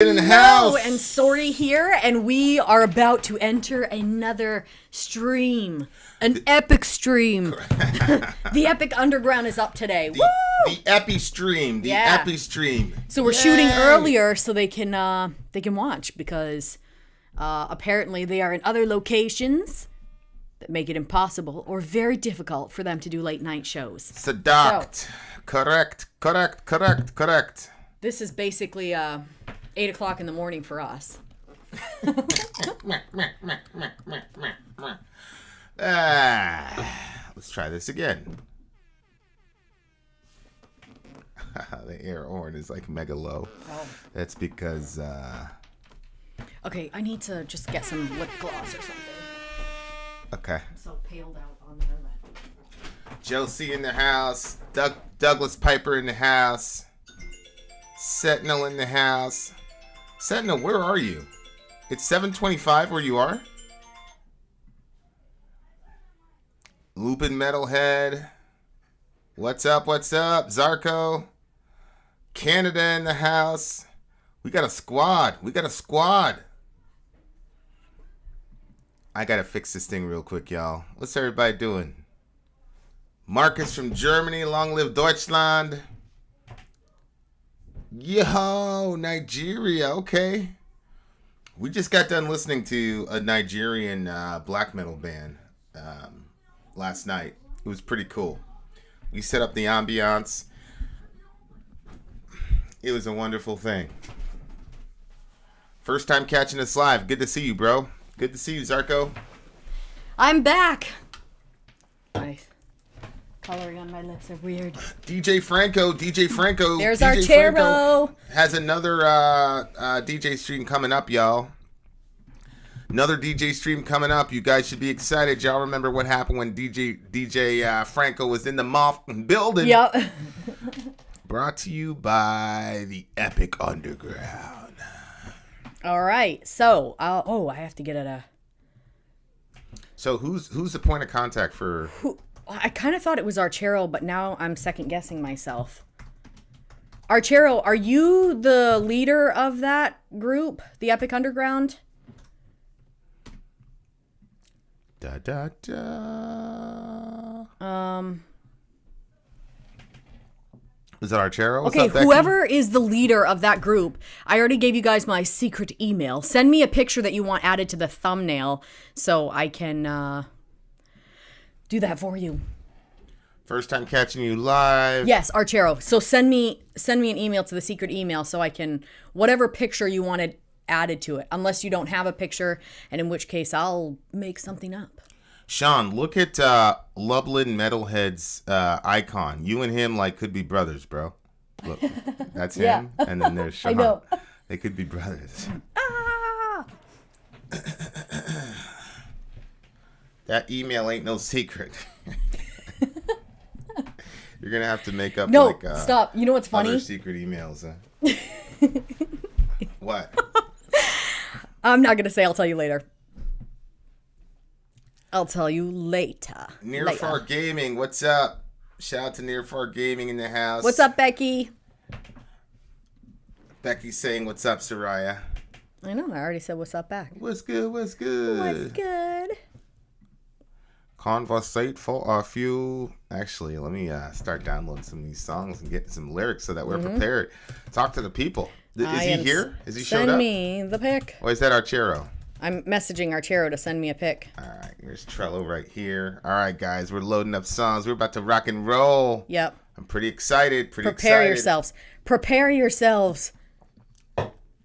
In the house. And Sori here, and we are about to enter another stream. An epic stream. The Epic Underground is up today. The Epi stream. The Epi stream. So we're shooting earlier so they can watch because apparently they are in other locations that make it impossible or very difficult for them to do late night shows. Seduct. Correct. This is basically 8 o'clock in the morning for us. Let's try this again. The air horn is like mega low. Oh. That's because Okay, I need to just get some lip gloss or something. okay. I'm so paled out on there that. Josie in the house. Douglas Piper in the house. Sentinel in the house. Sentinel, where are you? It's 7:25 where you are? Lupin Metalhead. What's up? Zarko. Canada in the house. We got a squad. I gotta fix this thing real quick, y'all. What's everybody doing? Marcus from Germany. Long live Deutschland. Yo, Nigeria. Okay. We just got done listening to a Nigerian black metal band last night. It was pretty cool. We set up the ambiance. It was a wonderful thing. First time catching us live. Good to see you, bro. Good to see you, Zarko. I'm back. Nice. Coloring on my lips are weird. DJ Franco. There's DJ our Chero. Franco has another DJ stream coming up, y'all. Another DJ stream coming up. You guys should be excited. Y'all remember what happened when DJ Franco was in the moth building? Yep. Brought to you by the Epic Underground. All right. So, I have to get at a. So who's the point of contact for? I kind of thought it was Archero, but now I'm second guessing myself. Archero, are you the leader of that group, the Epic Underground? Da da da. Is that Archero? Okay, whoever is the leader of that group, I already gave you guys my secret email. Send me a picture that you want added to the thumbnail so I can do that for you. First time catching you live. Yes, Archero. So send me an email to the secret email so I can whatever picture you wanted added to it. Unless you don't have a picture, and in which case I'll make something up. Sean, look at Lublin Metalhead's icon. You and him could be brothers, bro. Look, that's him, Yeah. and then there's Sean. I know. They could be brothers. Ah! That email ain't no secret. You're gonna have to make up stop. You know what's funny? Other secret emails. What? I'm not gonna say. I'll tell you later. Near Far Gaming, what's up? Shout out to Near Far Gaming in the house. What's up, Becky? Becky's saying, "What's up, Soraya?" I know. I already said what's up back. What's good? What's good? Conversate for a few. Actually, let me start downloading some of these songs and getting some lyrics so that we're prepared. Talk to the people. Is he here? Is he showed up? Send me the pic. Or is that Archero? I'm messaging Archero to send me a pic. All right, here's Trello right here. All right, guys, we're loading up songs. We're about to rock and roll. Yep. I'm pretty excited. Prepare yourselves. Prepare yourselves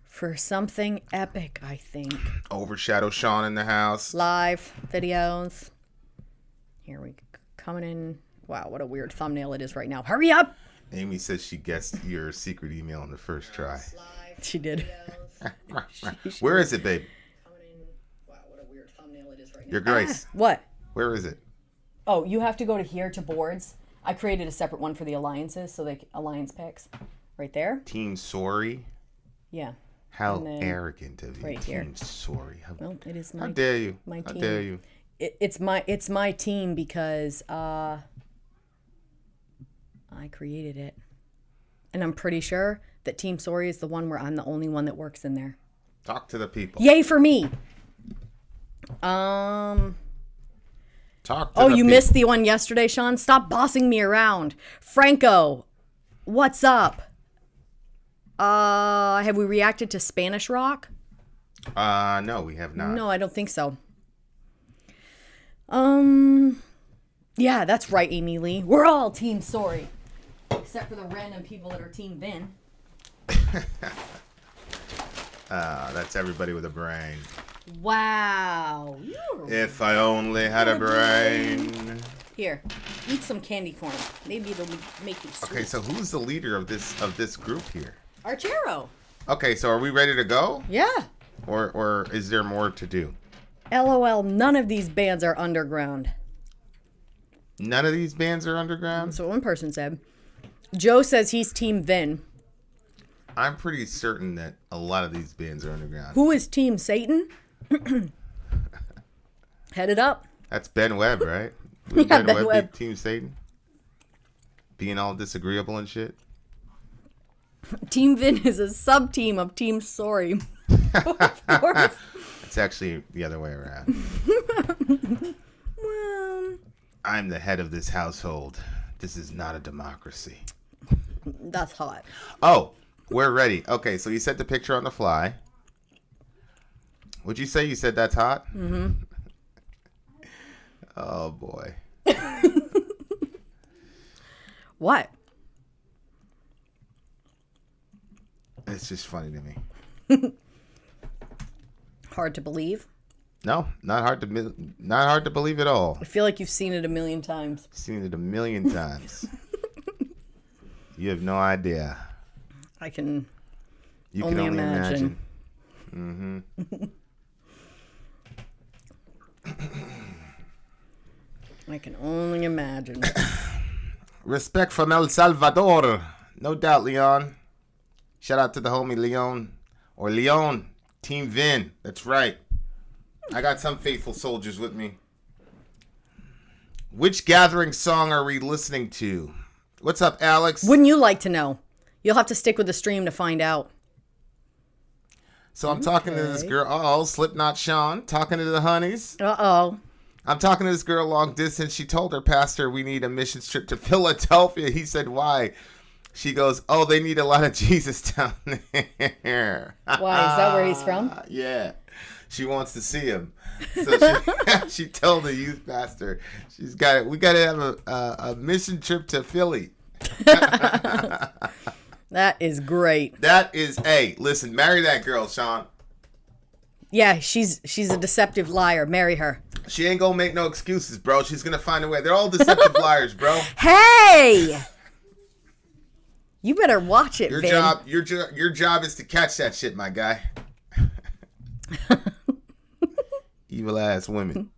for something epic, I think. Overshadow Sean in the house. Live videos. Here we go. Coming in. Wow, what a weird thumbnail it is right now. Hurry up! Amy says she guessed your secret email on the first try. She did. Where is it, babe? Wow, what a weird thumbnail it is right now. Your Grace. What? Where is it? Oh, you have to go to here to boards. I created a separate one for the alliances, so alliance picks. Right there. Team Sori. Yeah. How arrogant of you, right Team here. Sori. Well, it is my. How dare you? My team. How dare you? It's my team because I created it. And I'm pretty sure that Team Sori is the one where I'm the only one that works in there. Talk to the people. Yay for me. Talk to Oh, the you people. missed the one yesterday, Sean? Stop bossing me around. Franco, what's up? Have we reacted to Spanish rock? No, we have not. No, I don't think so. Yeah, that's right, Amy Lee. We're all Team Sori. Except for the random people that are Team Vin. That's everybody with a brain. Wow. If I only had a brain. Here, eat some candy corn. Maybe it'll make you sweet. Okay, so who's the leader of this group here? Archero. Okay, so are we ready to go? Yeah. Or is there more to do? LOL, none of these bands are underground. None of these bands are underground? That's what one person said. Joe says he's Team Vin. I'm pretty certain that a lot of these bands are underground. Who is Team Satan? Head it up. That's Ben Webb, right? Yeah, Ben Ben Webb Webb. be Team Satan? Being all disagreeable and shit? Team Vin is a sub-team of Team Sori. Of course. It's actually the other way around. Well, I'm the head of this household. This is not a democracy. that's hot. Oh, we're ready. Okay, so you sent the picture on the fly. What'd you say? You said that's hot? Mm-hmm. Oh, boy. What? It's just funny to me. Hard to believe. No, not hard to believe at all. I feel like you've seen it a million times. Seen it a million times. You have no idea. I can You only can only imagine. Mm-hmm. I can only imagine. Respect from El Salvador. No doubt, Leon. Shout out to the homie Leon. Or Leon. Team Vin. That's right. I got some faithful soldiers with me. Which gathering song are we listening to? What's up, Alex? Wouldn't you like to know? You'll have to stick with the stream to find out. So I'm talking to this girl. Uh-oh, Slipknot Sean. Talking to the honeys. Uh-oh. I'm talking to this girl long distance. She told her pastor we need a mission trip to Philadelphia. He said, why? She goes, oh, they need a lot of Jesus down there. Why? Is that where he's from? Yeah. She wants to see him. So she told the youth pastor, we got to have a mission trip to Philly. That is great. That is, hey, listen, marry that girl, Sean. Yeah, she's a deceptive liar. Marry her. She ain't gonna make no excuses, bro. She's gonna find a way. They're all deceptive liars, bro. Hey! You better watch it, Vin. Your job is to catch that shit, my guy. Evil ass women.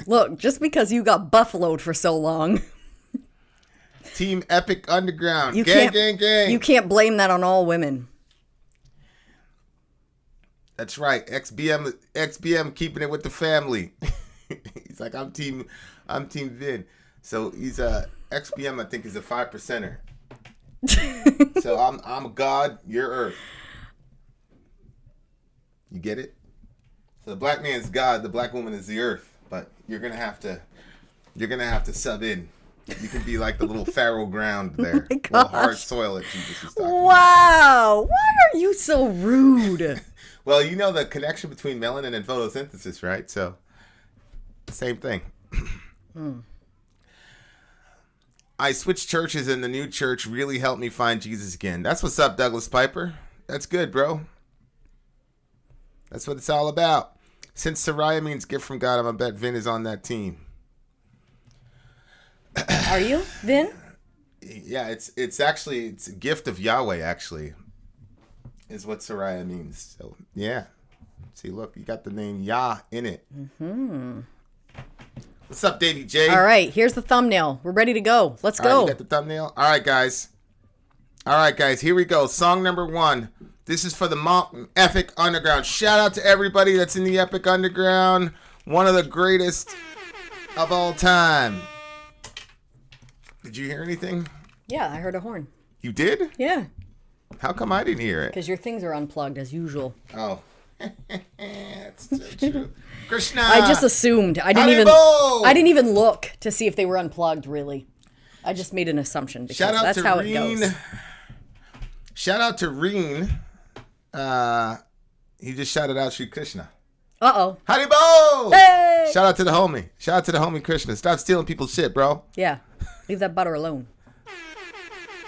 Look, just because you got buffaloed for so long, Team Epic Underground. you Gang. You can't blame that on all women. That's right. XBM keeping it with the family. He's like, I'm team Vin. So he's XBM, I think, is a 5%er. So I'm God, you're Earth. You get it? So the black man's God, the black woman is the Earth. But you're gonna have to sub in. You can be like the little fallow ground there, little hard soil that Jesus is talking about. Wow! Why are you so rude? Well, you know the connection between melanin and photosynthesis, right? So, same thing. I switched churches and the new church really helped me find Jesus again. That's what's up, Douglas Piper. That's good, bro. That's what it's all about. Since Soraya means gift from God, I'm a bet Vin is on that team. Are you, Vin? Yeah, it's a gift of Yahweh, actually, is what Soraya means. So, yeah. See, look, you got the name Yah in it. Mm-hmm. What's up, Davey J? All right, here's the thumbnail. We're ready to go. Let's go. You got the thumbnail? All right, guys, here we go. Song number 1. This is for the Epic Underground. Shout out to everybody that's in the Epic Underground. One of the greatest of all time. Did you hear anything? Yeah, I heard a horn. You did? Yeah. How come I didn't hear it? Because your things are unplugged as usual. Oh. That's so true. Krishna! I just assumed. I didn't even look to see if they were unplugged, really. I just made an assumption because that's how it goes. Shout out to Reen. He just shouted out Shri Krishna. Uh-oh. Haribo! Hey! Shout out to the homie. Shout out to the homie Krishna. Stop stealing people's shit, bro. Yeah. Leave that butter alone.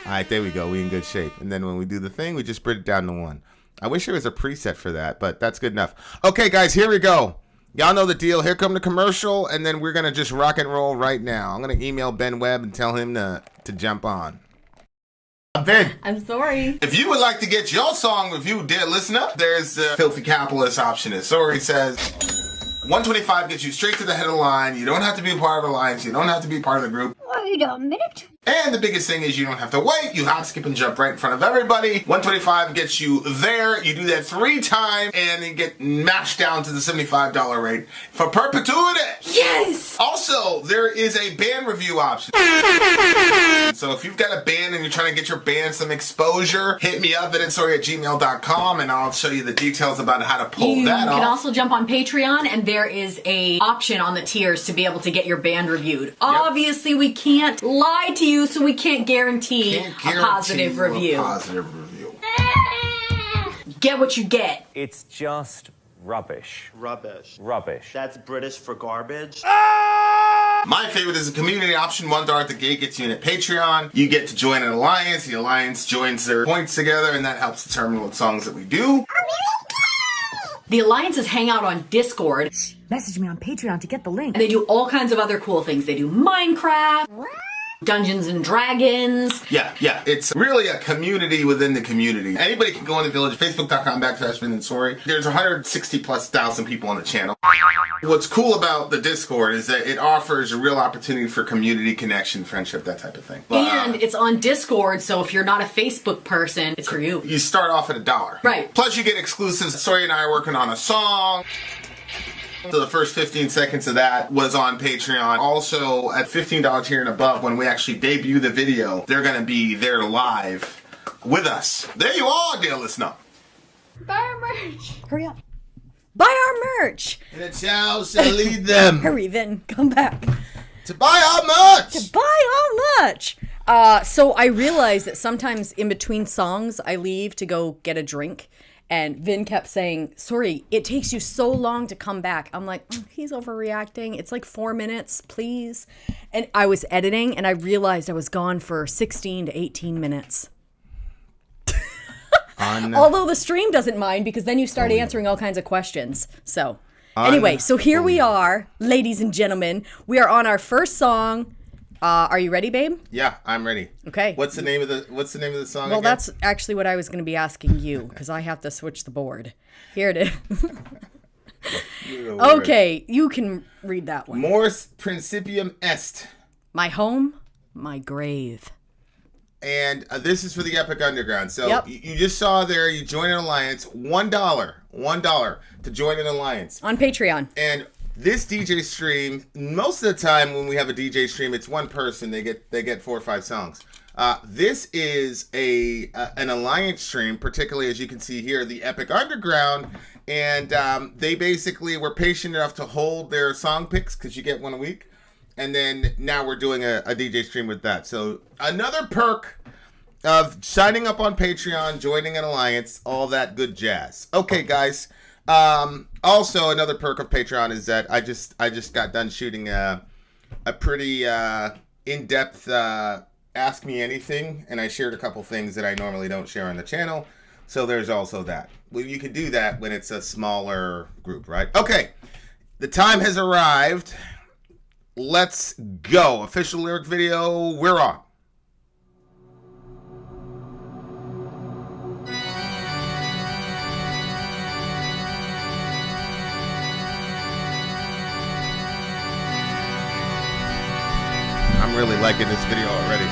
All right, there we go. We in good shape. And then when we do the thing, we just bring it down to 1. I wish there was a preset for that, but that's good enough. Okay, guys, here we go. Y'all know the deal. Here come the commercial, and then we're going to just rock and roll right now. I'm going to email Ben Webb and tell him to jump on. Ben. I'm sorry. If you would like to get your song reviewed, dear listener, there's the Filthy Capitalist option. As Sori says, 125 gets you straight to the head of the line. You don't have to be a part of the alliance. You don't have to be part of the group. Wait a minute. And the biggest thing is you don't have to wait. You hop, skip, and jump right in front of everybody. 125 gets you there. You do that 3 times, and you get mashed down to the $75 rate for perpetuity. Yes! Also, there is a band review option. So if you've got a band and you're trying to get your band some exposure, hit me up at insori@gmail.com, and I'll show you the details about how to pull that off. You can also jump on Patreon, and there is a option on the tiers to be able to get your band reviewed. Obviously, we can't lie to you, so we can't guarantee a positive review. Get what you get. It's just rubbish. Rubbish. Rubbish. That's British for garbage. My favorite is the community option. $1 at the gate gets you in at Patreon. You get to join an alliance. The alliance joins their points together, and that helps determine what songs that we do. The alliances hang out on Discord. Message me on Patreon to get the link. And they do all kinds of other cool things. They do Minecraft, Dungeons and Dragons. Yeah. It's really a community within the community. Anybody can go in the village, facebook.com/Sori. There's 160,000+ people on the channel. What's cool about the Discord is that it offers a real opportunity for community connection, friendship, that type of thing. And it's on Discord, so if you're not a Facebook person, it's for you. You start off at $1. Right. Plus you get exclusives. Sori and I are working on a song. So the first 15 seconds of that was on Patreon. Also, at $15 tier and above, when we actually debut the video, they're going to be there live with us. There you are, dear listener. Buy our merch. Hurry up. Buy our merch. And it shall lead them. Hurry then. Come back. To buy our merch. To buy our merch. So I realized that sometimes in between songs, I leave to go get a drink. And Vin kept saying, Sori, it takes you so long to come back. I'm like, he's overreacting. It's like 4 minutes, please. And I was editing, and I realized I was gone for 16 to 18 minutes. Although the stream doesn't mind, because then you start answering all kinds of questions. So anyway, so here we are, ladies and gentlemen. We are on our first song. Are you ready, babe? Yeah, I'm ready. Okay. What's the name of the song? Well, again? that's actually what I was going to be asking you, because I have to switch the board. Here it is. Okay, you can read that one. Mors Principium Est. My home, my grave. And this is for the Epic Underground. So you just saw there, you join an alliance, $1 to join an alliance. On Patreon. And this DJ stream, most of the time when we have a DJ stream, it's one person. They get 4 or 5 songs. This is an alliance stream, particularly as you can see here, the Epic Underground, and they basically were patient enough to hold their song picks because you get one a week, and then now we're doing a DJ stream with that. So another perk of signing up on Patreon, joining an alliance, all that good jazz. Okay, guys. Also, another perk of Patreon is that I just got done shooting a pretty in-depth Ask Me Anything, and I shared a couple things that I normally don't share on the channel. So there's also that. Well, you can do that when it's a smaller group, right? Okay, the time has arrived. Let's go. Official lyric video, we're on. I'm really liking this video already.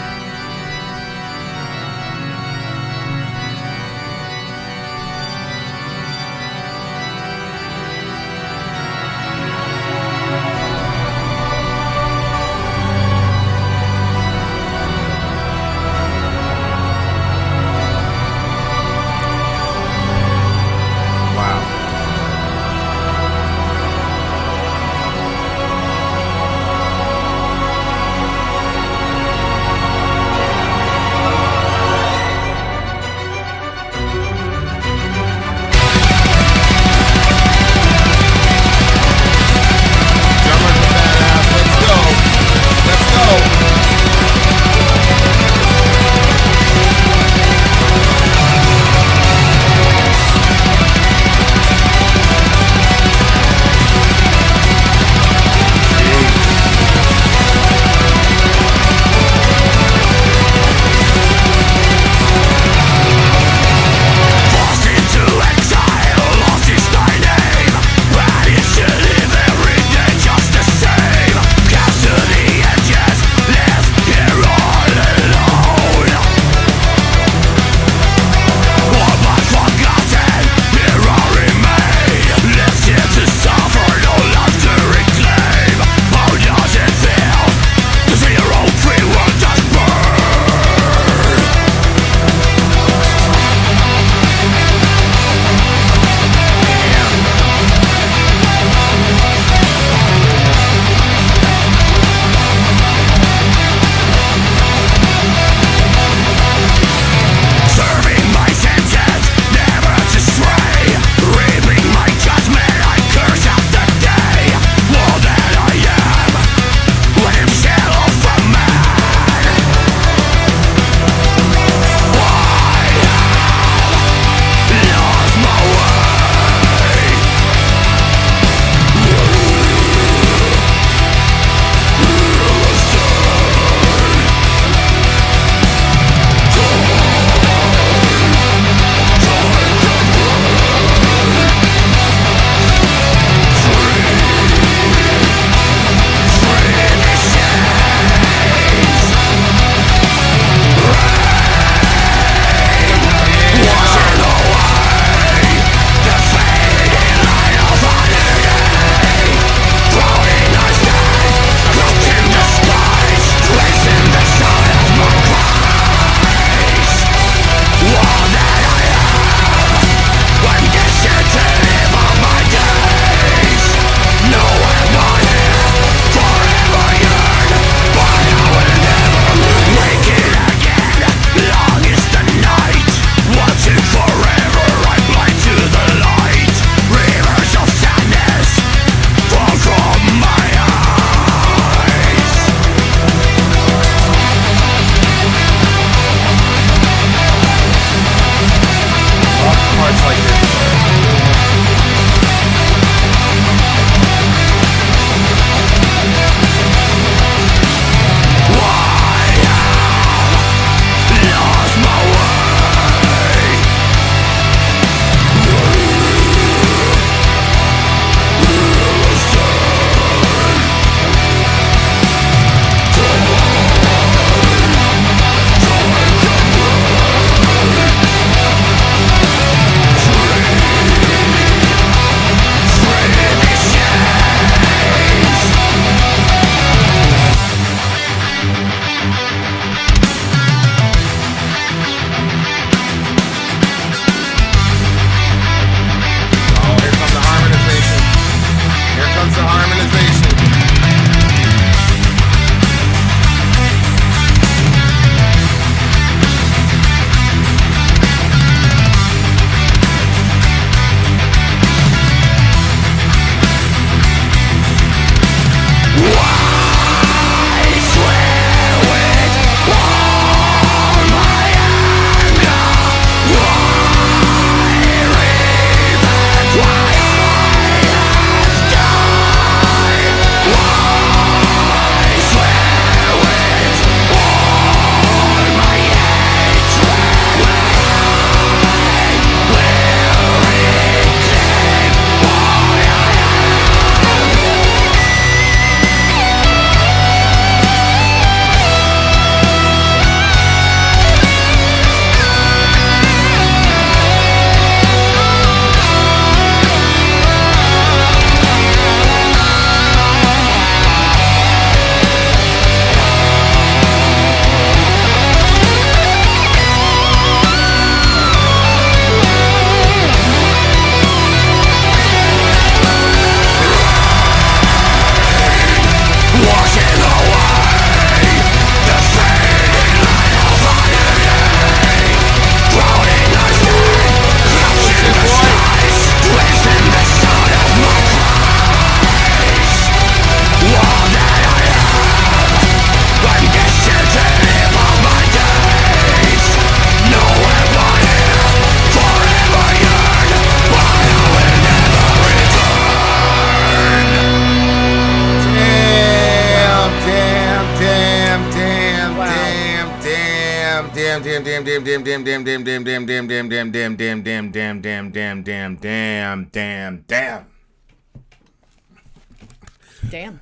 Damn.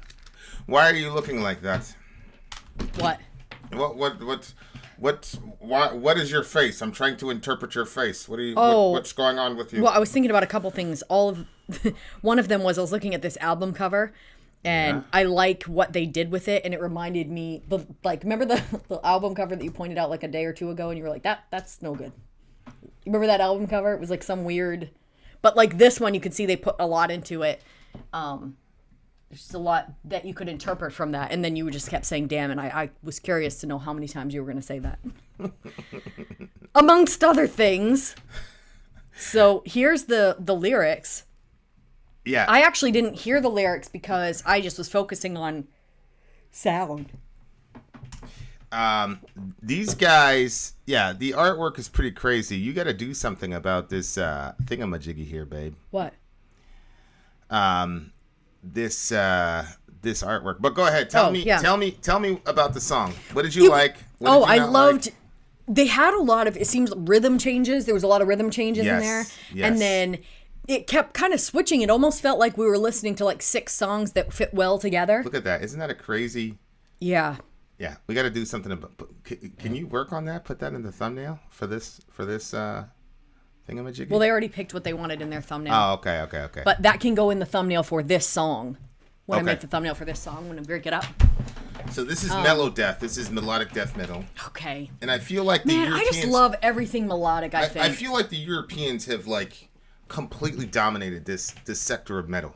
Why are you looking like that? What? What is your face? I'm trying to interpret your face. What are you? What's going on with you? Well, I was thinking about a couple things. One of them was I was looking at this album cover, and I like what they did with it, and it reminded me, remember the album cover that you pointed out like a day or two ago, and you were like, that's no good. You remember that album cover? It was like some weird, but like this one, you could see they put a lot into it. There's just a lot that you could interpret from that, and then you just kept saying "damn," and I was curious to know how many times you were going to say that, amongst other things. So here's the lyrics. Yeah, I actually didn't hear the lyrics because I just was focusing on sound. These guys, the artwork is pretty crazy. You got to do something about this thingamajiggy here, babe. What? This artwork. But go ahead, tell me about the song. What did you like? What did you I not loved. like? They had a lot of. It seems rhythm changes. There was a lot of rhythm changes in there, and then it kept kind of switching. It almost felt like we were listening to like 6 songs that fit well together. Look at that! Isn't that a crazy? Yeah. Yeah, we got to do something about. Can you work on that? Put that in the thumbnail for this thingamajiggy. Well, they already picked what they wanted in their thumbnail. Oh, okay. But that can go in the thumbnail for this song. When I Okay. make the thumbnail for this song, when I break it up. So this is mellow death. This is melodic death metal. Okay. And I feel like the Man, I Europeans, just love everything melodic, I think. I feel like the Europeans have like completely dominated this sector of metal.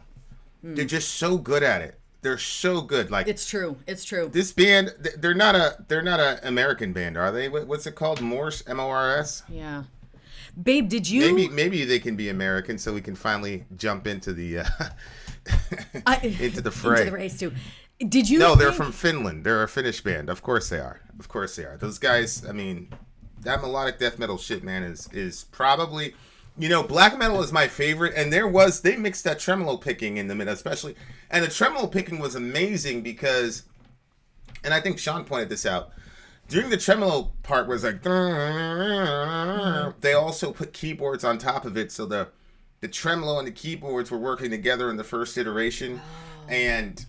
They're just so good at it. They're so good. Like It's true. this band, they're not a American band, are they? What's it called? Morse, MORS. Yeah. Babe, did you... Maybe they can be American, so we can finally jump into the into the fray. Into the race, too. Did you No, they're think- from Finland. They're a Finnish band. Of course they are. Those guys, I mean, that melodic death metal shit, man, is probably, black metal is my favorite. And they mixed that tremolo picking in the middle, especially. And the tremolo picking was amazing because, and I think Sean pointed this out, during the tremolo part was like, they also put keyboards on top of it. So the tremolo and the keyboards were working together in the first iteration. And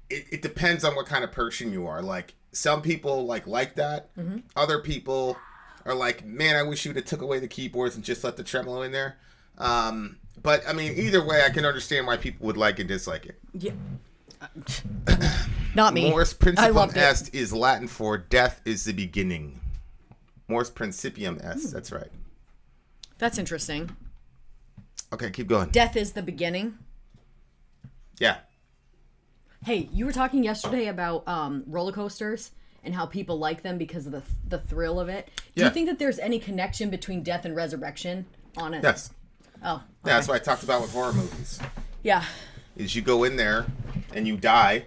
it depends on what kind of person you are. Like some people like that. Other people are like, man, I wish you would have took away the keyboards and just let the tremolo in there. But I mean, either way, I can understand why people would like and dislike it. Yeah. Not me. Mors I principium loved it. est is Latin for death is the beginning. Mors principium est. That's right. That's interesting. Okay, keep going. Death is the beginning. Yeah. Hey, you were talking yesterday about roller coasters and how people like them because of the thrill of it. Do Yeah. you think that there's any connection between death and resurrection on it? Yes. Oh. Okay. Yeah, that's what I talked about with horror movies. Yeah. Is you go in there and you die,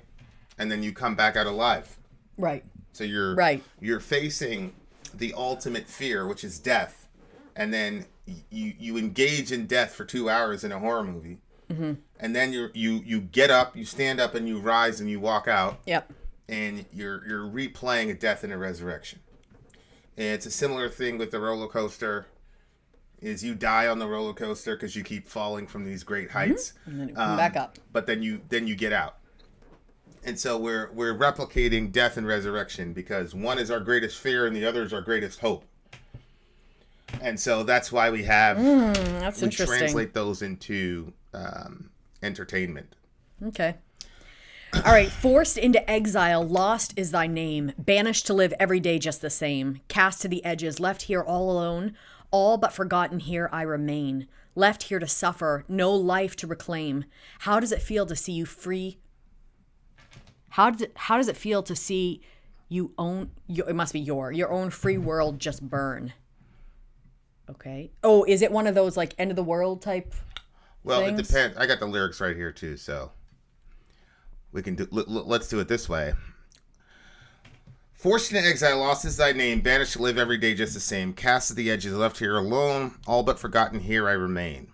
and then you come back out alive. Right. So you're Right. You're facing the ultimate fear, which is death, and then you engage in death for 2 hours in a horror movie, and then you get up, you stand up, and you rise and you walk out. Yep. And you're replaying a death and a resurrection. And it's a similar thing with the roller coaster. Is you die on the roller coaster because you keep falling from these great heights, And then you come back up. but then you get out. And so we're replicating death and resurrection because one is our greatest fear and the other is our greatest hope. And so that's why we have That's we interesting. translate those into entertainment. Okay. All right. Forced into exile, lost is thy name. Banished to live every day just the same. Cast to the edges, left here all alone. All but forgotten here I remain. Left here to suffer, no life to reclaim. How does it feel to see you free? How does it feel to see you own? It must be your own free world just burn. Okay. Oh, is it one of those like end of the world type? Well, things? it depends. I got the lyrics right here too, so we can do. Let's do it this way. Forced into exile, lost is thy name. Banished to live every day just the same. Cast to the edges, left here alone. All but forgotten here I remain.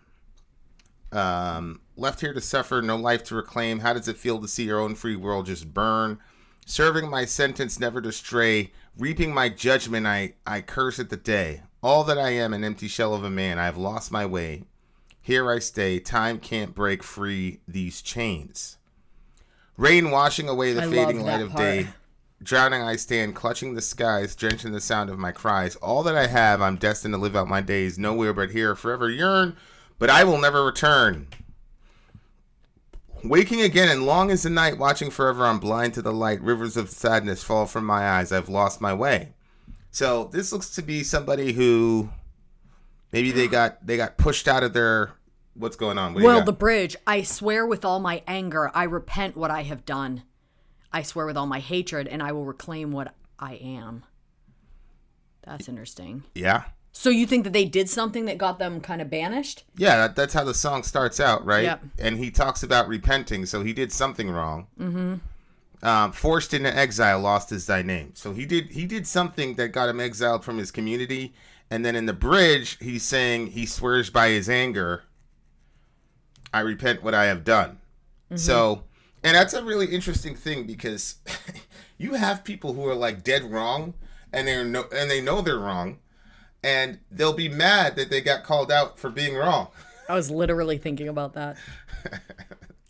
Left here to suffer, no life to reclaim. How does it feel to see your own free world just burn? Serving my sentence never to stray. Reaping my judgment, I curse at the day. All that I am, an empty shell of a man. I have lost my way. Here I stay. Time can't break free these chains. Rain washing away the I fading love light that of part. day. Drowning I stand, clutching the skies, drenching the sound of my cries. All that I have, I'm destined to live out my days. Nowhere but here, forever yearn, but I will never return. Waking again and long as the night, watching forever, I'm blind to the light. Rivers of sadness fall from my eyes. I've lost my way. So this looks to be somebody who maybe they got pushed out of their. What's going on? What do you Well, got? the bridge. I swear with all my anger, I repent what I have done. I swear with all my hatred, and I will reclaim what I am. That's interesting. Yeah. So you think that they did something that got them kind of banished? Yeah, that's how the song starts out, right? Yep. And he talks about repenting, so he did something wrong. Mm-hmm. Forced into exile, lost his thy name. So he did something that got him exiled from his community. And then in the bridge, he's saying he swears by his anger, I repent what I have done. Mm-hmm. So, and that's a really interesting thing because you have people who are like dead wrong, and they know they're wrong. And they'll be mad that they got called out for being wrong. I was literally thinking about that.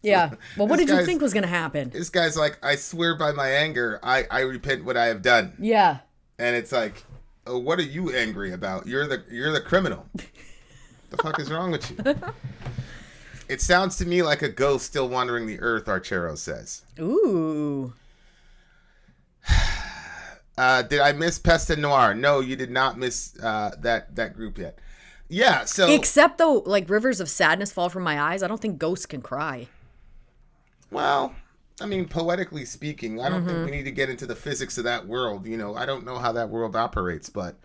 Yeah. Well, what did you think was going to happen? This guy's like, I swear by my anger, I repent what I have done. Yeah. And it's like, oh, what are you angry about? You're the criminal. The fuck is wrong with you? It sounds to me like a ghost still wandering the earth, Archero says. Ooh. Did I miss Peste Noire? No, you did not miss that group yet. Yeah, so... Except though, like rivers of sadness fall from my eyes. I don't think ghosts can cry. Well, I mean, poetically speaking, I don't think we need to get into the physics of that world. You know, I don't know how that world operates, but...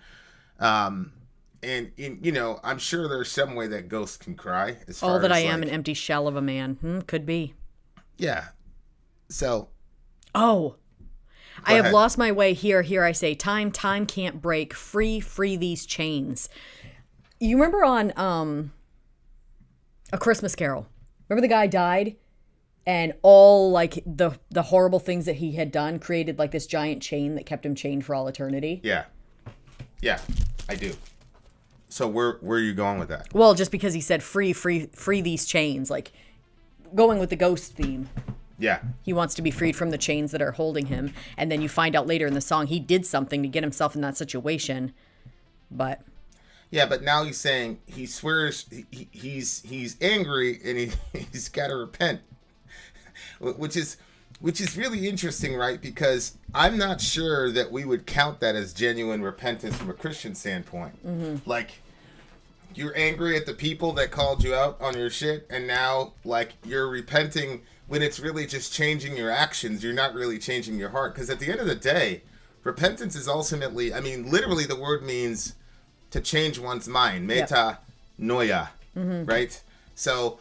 you know, I'm sure there's some way that ghosts can cry. As far All that as, I am, like, an empty shell of a man. Could be. Yeah. So... Oh... I have ahead. lost my way here I say. Time can't break. Free these chains. You remember on A Christmas Carol? Remember the guy died? And all like the horrible things that he had done created like this giant chain that kept him chained for all eternity? Yeah. Yeah, I do. So where are you going with that? Well, just because he said free these chains, like going with the ghost theme. Yeah. He wants to be freed from the chains that are holding him. And then you find out later in the song he did something to get himself in that situation. But Yeah, but now he's saying he swears he's angry and he's got to repent, which is really interesting, right? Because I'm not sure that we would count that as genuine repentance from a Christian standpoint. Mm-hmm. Like, you're angry at the people that called you out on your shit, and now like you're repenting when it's really just changing your actions. You're not really changing your heart, because at the end of the day, repentance is ultimately, I mean, literally the word means to change one's mind. Meta noia, right? So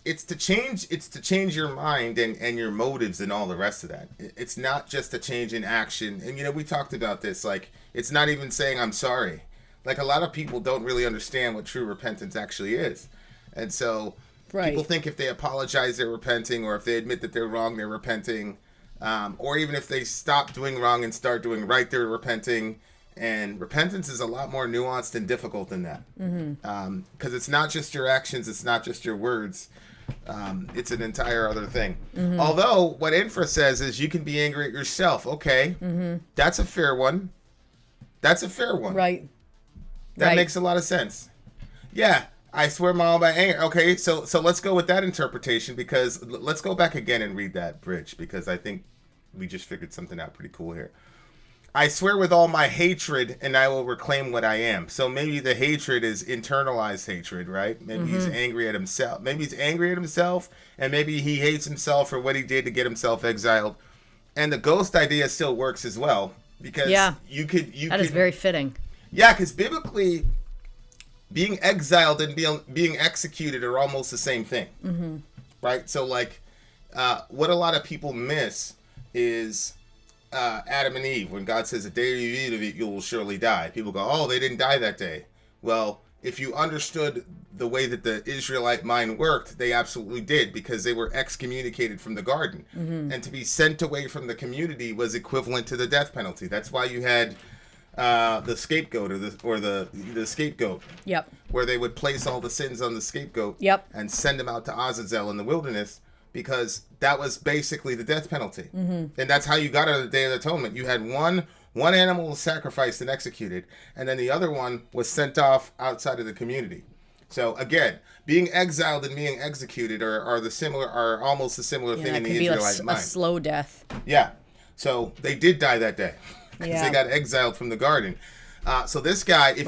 it's to change your mind and your motives and all the rest of that. It's not just a change in action. And you know, we talked about this, like it's not even saying I'm sorry. Like a lot of people don't really understand what true repentance actually is. And so people think if they apologize, they're repenting, or if they admit that they're wrong, they're repenting. Or even if they stop doing wrong and start doing right, they're repenting. And repentance is a lot more nuanced and difficult than that. Because it's not just your actions, it's not just your words. It's an entire other thing. Although, what Infra says is you can be angry at yourself. Okay, that's a fair one. That's a fair one. right. That makes a lot of sense. Yeah, I swear by all my anger. Okay, so let's go with that interpretation, because let's go back again and read that bridge, because I think we just figured something out pretty cool here. I swear with all my hatred, and I will reclaim what I am. So maybe the hatred is internalized hatred, right? Maybe he's angry at himself. Maybe he's angry at himself, and maybe he hates himself for what he did to get himself exiled. And the ghost idea still works as well, because you could That is very fitting. Yeah, because biblically, being exiled and being executed are almost the same thing, right? So, like, what a lot of people miss is Adam and Eve. When God says, "The day you eat of it, you will surely die." People go, "Oh, they didn't die that day." Well, if you understood the way that the Israelite mind worked, they absolutely did, because they were excommunicated from the garden, and to be sent away from the community was equivalent to the death penalty. That's why you had the scapegoat or the scapegoat. Yep. Where they would place all the sins on the scapegoat. Yep. And send him out to Azazel in the wilderness, because that was basically the death penalty. Mm-hmm. And that's how you got out of the Day of Atonement. You had one animal was sacrificed and executed, and then the other one was sent off outside of the community. So again, being exiled and being executed are almost a similar thing in the Israelite mind. A slow death. Yeah. So they did die that day because they got exiled from the garden. So this guy, if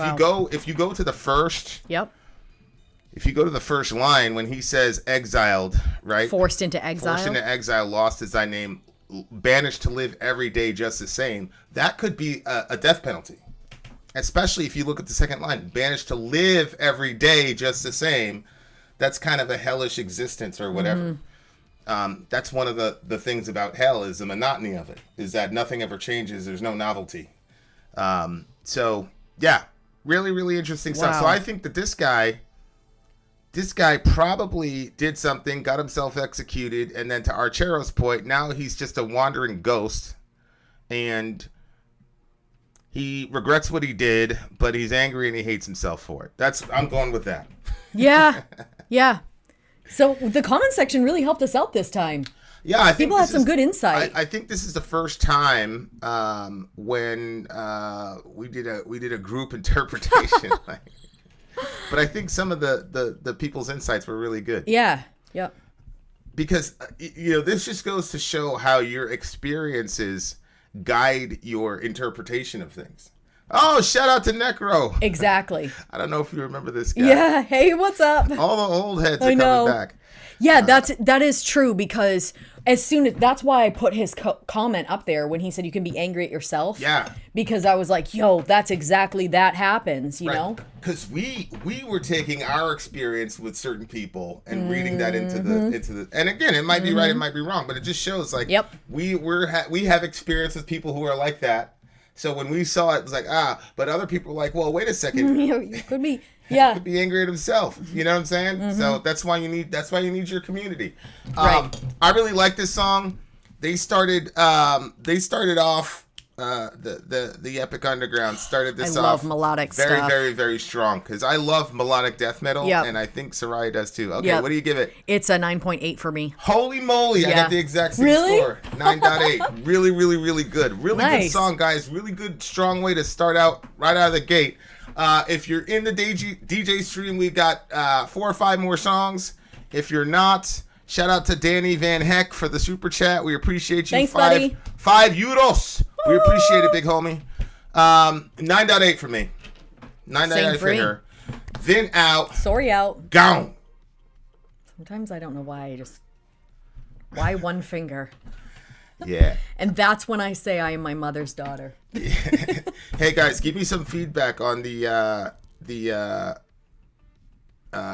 you go to the first, if you go to the first line when he says exiled, right? Forced into exile, lost is thy name, banished to live every day just the same. That could be a death penalty, especially if you look at the second line, banished to live every day just the same. That's kind of a hellish existence or whatever. That's one of the things about hell is the monotony of it, is that nothing ever changes. There's no novelty. So yeah, really, really interesting stuff. So I think that this guy probably did something, got himself executed, and then to Archero's point, now he's just a wandering ghost, and he regrets what he did, but he's angry and he hates himself for it. I'm going with that. Yeah. So the comment section really helped us out this time. Yeah, I think people had some good insight. I think this is the first time when we did a group interpretation. But I think some of the people's insights were really good. Yeah. Yep. Because this just goes to show how your experiences guide your interpretation of things. Oh, shout out to Necro. Exactly. I don't know if you remember this guy. Yeah. Hey, what's up? All the old heads are coming back. Yeah, that is true, because that's why I put his comment up there when he said you can be angry at yourself. Yeah. Because I was like, yo, that's exactly that happens, you know? Because we were taking our experience with certain people and reading that into the and again, it might be right, it might be wrong, but it just shows like we have experience with people who are like that. So when we saw it, it was like, but other people were like, well, wait a second. You could be, yeah. Could be angry at himself. You know what I'm saying? So that's why you need your community. Right. I really like this song. They started off the Epic Underground started this off. I love melodic very, stuff. very, very strong, because I love melodic death metal, and I think Sori does too. Okay, what do you give it? It's a 9.8 for me. Holy moly, I got the exact same score. 9.8. Really, really, really good. Really good song, guys. Really good, strong way to start out right out of the gate. If you're in the DJ stream, we got 4 or 5 more songs. If you're not, shout out to Danny Van Heck for the super chat. We appreciate you. Thanks, buddy. 5 euros. We appreciate it, big homie. 9.8 for me. 9.8 for her. Then out. Sori out. Gone. Sometimes I don't know why. Why one finger? Yeah. And that's when I say I am my mother's daughter. Hey guys, give me some feedback on the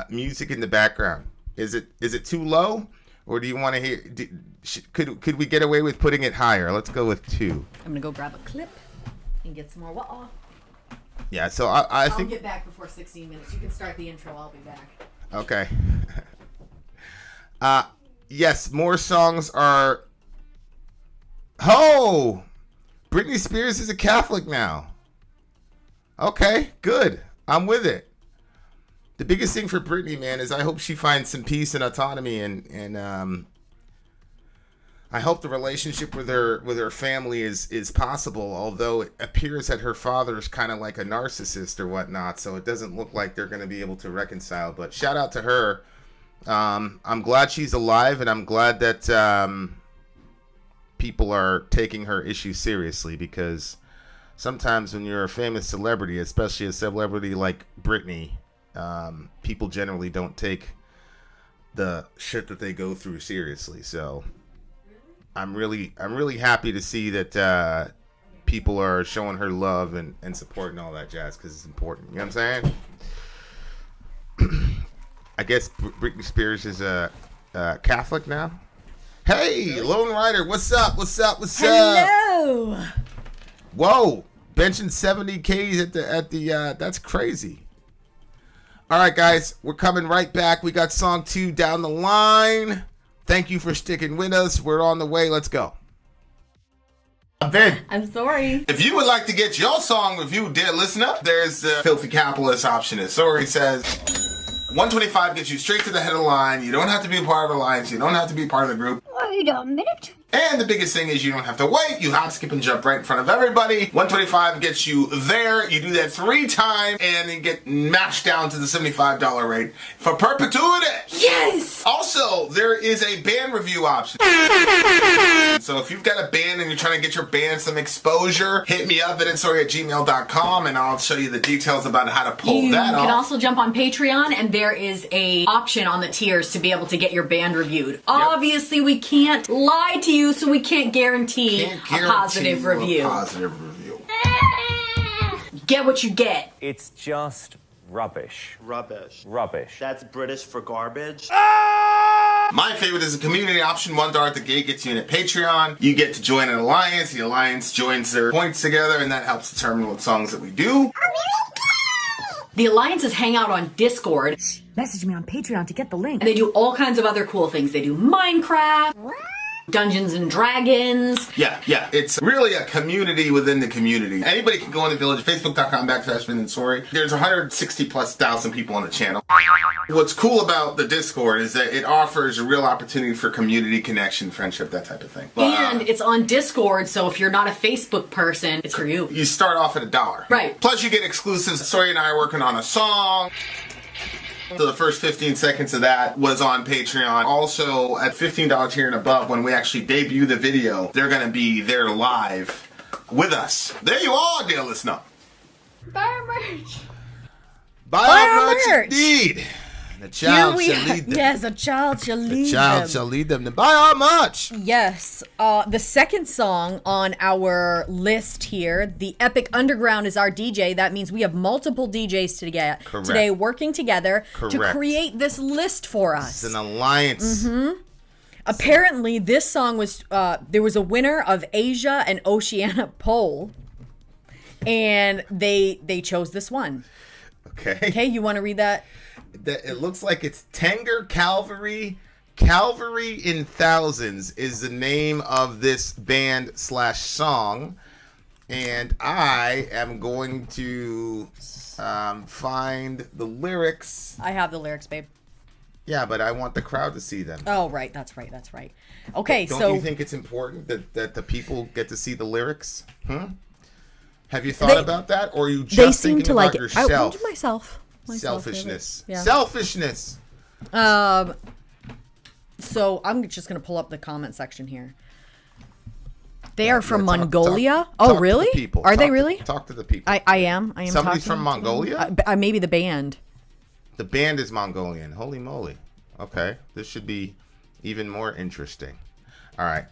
music in the background. Is it too low, or do you want to hear? Could we get away with putting it higher? Let's go with 2. I'm gonna go grab a clip and get some more. Yeah. So I think. I'll get back before 16 minutes. You can start the intro. I'll be back. Okay. Yes, more songs are. Oh, Britney Spears is a Catholic now. Okay, good. I'm with it. The biggest thing for Britney, man, is I hope she finds some peace and autonomy, and I hope the relationship with her family is possible. Although it appears that her father is kind of like a narcissist or whatnot, so it doesn't look like they're going to be able to reconcile. But shout out to her. I'm glad she's alive, and I'm glad that people are taking her issues seriously, because sometimes when you're a famous celebrity, especially a celebrity like Britney, people generally don't take the shit that they go through seriously. So I'm really happy to see that people are showing her love and supporting all that jazz, because it's important. You know what I'm saying? I guess Britney Spears is a Catholic now. Hey, Lone Rider, what's up? Hello. Whoa, benching 70Ks at the that's crazy. All right, guys, we're coming right back. We got song 2 down the line. Thank you for sticking with us. We're on the way. Let's go. I'm Vin. I'm Sori. If you would like to get your song reviewed, dear listener, there's the filthy capitalist option. As Sori says, 125 gets you straight to the head of the line. You don't have to be a part of the alliance. You don't have to be part of the group. Wait a minute. And the biggest thing is you don't have to wait. You hop, skip, and jump right in front of everybody. 125 gets you there. You do that 3 times, and you get matched down to the $75 rate for perpetuity. Yes! Also, there is a band review option. So if you've got a band and you're trying to get your band some exposure, hit me up at insori@gmail.com, and I'll show you the details about how to pull You that can off. also jump on Patreon, and there is a option on the tiers to be able to get your band reviewed. Obviously, we can't lie to you, so we can't guarantee, Can't a guarantee positive you a review. positive review. Get what you get. It's just rubbish. Rubbish. Rubbish. That's British for garbage. My favorite is a community option. $1 at the gate gets you in at Patreon. You get to join an alliance. The alliance joins their points together, and that helps determine what songs that we do. The alliances hang out on Discord, Message me on Patreon to get the link. and they do all kinds of other cool things. They do Minecraft, Dungeons and Dragons. Yeah. It's really a community within the community. Anybody can go in the village, facebook.com/Vin and Sori. There's 160,000+ people on the channel. What's cool about the Discord is that it offers a real opportunity for community connection, friendship, that type of thing. And it's on Discord, so if you're not a Facebook person, it's for you. You start off at $1. Right. Plus you get exclusives. Sori and I are working on a song. So the first 15 seconds of that was on Patreon. Also, at $15 tier and above, when we actually debut the video, they're going to be there live with us. There you are, dear listener. Buy our merch. Buy our our merch. Indeed. The Here child we shall lead them. Yes, a child shall lead The child them. shall lead them to buy our merch. Yes. The second song on our list here, The Epic Underground, is our DJ. That means we have multiple DJs today working together to Correct. create this list for us. It's an alliance. Apparently, this song was, there was a winner of Asia and Oceania poll, and they chose this one. Okay. Okay, you want to read that? It looks like it's Tanger Calvary. Calvary in Thousands is the name of this band / song. And I am going to find the lyrics. I have the lyrics, babe. Yeah, but I want the crowd to see them. Oh, right. That's right. Okay, Don't you think it's important that the people get to see the lyrics? Have you thought about that? Or are you just they seem thinking to about like it. yourself? Myself, Selfishness. Yeah. Selfishness. So I'm just going to pull up the comment section here. They are from Talk Mongolia. to Really? the people. Are they Talk really? Talk to the people. I am. Somebody's talking from Mongolia? Maybe the band. The band is Mongolian. Holy moly. Okay. This should be even more interesting. All right.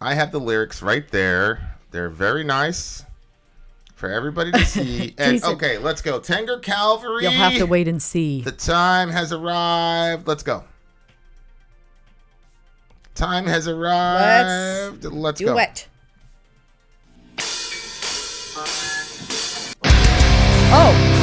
I have the lyrics right there. They're very nice for everybody to see. And Jason. okay, let's go. Tanger Calvary. You'll have to wait and see. The time has arrived. Let's go. Time has arrived. Let's Do go. it. Oh.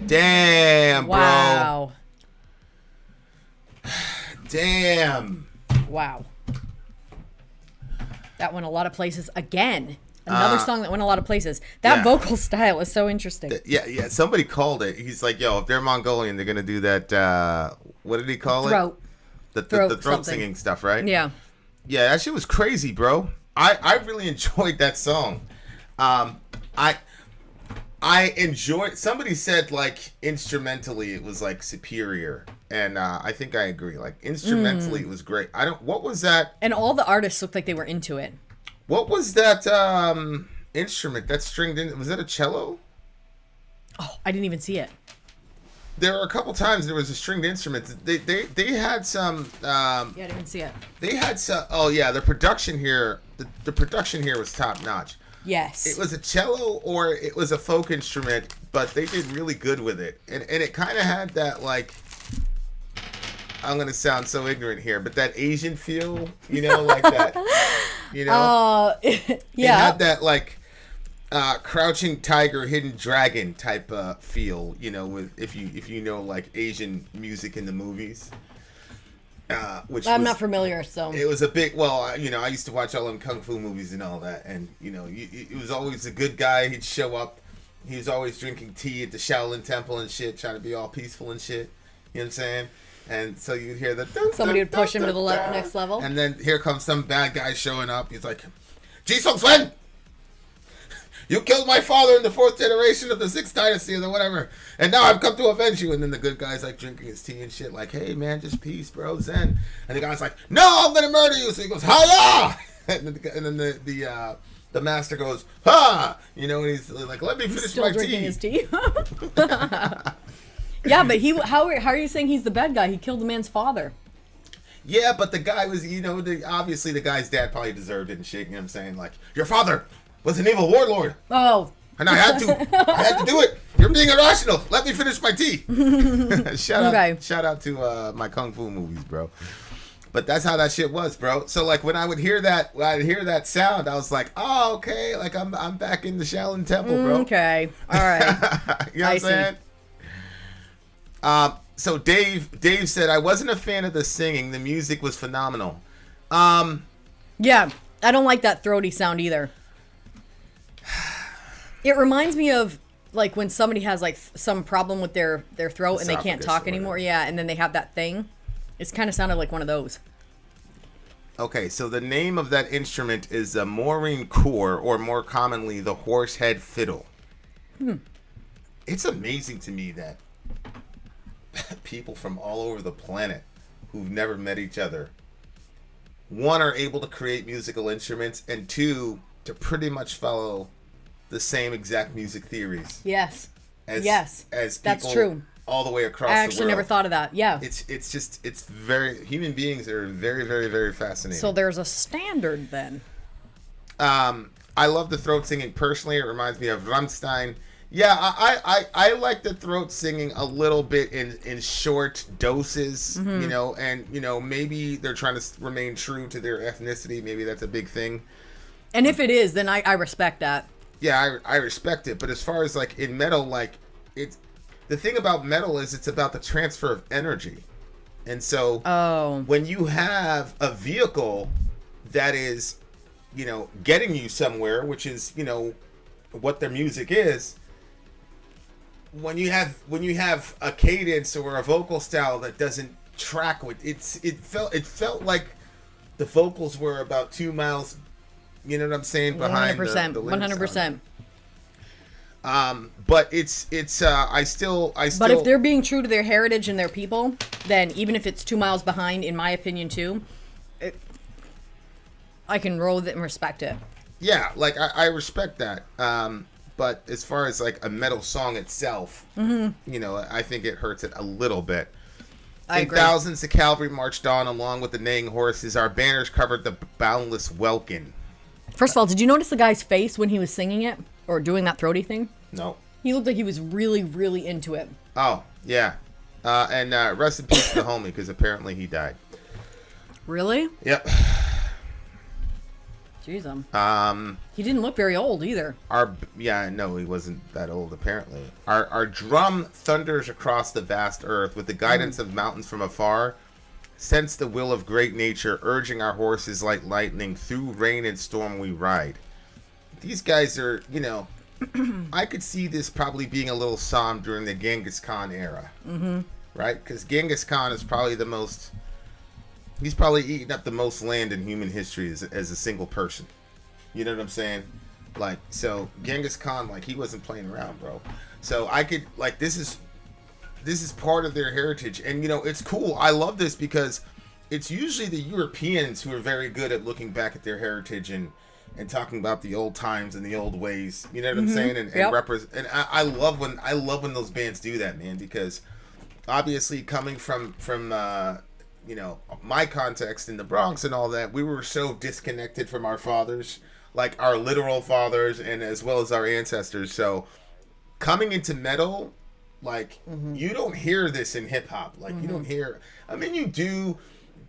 Damn, bro. Wow. Damn. Wow. That went a lot of places again. Another song that went a lot of places. That vocal style is so interesting. Yeah. Somebody called it. He's like, yo, if they're Mongolian, they're going to do that. What did he call Throat. it? The throat something. singing stuff, right? Yeah. Yeah, that shit was crazy, bro. I really enjoyed that song. I enjoyed. Somebody said like instrumentally it was like superior, and I think I agree. Like instrumentally it was great. What was that? And all the artists looked like they were into it. What was that instrument that stringed in? Was that a cello? Oh, I didn't even see it. There were a couple times there was a stringed instrument. They had some. Yeah, I didn't even see it. They had some. Oh yeah, the production here. The production here was top notch. Yes. It was a cello or it was a folk instrument, but they did really good with it, and it kind of had that like. I'm gonna sound so ignorant here, but that Asian feel, like that, yeah. It had that like crouching tiger, hidden dragon type feel, with if you know like Asian music in the movies. Which I'm not familiar, so it was a big. Well, I used to watch all them kung fu movies and all that, and it was always a good guy. He'd show up. He was always drinking tea at the Shaolin Temple and shit, trying to be all peaceful and shit. You know what I'm saying? And so you'd hear the somebody would push him to the next level. And then here comes some bad guy showing up. He's like, Ji Song Swen, you killed my father in the 4th generation of the 6th dynasty or whatever, and now I've come to avenge you. And then the good guy's like drinking his tea and shit, like, hey man, just peace, bro, zen. And the guy's like, no, I'm gonna murder you. So he goes, hiya! And then the master goes, ha! And he's like, let me finish Still my drinking tea. his tea. Yeah, but how are you saying he's the bad guy? He killed the man's father. Yeah, but the guy was, obviously the guy's dad probably deserved it and shit. You know what I'm saying? Like, your father was an evil warlord. Oh. And I had to do it. You're being irrational. Let me finish my tea. Shout out to my kung fu movies, bro. But that's how that shit was, bro. So like when I would hear that sound, I was like, oh, okay, like I'm back in the Shaolin Temple, bro. Okay, all right. You know what I'm saying? So Dave said, I wasn't a fan of the singing. The music was phenomenal. Yeah, I don't like that throaty sound either. It reminds me of like when somebody has like some problem with their throat and they can't talk anymore. Yeah, and then they have that thing. It's kind of sounded like one of those. Okay, so the name of that instrument is a Maureen core, or more commonly, the horsehead fiddle. It's amazing to me that people from all over the planet who've never met each other, one, are able to create musical instruments, and two, to pretty much follow the same exact music theories. Yes. As people that's true. All the way across the I world. actually never thought of that. Yeah. It's very, human beings are very, very, very fascinating. So there's a standard then. I love the throat singing personally. It reminds me of Rammstein. Yeah, I like the throat singing a little bit in short doses, and maybe they're trying to remain true to their ethnicity. Maybe that's a big thing. And if it is, then I respect that. Yeah, I respect it. But as far as like in metal, like the thing about metal is it's about the transfer of energy. And so when you have a vehicle that is, getting you somewhere, which is, what their music is, when you have a cadence or a vocal style that doesn't track with it felt like the vocals were about 2 miles, you know what I'm saying, behind 100%, the lyrics 100%. But it's I still But if they're being true to their heritage and their people, then even if it's 2 miles behind, in my opinion too, I can roll with it and respect it. Yeah, like I respect that. But as far as like a metal song itself, I think it hurts it a little bit. I agree. Thousands of cavalry marched on along with the neighing horses. Our banners covered the boundless welkin. First of all, did you notice the guy's face when he was singing it or doing that throaty thing? No. He looked like he was really, really into it. Oh, yeah. And rest in peace to the homie, because apparently he died. Really? Yep. Jeez, he didn't look very old either. No, he wasn't that old apparently. Our drum thunders across the vast earth with the guidance of mountains from afar. Sense the will of great nature, urging our horses like lightning. Through rain and storm we ride. These guys are, I could see this probably being a little psalm during the Genghis Khan era. Mm-hmm. Right? Because Genghis Khan is probably he's probably eaten up the most land in human history as a single person. You know what I'm saying? Like, so Genghis Khan, like, he wasn't playing around, bro. So I could, like, this is part of their heritage. And, it's cool. I love this because it's usually the Europeans who are very good at looking back at their heritage and talking about the old times and the old ways. You know what I'm saying? And I love when those bands do that, man, because obviously coming from my context in the Bronx and all that, we were so disconnected from our fathers, like our literal fathers and as well as our ancestors. So coming into metal, like, you don't hear this in hip hop. Like, you don't hear, I mean, you do,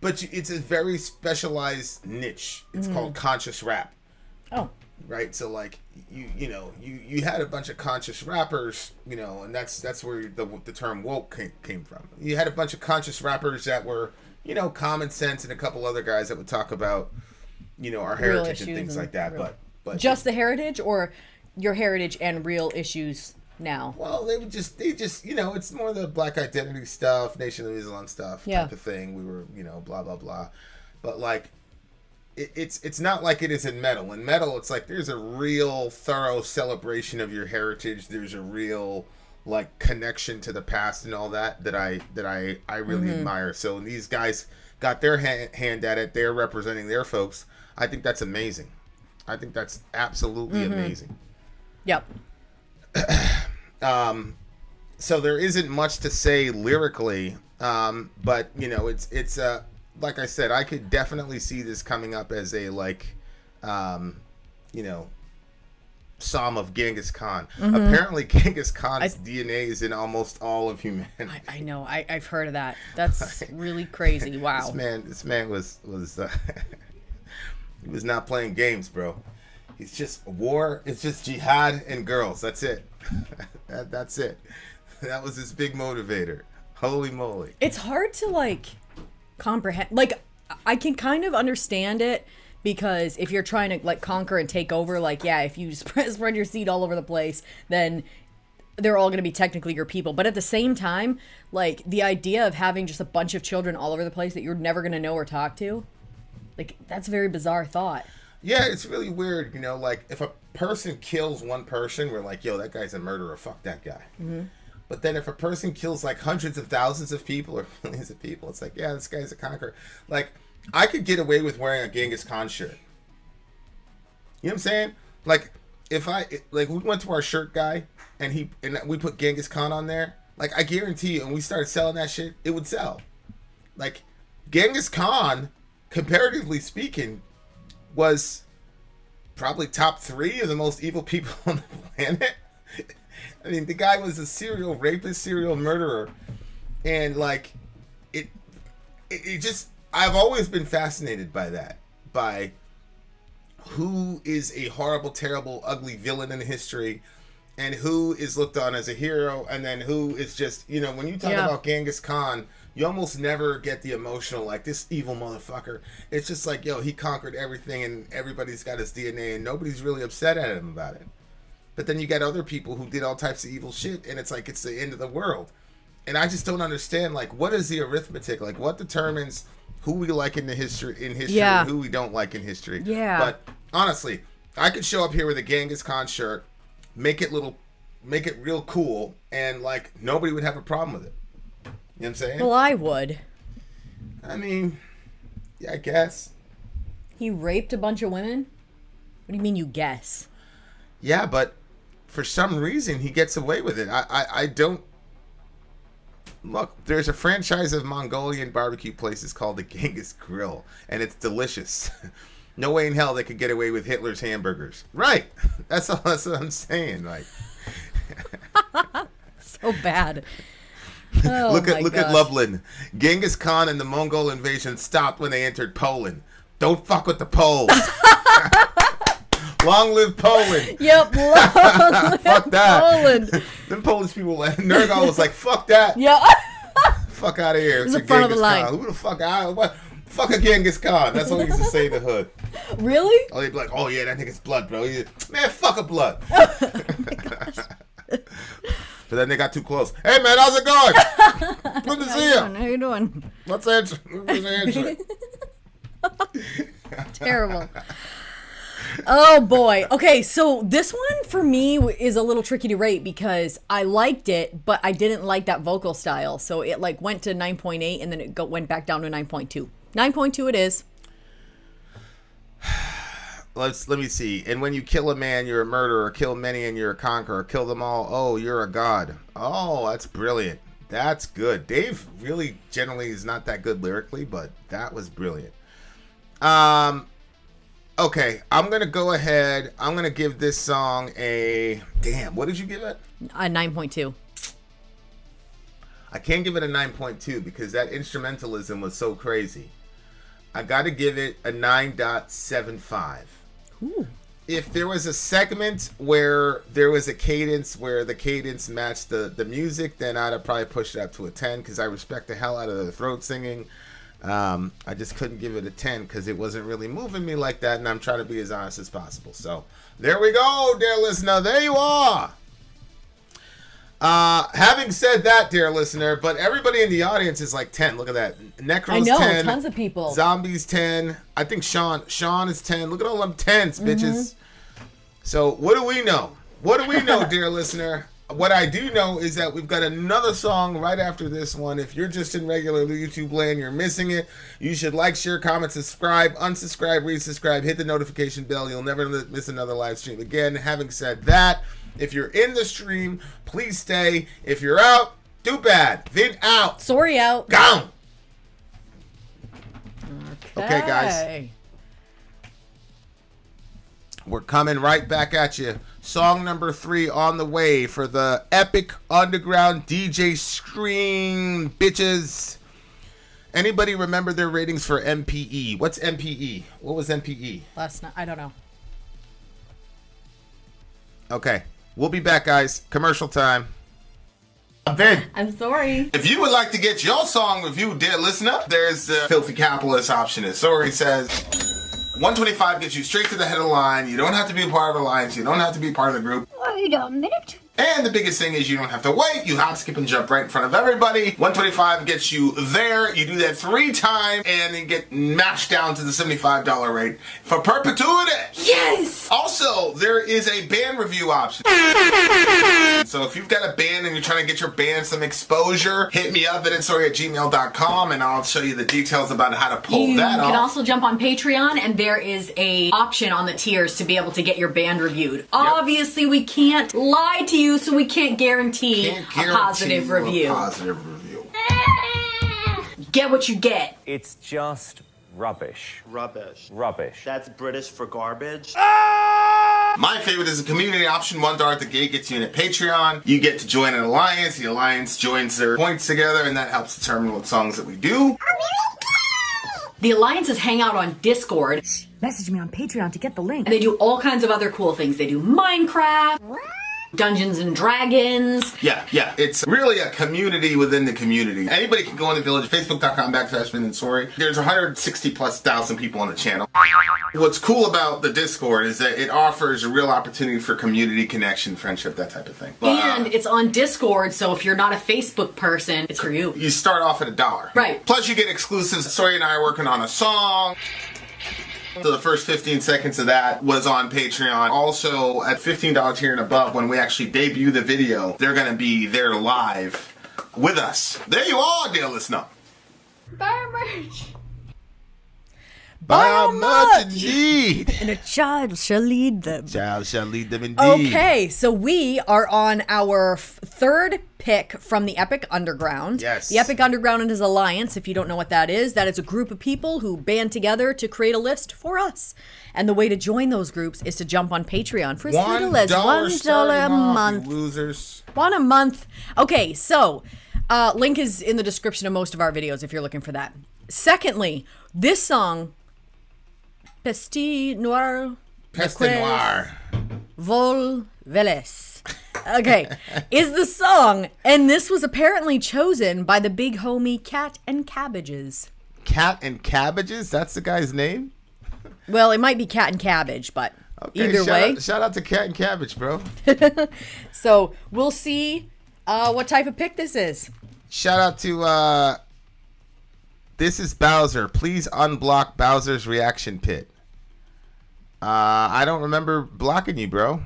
but it's a very specialized niche. It's called conscious rap. Oh. Right. So like, you had a bunch of conscious rappers, and that's where the term woke came from. You had a bunch of conscious rappers that were, Common Sense and a couple other guys that would talk about, our heritage and things like that. But just the heritage, or your heritage and real issues now? Well, they just it's more the Black identity stuff, Nation of Islam stuff type of thing. We were, blah blah blah. But like, it's not like it is in metal. In metal, it's like there's a real thorough celebration of your heritage. There's a real like connection to the past and all that I really admire. So these guys got their hand at it. They're representing their folks. I think that's amazing. I think that's absolutely amazing. Yep. So there isn't much to say lyrically, but it's like I said, I could definitely see this coming up as a Psalm of Genghis Khan. Apparently Genghis Khan's DNA is in almost all of humanity. I know. I've heard of that. That's really crazy. Wow. This man was he was not playing games, bro. It's just war. It's just jihad and girls. That's it. That's it. That was his big motivator. Holy moly. It's hard to comprehend. Like, I can kind of understand it, because if you're trying to conquer and take over, if you spread your seed all over the place, then they're all going to be technically your people. But at the same time, the idea of having just a bunch of children all over the place that you're never going to know or talk to, that's a very bizarre thought. Yeah, it's really weird, if a person kills one person, we're like, yo, that guy's a murderer, fuck that guy. Mm-hmm. But then if a person kills hundreds of thousands of people or millions of people, it's like, yeah, this guy's a conqueror. I could get away with wearing a Genghis Khan shirt. You know what I'm saying? If we went to our shirt guy and we put Genghis Khan on there, I guarantee you, and we started selling that shit, it would sell. Genghis Khan, comparatively speaking, was probably top 3 of the most evil people on the planet. I mean, the guy was a serial rapist, serial murderer, and it just, I've always been fascinated by that, by who is a horrible, terrible, ugly villain in history, and who is looked on as a hero, and then who is just, when you talk about Genghis Khan, you almost never get the emotional, this evil motherfucker. It's just yo, he conquered everything, and everybody's got his DNA, and nobody's really upset at him about it. But then you got other people who did all types of evil shit, and it's it's the end of the world. And I just don't understand, what is the arithmetic? What determines who we like in history, and who we don't like in history? Yeah. But honestly, I could show up here with a Genghis Khan shirt, make it real cool, and nobody would have a problem with it. You know what I'm saying? Well, I would. I mean, yeah, I guess. He raped a bunch of women? What do you mean you guess? Yeah, but for some reason he gets away with it. I don't. Look, there's a franchise of Mongolian barbecue places called the Genghis Grill, and it's delicious. No way in hell they could get away with Hitler's hamburgers. Right. That's what I'm saying. So bad. Oh, look at Loveland. Genghis Khan and the Mongol invasion stopped when they entered Poland. Don't fuck with the Poles. Long live Poland. Yep. Fuck that. Poland. Them Polish people, Nergal was like, fuck that. Yeah. Fuck out of here. It's the front of the line. Who the fuck out? What? Fuck a Genghis Khan. That's what we used to say in the hood. Really? Oh, they'd be like, oh yeah, that nigga's blood, bro. Man, fuck a blood. But then they got too close. Hey man, how's it going? Good to see you. How you doing? Let's answer. Terrible. Oh boy. Okay, so this one for me is a little tricky to rate because I liked it, but I didn't like that vocal style. So it like went to 9.8 and then it went back down to 9.2. 9.2 it is. Let me see. And when you kill a man, you're a murderer. Kill many and you're a conqueror. Kill them all. Oh, you're a god. Oh, that's brilliant. That's good. Dave really generally is not that good lyrically, but that was brilliant. Okay, I'm going to go ahead. I'm going to give this song a... Damn, what did you give it? A 9.2. I can't give it a 9.2 because that instrumentalism was so crazy. I got to give it a 9.75. Ooh. If there was a segment where there was a cadence where the cadence matched the music, then I'd have probably pushed it up to a 10 because I respect the hell out of the throat singing. I just couldn't give it a 10 because it wasn't really moving me like that, and I'm trying to be as honest as possible. So there we go, dear listener. There you are. Having said that, dear listener, but everybody in the audience is like 10. Look at that. Necro's I know, 10. tons of people. Zombies 10. I think Sean is 10. Look at all them 10s, bitches. So what do we know? What do we know, dear listener? What I do know is that we've got another song right after this one. If you're just in regular YouTube land, you're missing it. You should like, share, comment, subscribe, unsubscribe, resubscribe, hit the notification bell. You'll never miss another live stream again. Having said that, if you're in the stream, please stay. If you're out, too bad. Vid out. Sori out. Gone. Okay, guys. We're coming right back at you. Song number 3 on the way for the Epic Underground DJ Scream, bitches. Anybody remember their ratings for MPE? What's MPE? What was MPE? Last night, I don't know. Okay, we'll be back, guys. Commercial time. I'm Vin. I'm sorry. If you would like to get your song reviewed, dear listener, there's the Filthy Capitalist option. As Sori says, 125 gets you straight to the head of the line. You don't have to be a part of the alliance. You don't have to be part of the group. Wait a minute. And the biggest thing is you don't have to wait. You hop, skip, and jump right in front of everybody. 125 gets you there. You do that 3 times, and then get mashed down to the $75 rate for perpetuity. Yes! Also, there is a band review option. So if you've got a band and you're trying to get your band some exposure, hit me up at itsori@gmail.com, and I'll show you the details about how to pull that off. You can also jump on Patreon, and there is a option on the tiers to be able to get your band reviewed. Obviously, we can't lie to you, so we can't guarantee a positive review. Get what you get. It's just rubbish. Rubbish. Rubbish. That's British for garbage. My favorite is the community option. $1 at the gate gets you in at Patreon. You get to join an alliance. The alliance joins their points together, and that helps determine what songs that we do. The alliances hang out on Discord. Message me on Patreon to get the link. And they do all kinds of other cool things. They do Minecraft, Dungeons and Dragons. Yeah. It's really a community within the community. Anybody can go in the village, facebook.com/Vin and Sori. There's 160,000+ people on the channel. What's cool about the Discord is that it offers a real opportunity for community connection, friendship, that type of thing. And it's on Discord, so if you're not a Facebook person, it's for you. You start off at $1. Right. Plus you get exclusives. Sori and I are working on a song. So the first 15 seconds of that was on Patreon. Also, at $15 tier and above, when we actually debut the video, they're going to be there live with us. There you are, dear listener. Buy our merch. Buy our merch indeed. And a child shall lead them. Child shall lead them indeed. Okay, so we are on our third pick from the Epic Underground. Yes. The Epic Underground and his alliance, if you don't know what that is a group of people who band together to create a list for us. And the way to join those groups is to jump on Patreon for as little as $1 a month. Losers. $1 a month. Okay, so link is in the description of most of our videos if you're looking for that. Secondly, this song, Peste, Noire, Peste noire. Vol Veles. Okay, is the song, and this was apparently chosen by the big homie Cat and Cabbages. Cat and Cabbages? That's the guy's name? Well, it might be Cat and Cabbage, but either way. Shout out to Cat and Cabbage, bro. So we'll see what type of pick this is. Shout out to This is Bowser. Please unblock Bowser's reaction pit. I don't remember blocking you, bro.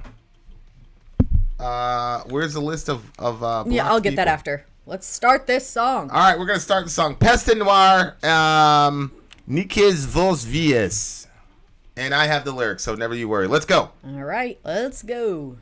Where's the list of Yeah, I'll get people? that after. Let's start this song. All right, we're gonna start the song Peste Noire, Nikes Vos Vies, and I have the lyrics, so never you worry. Let's go. All right, let's go.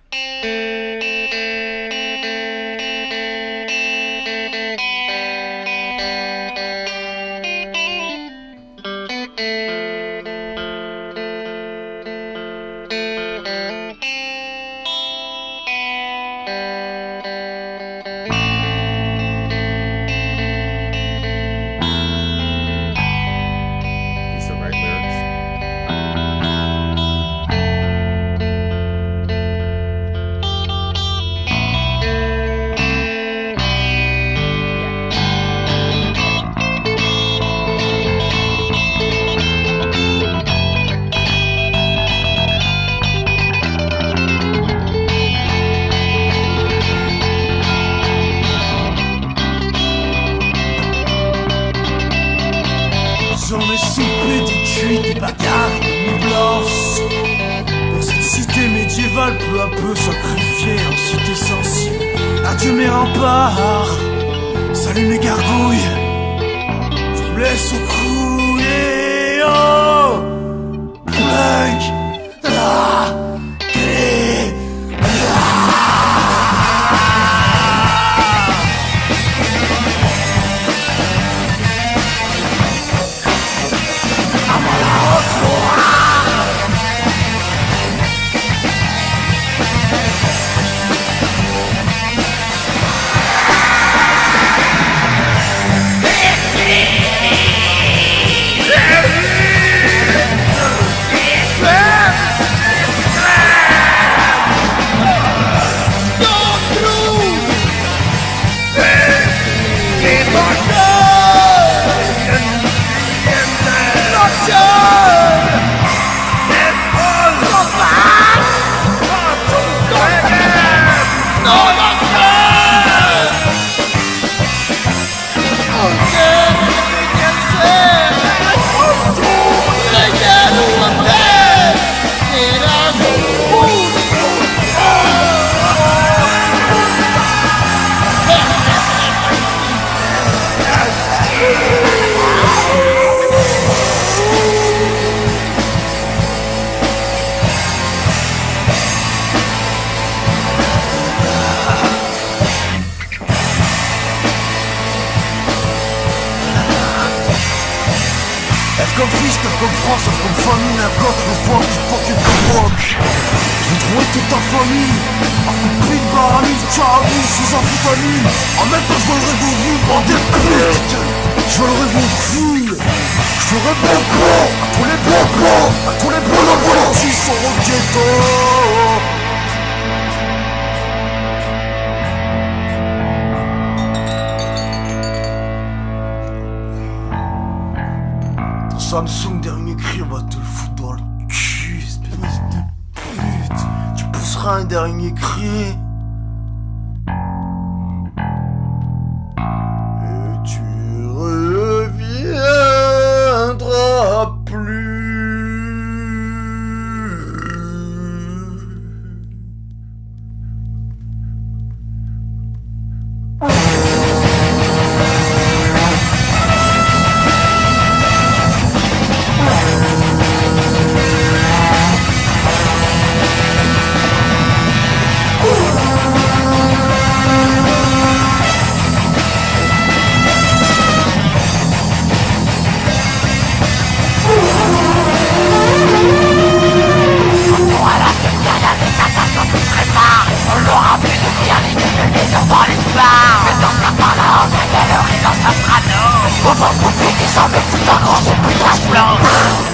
These are right lyrics. J'en ai soufflé des cuites, des bagarres et des nuits blanches. Dans cette cité médiévale, peu à peu sacrifiée en cité sensible. Adieu mes remparts, salut mes gargouilles. Je vous laisse au couler, oh, Frank, la clé. F comme fils, F comme France, F comme famille, F comme le foie qui fucking provoque. J'ai trouvé toute ta famille, un coup de prix de baramine, charabie, sous amphétamine. En même temps, je volerai vos vies, bande de putes. Je volerai vos filles. Je ferai beaucoup à tous les blancs, à tous les blancs volants qui sont au ghetto. Samsung dernier cri, on va te le foutre dans le cul, espèce de pute. Tu pousseras un dernier cri. Et tu reviendras plus.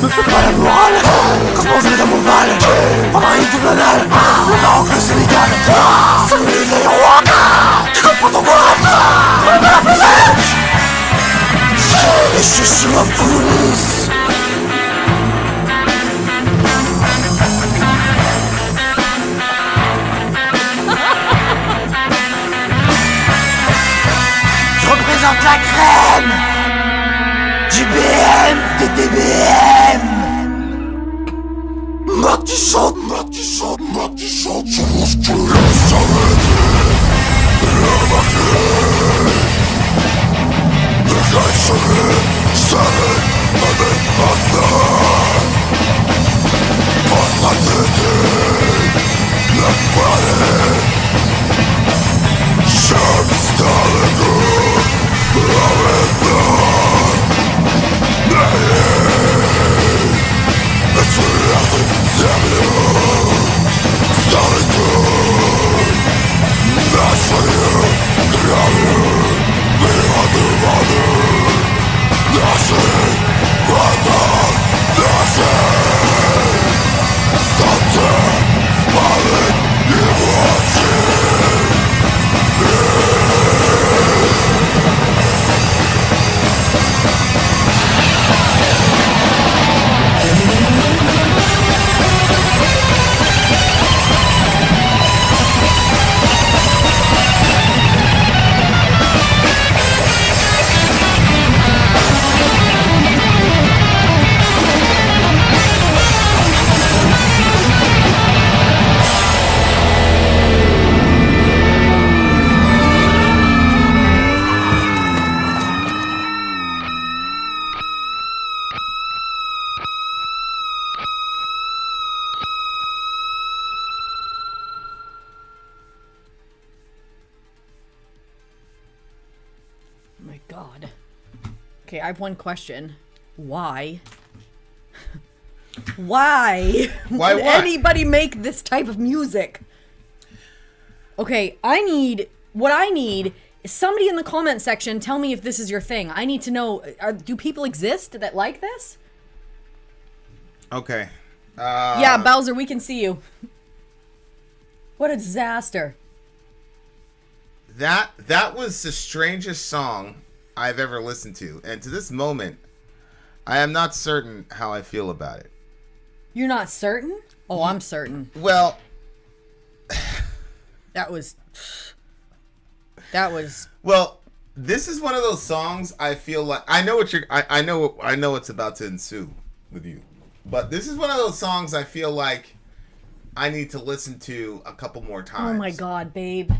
Me fais pas la morale, quand je mangerai dans mon val. Pareil tout banal, le Maroc, le Sénégal. C'est les rois, tu comprends ton boîte. On va la poser. Et je suis sur la police. Je représente la crème. JBM, TTBM. Ma qui chante, je pense que le savait. Le gars savait, avec maintenant. Pas sa tête, la palette. J'aime dans le goût, avec moi. My God. Okay, I have one question. Why? Why? Why would what? anybody make this type of music? Okay, what I need is somebody in the comment section tell me if this is your thing. I need to know, do people exist that like this? Okay. Yeah, Bowser, we can see you. What a disaster. That was the strangest song I've ever listened to. And to this moment, I am not certain how I feel about it. You're not certain? Oh, I'm certain. Well, That was... well, this is one of those songs I feel like I know what's about to ensue with you. But this is one of those songs I feel like I need to listen to a couple more times. Oh my God, babe.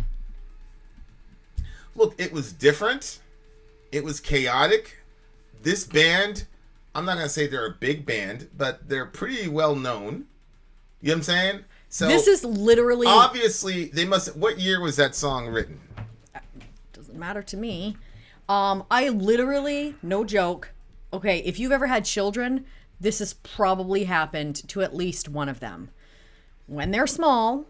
Look, it was different. It was chaotic. This band, I'm not going to say they're a big band, but they're pretty well known. You know what I'm saying? So This is literally... obviously, they must... What year was that song written? Doesn't matter to me. I literally, no joke. Okay, if you've ever had children, this has probably happened to at least one of them. When they're small,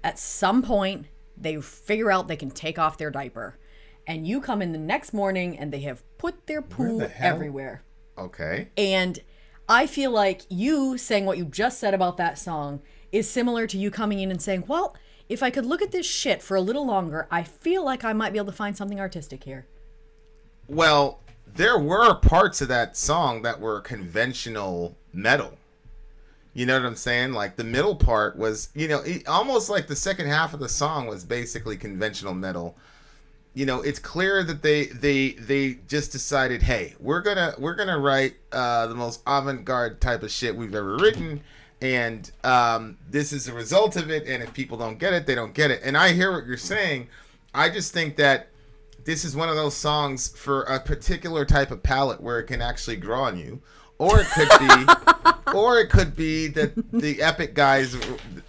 at some point, they figure out they can take off their diaper. And you come in the next morning and they have put their poo everywhere. Okay. And I feel like you saying what you just said about that song is similar to you coming in and saying, well, if I could look at this shit for a little longer, I feel like I might be able to find something artistic here. Well, there were parts of that song that were conventional metal. You know what I'm saying? Like the middle part was, almost like the second half of the song was basically conventional metal. It's clear that they just decided, hey, we're gonna write the most avant-garde type of shit we've ever written, and this is the result of it. And if people don't get it, they don't get it. And I hear what you're saying. I just think that this is one of those songs for a particular type of palette where it can actually grow on you. Or it could be that the Epic guys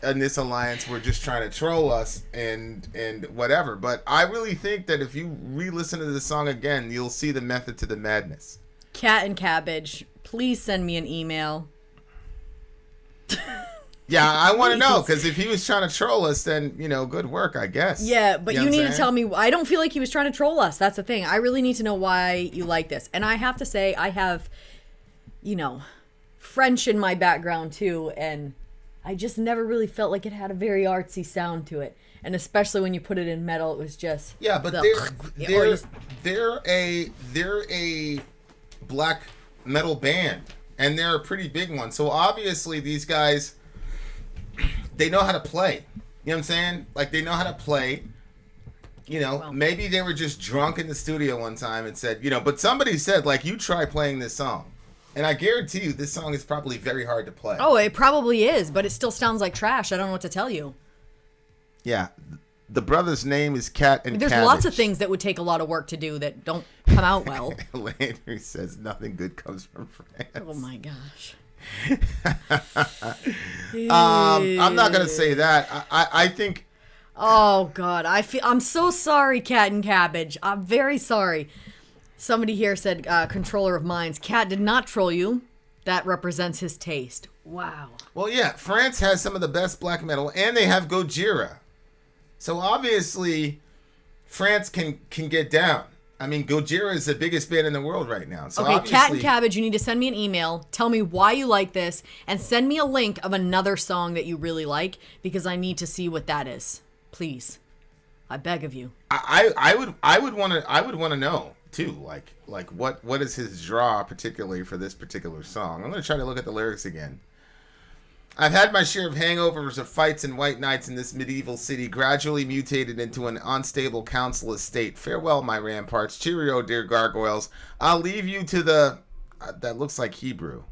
in this alliance were just trying to troll us and whatever. But I really think that if you re-listen to the song again, you'll see the method to the madness. Cat and Cabbage, please send me an email. Yeah, I want to know, because if he was trying to troll us, then, good work, I guess. Yeah, but you know need what I'm to saying? tell me. I don't feel like he was trying to troll us. That's the thing. I really need to know why you like this. And I have to say, I have, French in my background too, and I just never really felt like it had a very artsy sound to it. And especially when you put it in metal, it was just Yeah, but the- they're a black metal band, and they're a pretty big one. So obviously these guys, they know how to play. You know what I'm saying? Like, they know how to play. Maybe they were just drunk in the studio one time and said, but somebody said, like, you try playing this song. And I guarantee you this song is probably very hard to play. Oh, it probably is, but it still sounds like trash. I don't know what to tell you. Yeah. The brother's name is Cat and There's Cabbage. lots of things that would take a lot of work to do that don't come out well. Landry says nothing good comes from France. Oh my gosh. I'm not gonna say that. I think. Oh God, I'm so sorry, Cat and Cabbage. I'm very sorry. Somebody here said, controller of minds, Cat did not troll you. That represents his taste. Wow. Well, yeah, France has some of the best black metal, and they have Gojira. So obviously, France can get down. I mean, Gojira is the biggest band in the world right now. So Okay, obviously, Cat and Cabbage, you need to send me an email. Tell me why you like this, and send me a link of another song that you really like, because I need to see what that is. Please, I beg of you. I would want to know too. Like what is his draw particularly for this particular song? I'm gonna try to look at the lyrics again. I've had my share of hangovers of fights and white nights in this medieval city, gradually mutated into an unstable council estate. Farewell, my ramparts. Cheerio, dear gargoyles. I'll leave you to the... that looks like Hebrew.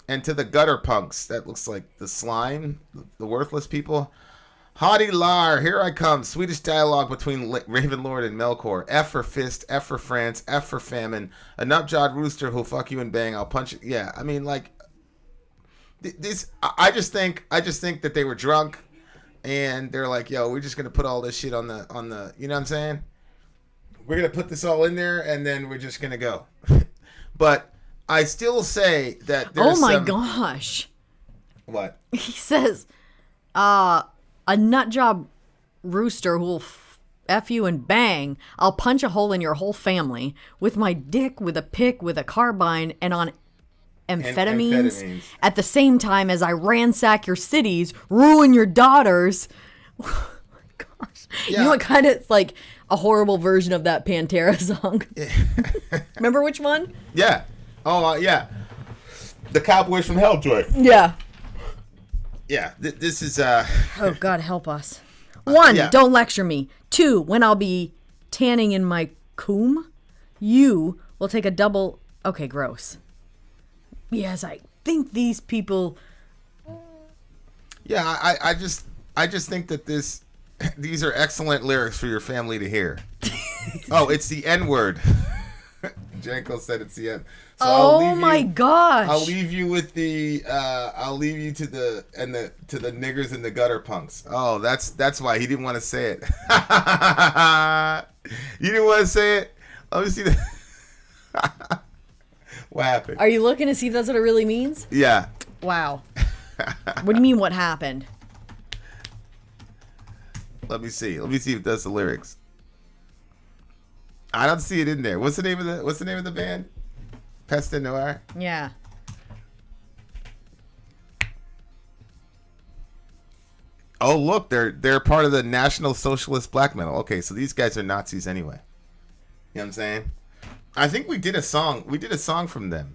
And to the gutter punks. That looks like the slime, the worthless people. Haughty lar, here I come. Swedish dialogue between Ravenlord and Melkor. F for fist, F for France, F for famine. A nut-jawed rooster who'll fuck you and bang. I'll punch you. Yeah, I mean, like... I just think that they were drunk, and they're like, "Yo, we're just gonna put all this shit on the, you know what I'm saying? We're gonna put this all in there, and then we're just gonna go." But I still say that there's Oh my gosh. What? He says, a nut job rooster who'll F you and bang. I'll punch a hole in your whole family with my dick, with a pick, with a carbine, and on amphetamines at the same time as I ransack your cities, ruin your daughters. Oh my gosh. Yeah. You know what, kind of like a horrible version of that Pantera song. Remember which one? Yeah. Oh, yeah. The Cowboys from Hell joint. Yeah. Yeah. This is Oh God, help us. 1, yeah. Don't lecture me. 2, when I'll be tanning in my coom, you will take a double. Okay, gross. Yes, I think these people. Yeah, I just think that these are excellent lyrics for your family to hear. Oh, it's the N-word. Janko said it's the N. So Oh my gosh! I'll leave you with the. I'll leave you to the niggers and the gutter punks. Oh, that's why he didn't want to say it. You didn't want to say it. Let me see that. What happened? Are you looking to see if that's what it really means? Yeah. Wow. What do you mean? What happened? Let me see. Let me see if that's the lyrics. I don't see it in there. What's the name of the band? Peste Noire. Yeah. Oh, look, they're part of the National Socialist Black Metal. Okay, so these guys are Nazis anyway. You know what I'm saying? I think we did a song. We did a song from them.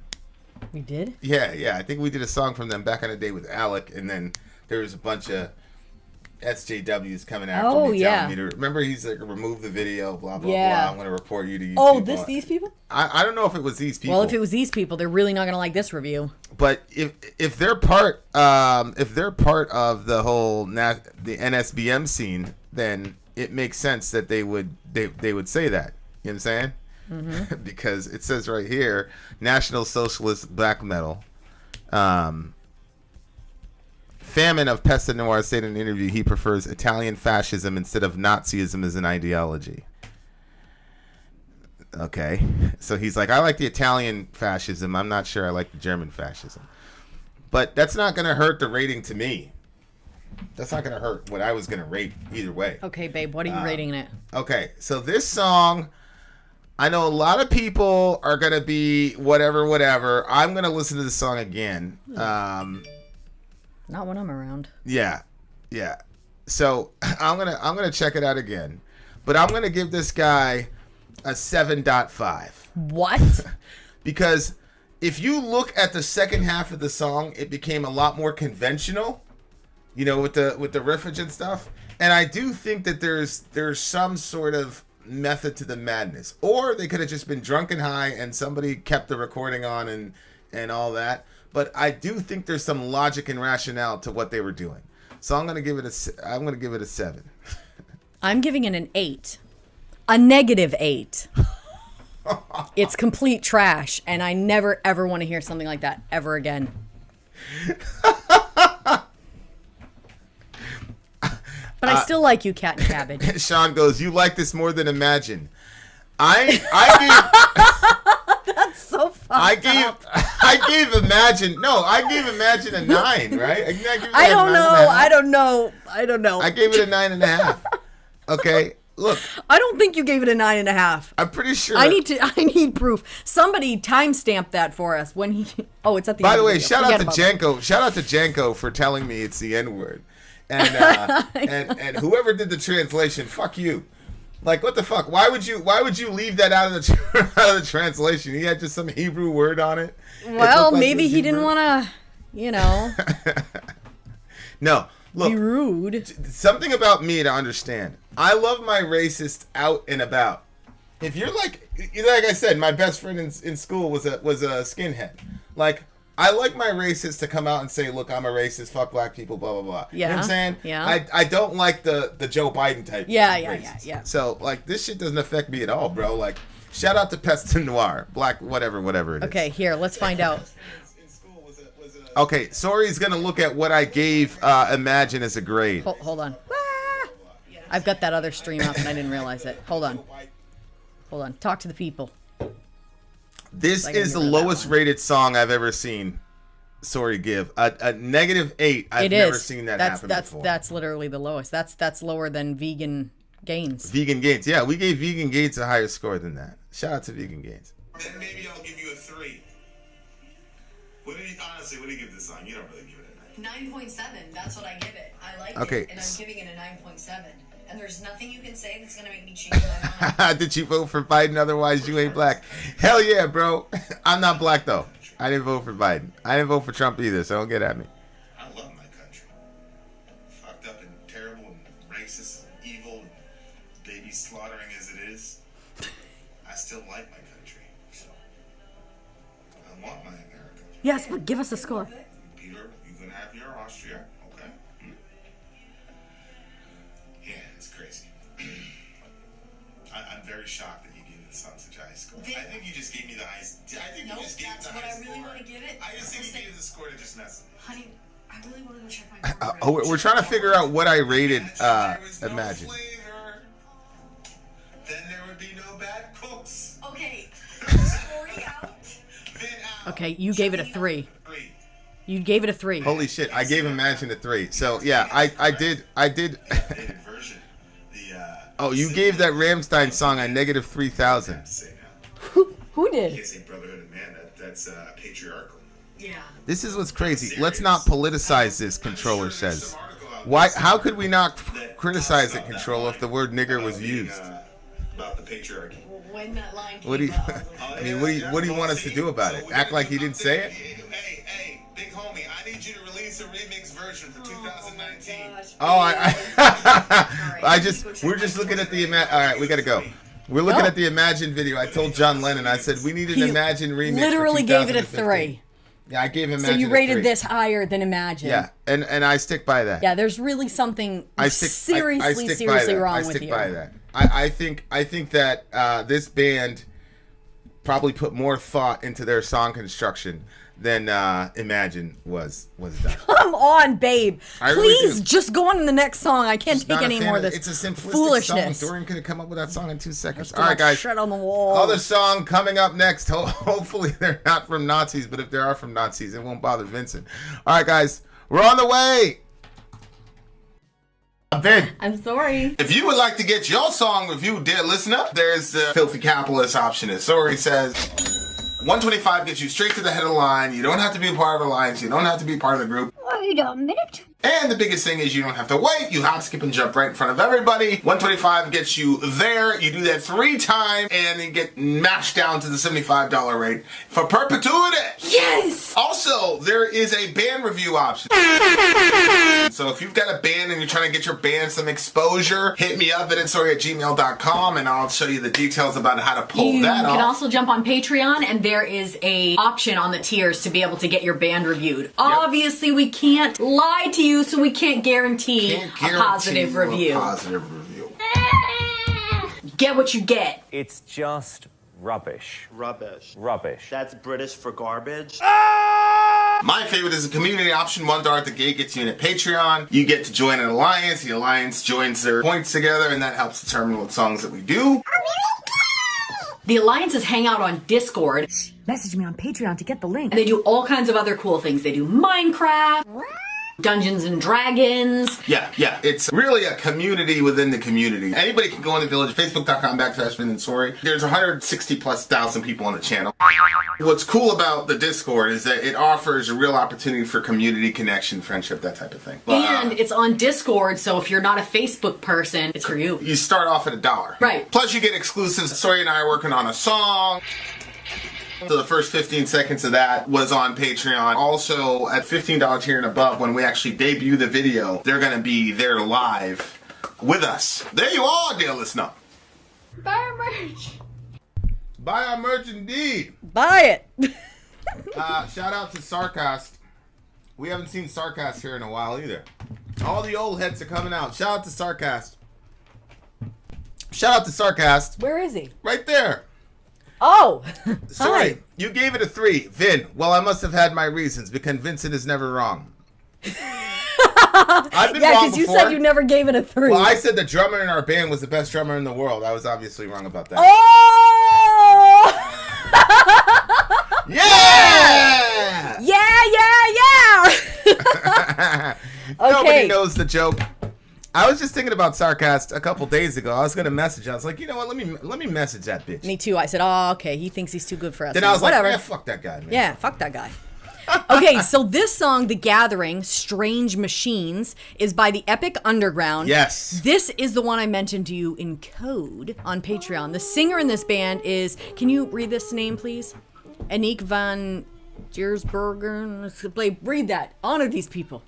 We did? Yeah. I think we did a song from them back in the day with Alec, and then there was a bunch of SJWs coming after me, telling me to remember. He's like, remove the video, blah blah blah. I'm gonna report you to YouTube. Oh, these people? I don't know if it was these people. Well, if it was these people, they're really not gonna like this review. But if they're part of the whole the NSBM scene, then it makes sense that they would say that. You know what I'm saying? Mm-hmm. Because it says right here, National Socialist Black Metal. Famine of Peste Noire said in an interview he prefers Italian fascism instead of Nazism as an ideology. Okay, so he's like, I like the Italian fascism. I'm not sure I like the German fascism. But that's not going to hurt the rating to me. That's not going to hurt what I was going to rate either way. Okay, babe, what are you rating it? Okay, so this song, I know a lot of people are going to be whatever. I'm going to listen to the song again. Not when I'm around. Yeah. So I'm gonna check it out again. But I'm going to give this guy a 7.5. What? Because if you look at the second half of the song, it became a lot more conventional, you know, with the riffage and stuff. And I do think that there's some sort of method to the madness. Or they could have just been drunk and high and somebody kept the recording on and all that. But I do think there's some logic and rationale to what they were doing. So I'm going to give it a 7. I'm giving it an 8. A -8. It's complete trash, and I never ever want to hear something like that ever again. But I still like you, Cat and Cabbage. Sean goes, "You like this more than Imagine." I That's so fucked I gave Imagine a 9, right? I don't know. I gave it a 9.5. Okay, look. I don't think you gave it a 9.5. I'm pretty sure. I need proof. Somebody timestamp that for us when he. Oh, it's at the. By end the of way, video. shout out Forget to about Janko. Shout out to Janko for telling me it's the N word, and and whoever did the translation, fuck you. Like, what the fuck? Why would you leave that out of the translation? He had just some Hebrew word on it. Well, maybe he didn't want to, No, look. be rude. Something about me to understand. I love my racist out and about. If you're like I said, my best friend in school was a skinhead. Like, I like my racists to come out and say, look, I'm a racist, fuck black people, blah, blah, blah. Yeah. You know what I'm saying? Yeah. I don't like the Joe Biden type. Yeah. So, like, this shit doesn't affect me at all, bro. Like, shout out to Peste Noire. Black, whatever it is. Okay, here, let's find out. Okay, Sori's going to look at what I gave Imagine as a grade. Hold on. I've got that other stream up and I didn't realize it. Hold on. Talk to the people. This is the lowest rated song I've ever seen Sori give. A -8. I've never seen that happen before. That's literally the lowest. That's lower than Vegan Gains. Vegan Gains. Yeah, we gave Vegan Gains a higher score than that. Shout out to Vegan Gains. Then maybe I'll give you a 3. Honestly, what do you give this song? You don't really give it a 9.7. That's what I give it. I like Okay. it, and I'm giving it a 9.7. And there's nothing you can say that's gonna make me change my mind. Did you vote for Biden? Otherwise, you ain't black. Hell yeah, bro. I'm not black, though. I didn't vote for Biden. I didn't vote for Trump either, so don't get at me. I love my country. Fucked up and terrible and racist and evil and baby slaughtering as it is. I still like my country. So I want my America. Yes, but give us a score. Peter, you can have your Austria, okay? Yeah, it's crazy. I'm very shocked that you gave this song such a high score. I think you just gave me the highest. I think you just gave that's the what I highest really score. want to give it. I just think you gave the score to just mess with me. Honey, I really want to go check my phone. We're trying to figure out what I rated Imagine. Flavor, then there would be no bad cooks. Okay, Sori out. Okay, you gave it a 3. 3. You gave it a 3. Holy shit, I gave Imagine a 3. So, yeah, I did. Updated version. Oh, you gave that Rammstein song a -3,000. Who did? You can't say Brotherhood of Man. That's patriarchal. Yeah. This is what's crazy. Let's not politicize this, Controller says. Why? How could we not criticize it, Controller, if the word nigger was used? About the patriarchy. When that line came What do you? up, I mean, what do you want us to do about it? Act like he didn't say it? Hey, big homie, I need you to release a remix version for 2019. Oh, we're just looking at the All right, we gotta go. We're looking at the Imagine video. I told John Lennon, I said we need an Imagine remix. Literally for gave it a 2015. 3. Yeah, I gave Imagine. So you a rated 3. this higher than Imagine. Yeah, and I stick by that. Yeah, there's really something seriously wrong with you. I stick by that. I think that this band probably put more thought into their song construction than Imagine was done. Come on, babe. I really Please do. just go on to the next song. I can't Just take not a any fan more of of this It's a simplistic foolishness. song. Dorian could have come up with that song in 2 seconds. Too All right, much guys. shit on the wall. Other song coming up next. Hopefully they're not from Nazis, but if they are from Nazis, it won't bother Vincent. All right, guys. We're on the way. I'm Vin. I'm sorry. If you would like to get your song reviewed, dear listener, there's the Filthy Capitalist option. As Sori says, 125 gets you straight to the head of the line. You don't have to be a part of the alliance. You don't have to be part of the group. Wait a minute. And the biggest thing is you don't have to wait. You hop, skip, and jump right in front of everybody. 125 gets you there. You do that 3 times, and you get mashed down to the $75 rate for perpetuity. Yes! Also, there is a band review option. So if you've got a band and you're trying to get your band some exposure, hit me up at itsori@gmail.com, and I'll show you the details about how to pull You that can off. also jump on Patreon, and there is a option on the tiers to be able to get your band reviewed. Obviously, we can't lie to you, so we can't guarantee, Can't a guarantee positive you a review. positive review. Get what you get. It's just rubbish. Rubbish. Rubbish. That's British for garbage. My favorite is a community option. $1 at the gate gets you in at Patreon. You get to join an alliance. The alliance joins their points together, and that helps determine what songs that we do. The alliances hang out on Discord, Message me on Patreon to get the link. and they do all kinds of other cool things. They do Minecraft, Dungeons and Dragons. Yeah. It's really a community within the community. Anybody can go in the village, facebook.com/Vin and Sori. There's 160,000+ people on the channel. What's cool about the Discord is that it offers a real opportunity for community connection, friendship, that type of thing. And it's on Discord, so if you're not a Facebook person, it's for you. You start off at $1. Right. Plus you get exclusives. Sori and I are working on a song. So the first 15 seconds of that was on Patreon. Also, at $15 tier and above, when we actually debut the video, they're going to be there live with us. There you are, dear listener. Buy our merch. Buy our merch indeed. Buy it. Shout out to Sarcast. We haven't seen Sarcast here in a while either. All the old heads are coming out. Shout out to Sarcast. Shout out to Sarcast. Where is he? Right there. Oh. Sorry, Hi. you gave it a 3. Vin, well, I must have had my reasons because Vincent is never wrong. I've been Yeah, wrong because you before. said you never gave it a 3. Well, I said the drummer in our band was the best drummer in the world. I was obviously wrong about that. Oh! Yeah! Yeah! Nobody knows the joke. I was just thinking about Sarcast a couple days ago. I was going to message. I was like, you know what? Let me message that bitch. Me too. I said, oh, okay. He thinks he's too good for us. Then I was Whatever. like, fuck that guy, man. Yeah, fuck that guy. Okay, so this song, The Gathering, Strange Machines, is by the Epic Underground. Yes. This is the one I mentioned to you in code on Patreon. The singer in this band is, can you read this name, please? Aniek van Giersbergen. Read that. Honor these people.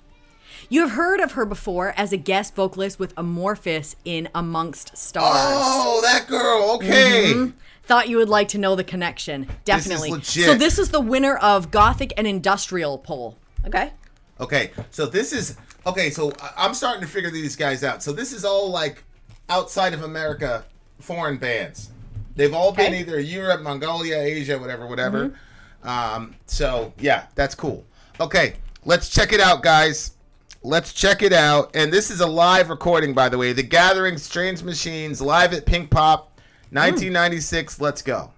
You have heard of her before as a guest vocalist with Amorphous in Amongst Stars. Oh, that girl. Okay. Mm-hmm. Thought you would like to know the connection. Definitely. This is legit. So this is the winner of Gothic and Industrial poll. Okay. Okay, so this is... Okay, so I'm starting to figure these guys out. So this is all, like, outside of America, foreign bands. They've all been either Europe, Mongolia, Asia, whatever. So, yeah, that's cool. Okay, let's check it out, guys. Let's check it out. And this is a live recording, by the way. The Gathering, Strange Machines, live at Pink Pop, 1996. Let's go.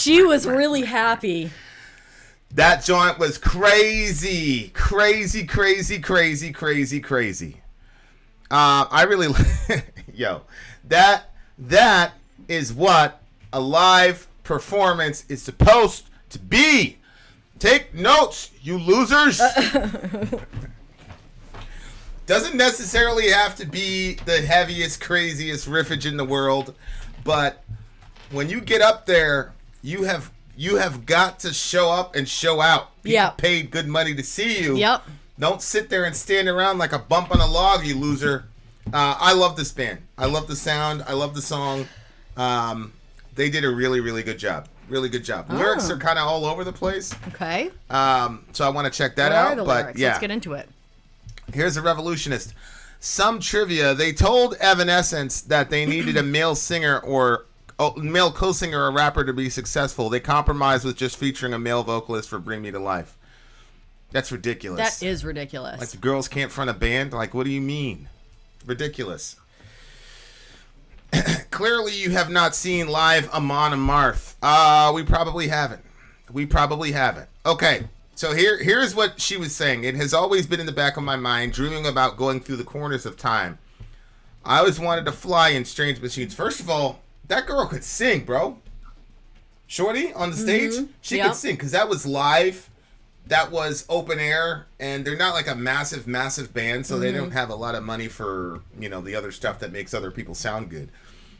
She was really happy. That joint was crazy. Crazy, crazy, crazy, crazy, crazy. I really... Yo, that is what a live performance is supposed to be. Take notes, you losers. Doesn't necessarily have to be the heaviest, craziest riffage in the world, but when you get up there, you have got to show up and show out. People paid good money to see you. Yep. Don't sit there and stand around like a bump on a log, you loser. I love this band. I love the sound. I love the song. They did a really, really good job. Really good job. Lyrics are kind of all over the place. Okay. So I want to check that What out. are the but lyrics? yeah. Let's get into it. Here's a revolutionist. Some trivia. They told Evanescence that they needed a male singer or male co-singer or rapper to be successful. They compromised with just featuring a male vocalist for Bring Me to Life. That's ridiculous. That is ridiculous. Like the girls can't front a band? Like, what do you mean? Ridiculous. Clearly you have not seen live Amon Amarth. We probably haven't. Okay. So here's what she was saying. It has always been in the back of my mind, dreaming about going through the corners of time. I always wanted to fly in strange machines. First of all, that girl could sing, bro. Shorty on the stage, she could sing because that was live. That was open air, and they're not like a massive, massive band, so they don't have a lot of money for, the other stuff that makes other people sound good.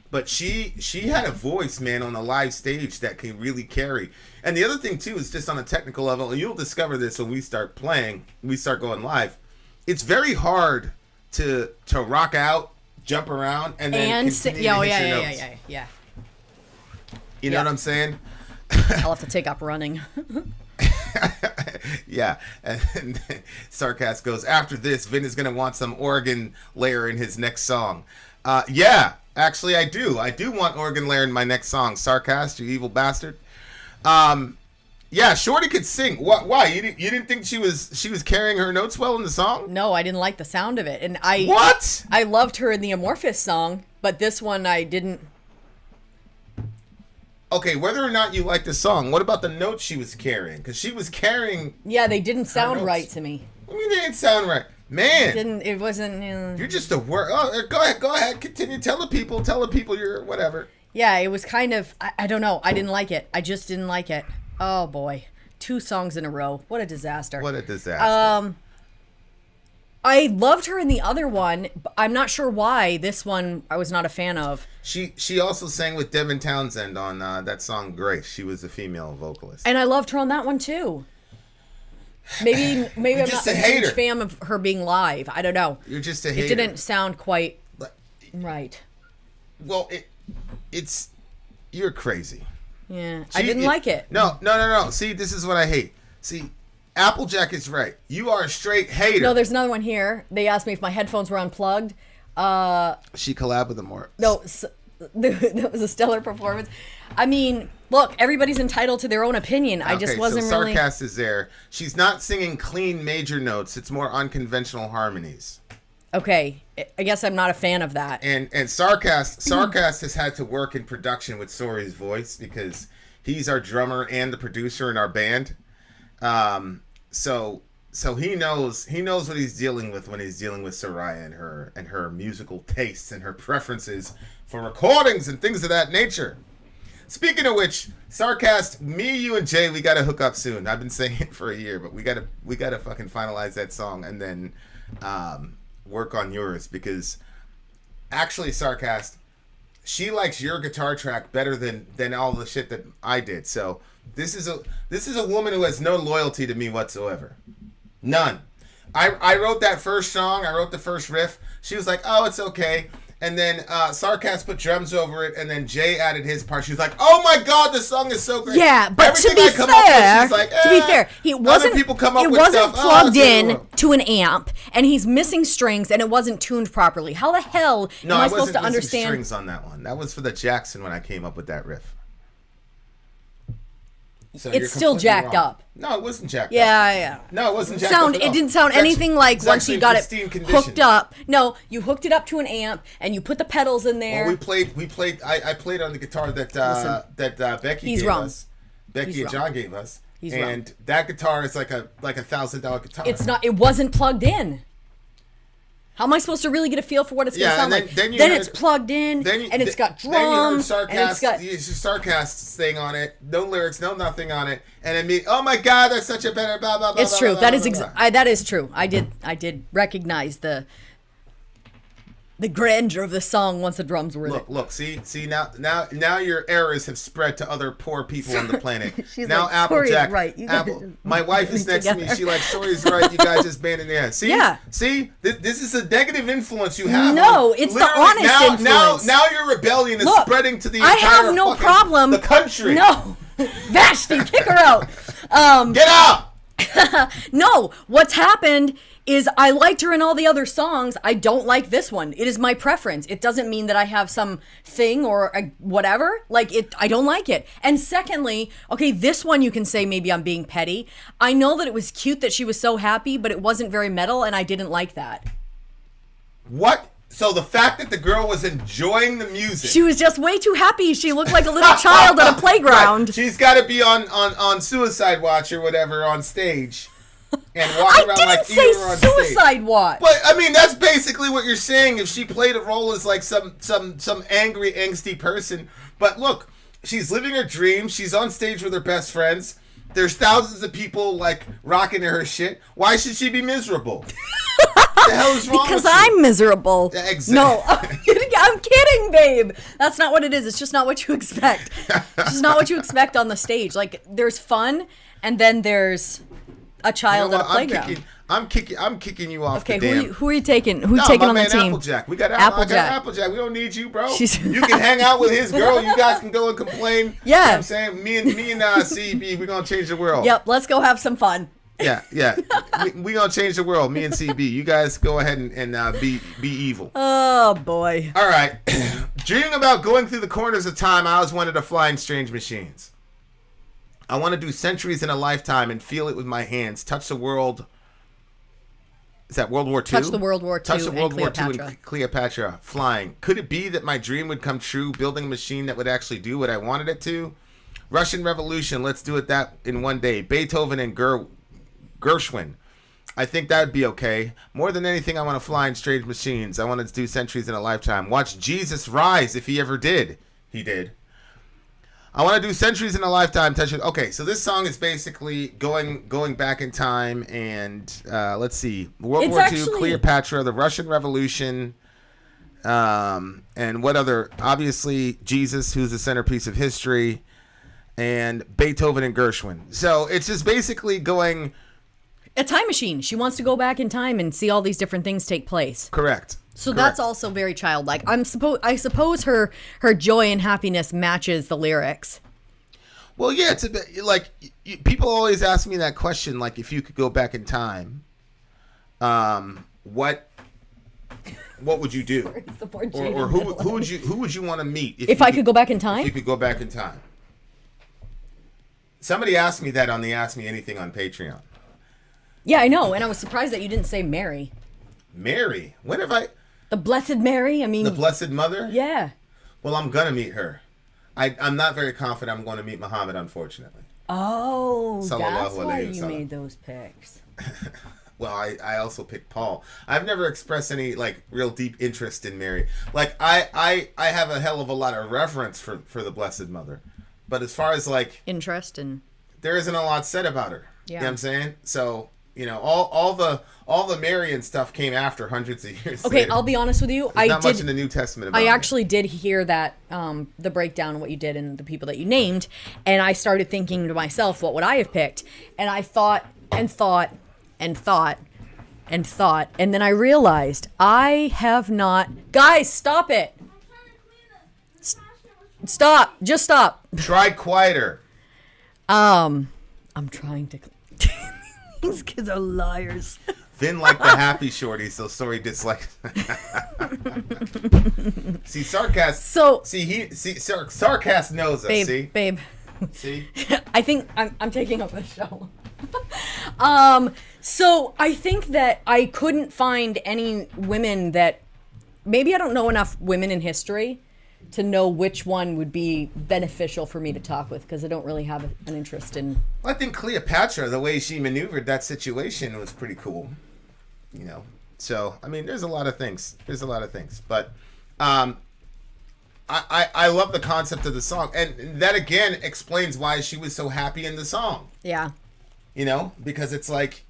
But she had a voice, man, on the live stage that can really carry. And the other thing, too, is just on a technical level, and you'll discover this when we start playing, we start going live. It's very hard to rock out, jump around, and then continue to hit your notes. Yeah. You know what I'm saying? I'll have to take up running. Yeah, and Sarcast goes, after this, Vin is going to want some organ layer in his next song. Yeah, actually I do want organ layer in my next song. Sarcast, you evil bastard. Yeah, Shorty could sing. Why? You didn't think she was carrying her notes well in the song? No, I didn't like the sound of it. And What? I loved her in the Amorphous song, but this one I didn't. Okay, whether or not you like the song, what about the notes she was carrying? Because she was carrying... Yeah, they didn't sound right to me. I mean, they didn't sound right. Man! It wasn't... You're just a word... Oh, go ahead, continue. Tell the people you're whatever. Yeah, it was kind of... I don't know. I didn't like it. I just didn't like it. Oh, boy. 2 songs in a row. What a disaster. What a disaster. I loved her in the other one. But I'm not sure why. This one I was not a fan of. She also sang with Devin Townsend on that song Grace. She was a female vocalist. And I loved her on that one too. Maybe I'm not a huge fan of her being live. I don't know. You're just a hater. It didn't sound quite right. Well, it's you're crazy. Yeah, I didn't like it. No. See, this is what I hate. See, Applejack is right. You are a straight hater. No, there's another one here. They asked me if my headphones were unplugged. She collabed with them more. No, that was a stellar performance. I mean, look, everybody's entitled to their own opinion. I just wasn't really... Sarcast is there. She's not singing clean major notes. It's more unconventional harmonies. Okay, I guess I'm not a fan of that. And Sarcast has had to work in production with Sori's voice because he's our drummer and the producer in our band. So he knows what he's dealing with when he's dealing with Soraya and her musical tastes and her preferences for recordings and things of that nature. Speaking of which, Sarcast, me, you, and Jay, we gotta hook up soon. I've been saying it for a year, but we gotta fucking finalize that song and then work on yours because actually, Sarcast, she likes your guitar track better than all the shit that I did. So this is a woman who has no loyalty to me whatsoever. None. I wrote that first song. I wrote the first riff. She was like, "Oh, it's okay." And then Sarcast put drums over it, and then Jay added his part. She was like, "Oh my god, this song is so great." Yeah, but everything to be I come up with, she's like, to be fair, it wasn't plugged in to an amp, and he's missing strings, and it wasn't tuned properly. How the hell am I supposed to understand? Strings on that one. That was for the Jackson when I came up with that riff. So it's still jacked up. No, it wasn't jacked up. Yeah. No, it wasn't jacked up. It didn't sound anything like once you got it hooked up. No, you hooked it up to an amp and you put the pedals in there. Well, we played. I played on the guitar that Becky He's gave wrong. us. Becky and wrong. John gave us. He's and wrong. that guitar is like a $1,000 guitar. It's not. It wasn't plugged in. How am I supposed to really get a feel for what it's going to sound like? Then it's plugged in, and it's got drums, and it's got Sarcast thing on it. No lyrics, no nothing on it. And I mean, oh my God, that's such a better blah blah blah. It's blah, true. blah, That blah, is blah, blah. that is true. I did recognize the grandeur of the song once the drums were there. Look, see now your errors have spread to other poor people on the planet. She's now like, Sori's Applejack, right. You guys my wife is next to me. together. She like, Sori's right. You guys just banding there. See, Yeah. See, this is a negative influence you have. No, on- it's the literally, honest influence. Now your rebellion is Look, spreading to the I entire have no fucking- problem. the country. No, Vashti, kick her out. Get out. No, what's happened is I liked her in all the other songs. I don't like this one. It is my preference. It doesn't mean that I have some thing or whatever. Like it, I don't like it. And secondly, okay, this one you can say maybe I'm being petty. I know that it was cute that she was so happy, but it wasn't very metal, and I didn't like that. What? So the fact that the girl was enjoying the music. She was just way too happy. She looked like a little child at a playground. Right. She's got to be on Suicide Watch or whatever on stage. And walk I around didn't like say Eeyore on stage. Suicide Watch. But I mean, that's basically what you're saying. If she played a role as like some angry, angsty person, but look, she's living her dream. She's on stage with her best friends. There's thousands of people like rocking to her shit. Why should she be miserable? What the hell is wrong Because with you? I'm miserable. Yeah, exactly. No, I'm kidding, babe. That's not what it is. It's just not what you expect. It's just not what you expect on the stage. Like, there's fun, and then there's a child You know at a what? playground. I'm kicking you off. Okay, the damn. who are you taking? Who you No, taking my on the man team? Applejack. I got Applejack. Applejack. We don't need you, bro. She's- You can hang out with his girl. You guys can go and complain. Yeah. You know what I'm saying? Me and CB, we're gonna change the world. Yep, let's go have some fun. Yeah. we gonna change the world. Me and CB. You guys go ahead and be evil. Oh boy. All right. Dreaming about going through the corners of time, I always wanted to fly in strange machines. I want to do centuries in a lifetime and feel it with my hands. Touch the world. Is that World War II? Touch the World War II Touch the and World War II Cleopatra. and Cleopatra flying. Could it be that my dream would come true, building a machine that would actually do what I wanted it to? Russian Revolution, let's do it that in one day. Beethoven and Gershwin. I think that would be okay. More than anything, I want to fly in strange machines. I want to do centuries in a lifetime. Watch Jesus rise if he ever did. He did. I want to do centuries in a lifetime. Touch it. Okay, so this song is basically going back in time, and let's see, World War II, Cleopatra, the Russian Revolution, and what other? Obviously, Jesus, who's the centerpiece of history, and Beethoven and Gershwin. So it's just basically going. A time machine. She wants to go back in time and see all these different things take place. Correct. So that's also very childlike. I suppose her joy and happiness matches the lyrics. Well, yeah, it's a bit like people always ask me that question, like if you could go back in time, what would you do, or who would you want to meet if I could go back in time? If you could go back in time. Somebody asked me that on the Ask Me Anything on Patreon. Yeah, I know, and I was surprised that you didn't say Mary. Mary? When have I? The Blessed Mary? I mean... The Blessed Mother? Yeah. Well, I'm going to meet her. I'm not very confident I'm going to meet Muhammad, unfortunately. Oh, that's Sallallahu why alayhi you wa sallam. made those picks. Well, I also picked Paul. I've never expressed any like real deep interest in Mary. Like I have a hell of a lot of reverence for the Blessed Mother. But as far as like Interest and... there isn't a lot said about her. Yeah. You know what I'm saying? So, you know, all the Mary and stuff came after hundreds of years Okay, later. I'll be honest with you. There's not much in the New Testament about I Mary. actually did hear that, the breakdown of what you did and the people that you named, and I started thinking to myself, what would I have picked? And I thought and thought and thought and thought, and then I realized I have not... Guys, stop it! Stop! Just stop! Try quieter. I'm trying to... These kids are liars. Finn like the happy shorty, so Sori dislikes. See, Sarcast knows us. Babe, See, babe. see. I think I'm taking up the show. So I think that I couldn't find any women that... Maybe I don't know enough women in history to know which one would be beneficial for me to talk with, because I don't really have an interest in. I think Cleopatra, the way she maneuvered that situation was pretty cool. You know, so I mean, there's a lot of things. But I love the concept of the song, and that again explains why she was so happy in the song. Yeah. You know, because it's like,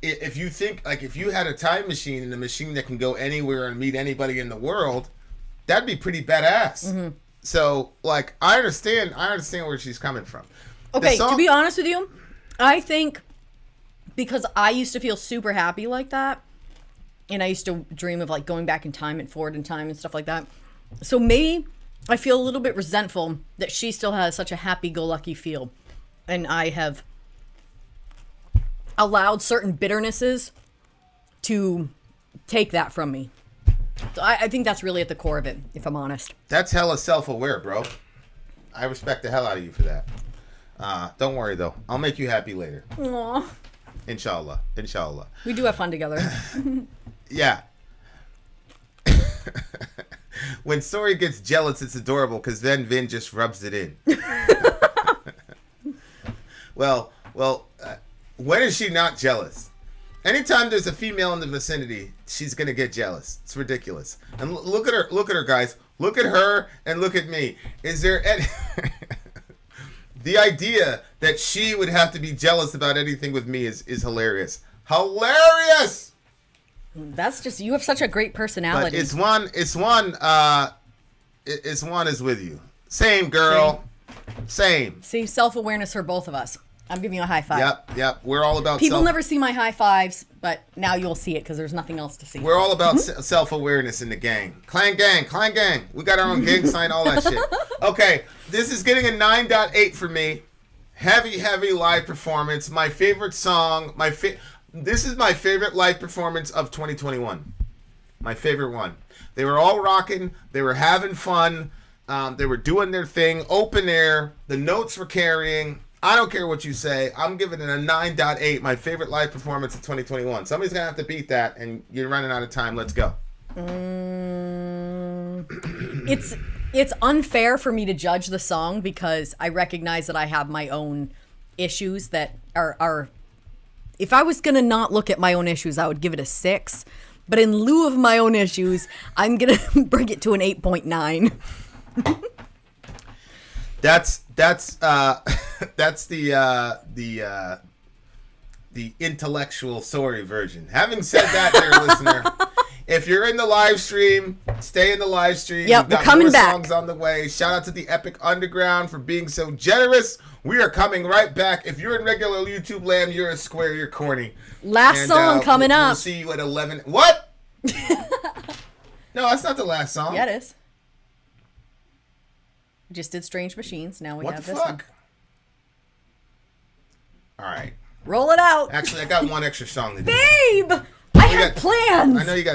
if you think, like, if you had a time machine and a machine that can go anywhere and meet anybody in the world, that'd be pretty badass. Mm-hmm. So, like, I understand where she's coming from. Okay, to be honest with you, I think because I used to feel super happy like that, and I used to dream of, like, going back in time and forward in time and stuff like that. So maybe I feel a little bit resentful that she still has such a happy-go-lucky feel, and I have allowed certain bitternesses to take that from me. So I think that's really at the core of it, if I'm honest. That's hella self-aware, bro. I respect the hell out of you for that. Don't worry, though. I'll make you happy later. Aww. Inshallah. We do have fun together. Yeah. When Sori gets jealous, it's adorable, because then Vin just rubs it in. Well, when is she not jealous? Anytime there's a female in the vicinity, she's gonna get jealous. It's ridiculous. And look at her, guys. Look at her and look at me. Is there any... The idea that she would have to be jealous about anything with me is hilarious. Hilarious! That's just, you have such a great personality. But it's one is with you. Same, girl. Same. See, self-awareness for both of us. I'm giving you a high five. Yep. We're all about People never see my high fives, but now you'll see it because there's nothing else to see. We're all about self-awareness in the gang. Clan gang. We got our own gang sign, all that shit. Okay, this is getting a 9.8 for me. Heavy live performance. My favorite song. This is my favorite live performance of 2021. My favorite one. They were all rocking. They were having fun. They were doing their thing. Open air. The notes were carrying. I don't care what you say. I'm giving it a 9.8. My favorite live performance of 2021. Somebody's going to have to beat that, and you're running out of time. Let's go. It's unfair for me to judge the song because I recognize that I have my own issues that are if I was going to not look at my own issues, I would give it a 6. But in lieu of my own issues, I'm going to bring it to an 8.9. That's the intellectual Sori version. Having said that, dear listener, if you're in the live stream, stay in the live stream. Yep, we're coming back. Songs on the way. Shout out to the Epic Underground for being so generous. We are coming right back. If you're in regular YouTube land, you're a square. You're corny. Last song coming up. We'll see you at 11. What? No, that's not the last song. Yeah, it is. We just did Strange Machines. Now we have this one. All right. Roll it out. Actually, I got one extra song to do. Babe! I had plans. I know you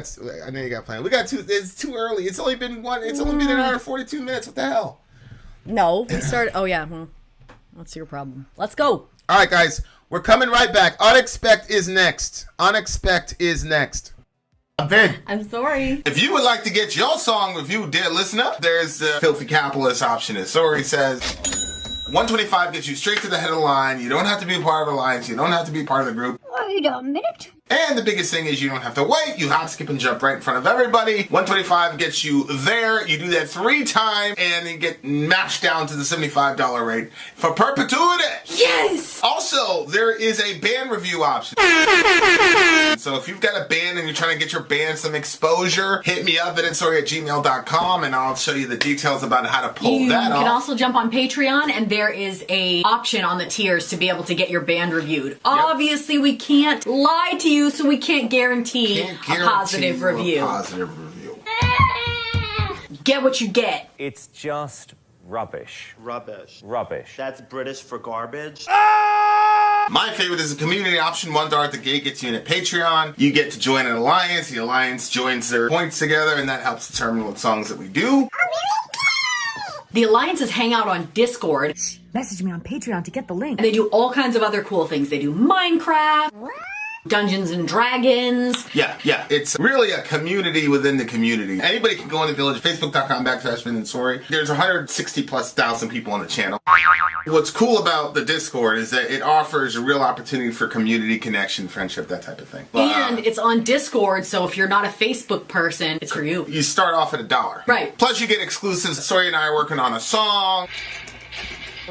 got plans. We got two. It's too early. It's only been an hour and 42 minutes. What the hell? No, we started. Oh yeah. Well, that's your problem. Let's go. All right, guys. We're coming right back. Unexpect is next. Unexpect is next. I'm Vin. I'm Sori. If you would like to get your song reviewed, dear listener, there's the Filthy Capitalist option. As Sori says, 125 gets you straight to the head of the line. You don't have to be a part of the alliance. You don't have to be part of the group. Wait a minute. And the biggest thing is you don't have to wait. You hop, skip, and jump right in front of everybody. 125 gets you there. You do that 3 times, and then get mashed down to the $75 rate for perpetuity. Yes! Also, there is a band review option. So if you've got a band and you're trying to get your band some exposure, hit me up at itsori@gmail.com, and I'll show you the details about how to pull that off. You can also jump on Patreon, and there is a option on the tiers to be able to get your band reviewed. Yep. Obviously, we can't lie to you, so we can't guarantee a positive review. Get what you get. It's just rubbish. Rubbish. Rubbish. That's British for garbage. My favorite is a community option. $1 at the gate gets you in at Patreon. You get to join an alliance. The alliance joins their points together, and that helps determine what songs that we do. The alliances hang out on Discord. Message me on Patreon to get the link. And they do all kinds of other cool things. They do Minecraft. Dungeons and Dragons. Yeah. It's really a community within the community. Anybody can go in the village, facebook.com/Vin and Sori. There's 160,000+ people on the channel. What's cool about the Discord is that it offers a real opportunity for community connection, friendship, that type of thing. And it's on Discord, so if you're not a Facebook person, it's for you. You start off at $1. Right. Plus you get exclusives. Sori and I are working on a song.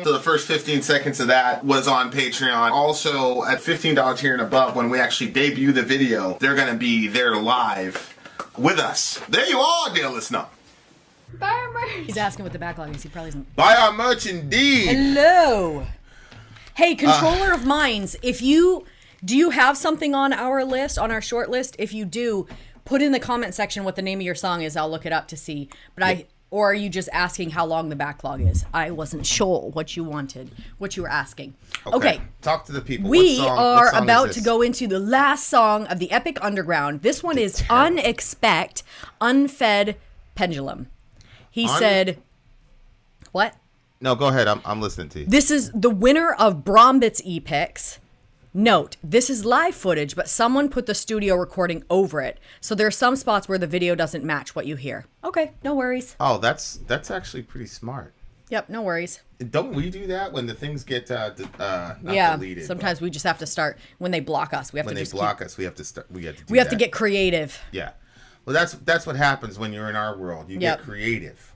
So the first 15 seconds of that was on Patreon. Also, at $15 tier and above, when we actually debut the video, they're going to be there live with us. There you are, dear listener. He's asking what the backlog is. He probably isn't. Buy our merch indeed. Hello. Hey, controller of minds. Do you have something on our list, on our short list? If you do, put in the comment section what the name of your song is. I'll look it up to see. But or are you just asking how long the backlog is? I wasn't sure what you wanted, what you were asking. Okay. Talk to the people. We are about to go into the last song of the Epic Underground. This one is Unexpect, Unfed Pendulum. He said, what? No, go ahead. I'm listening to you. This is the winner of Brombit's Epics. Note, this is live footage, but someone put the studio recording over it. So there are some spots where the video doesn't match what you hear. Okay, no worries. Oh, that's actually pretty smart. Yep, no worries. Don't we do that when the things get not deleted? Sometimes we just have to start when they block us. We have to start. We have to get creative. Yeah. Well, that's what happens when you're in our world. You get creative.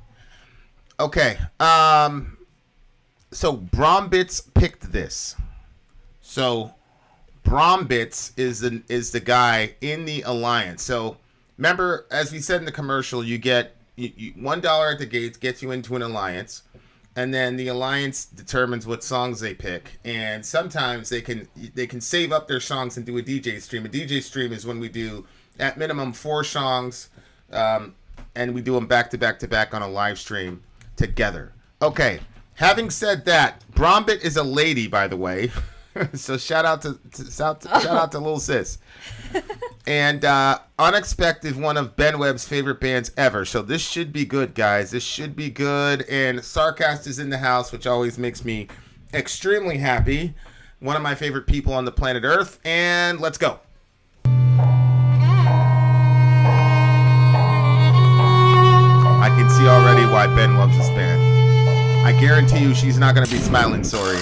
Okay. So Brombits picked this. So Brombits is the guy in the alliance. So remember, as we said in the commercial, you get $1 at the gates gets you into an alliance, and then the alliance determines what songs they pick. And sometimes they can save up their songs and do a DJ stream. A DJ stream is when we do at minimum 4 songs, and we do them back to back to back on a live stream together. Okay. Having said that, Brombit is a lady, by the way. So shout out to Lil Sis. And Unexpect is one of Ben Webb's favorite bands ever. So this should be good, guys. This should be good. And Sarcast is in the house, which always makes me extremely happy. One of my favorite people on the planet Earth. And let's go. I can see already why Ben loves this band. I guarantee you she's not going to be smiling, Sori.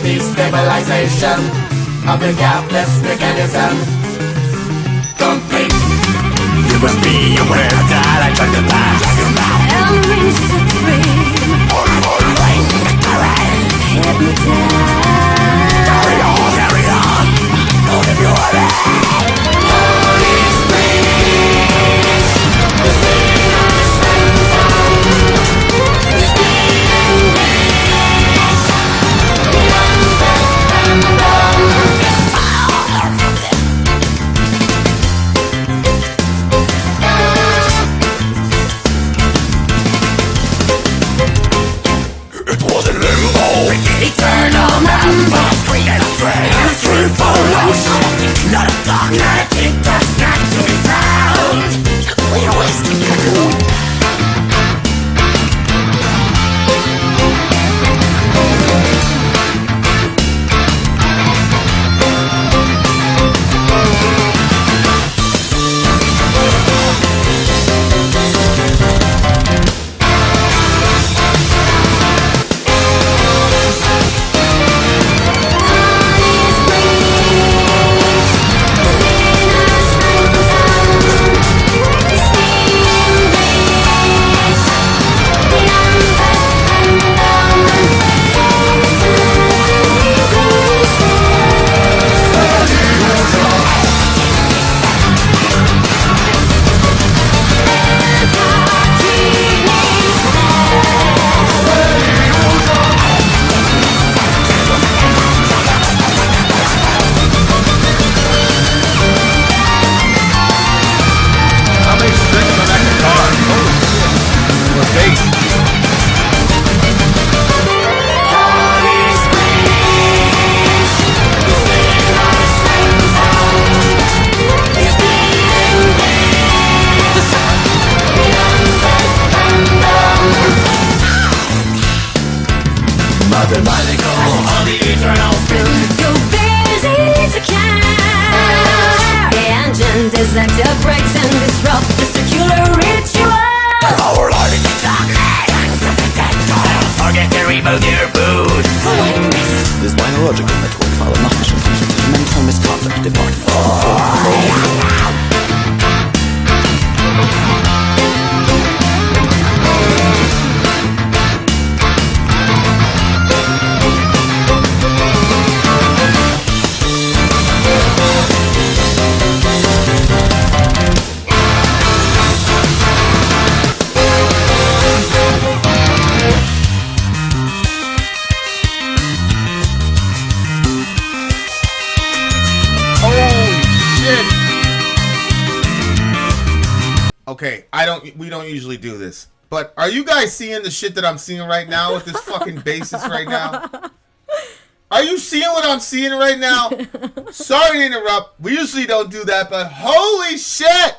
Destabilization of the gapless mechanism. Complete. You must be aware that I tried to pass your mouth. Elements supreme. Carry on. Don't if you are it. Holy Springs. The sinner stands on. The stealing wings. It was a limbo, eternal night. center breaks and disrupt the circular ritual. Our Lord is forget to remove your boots. This biological network file of malfunction functions as a mental misconduct department. Okay, we don't usually do this. But are you guys seeing the shit that I'm seeing right now with this fucking basis right now? Are you seeing what I'm seeing right now? Sorry to interrupt. We usually don't do that, but holy shit!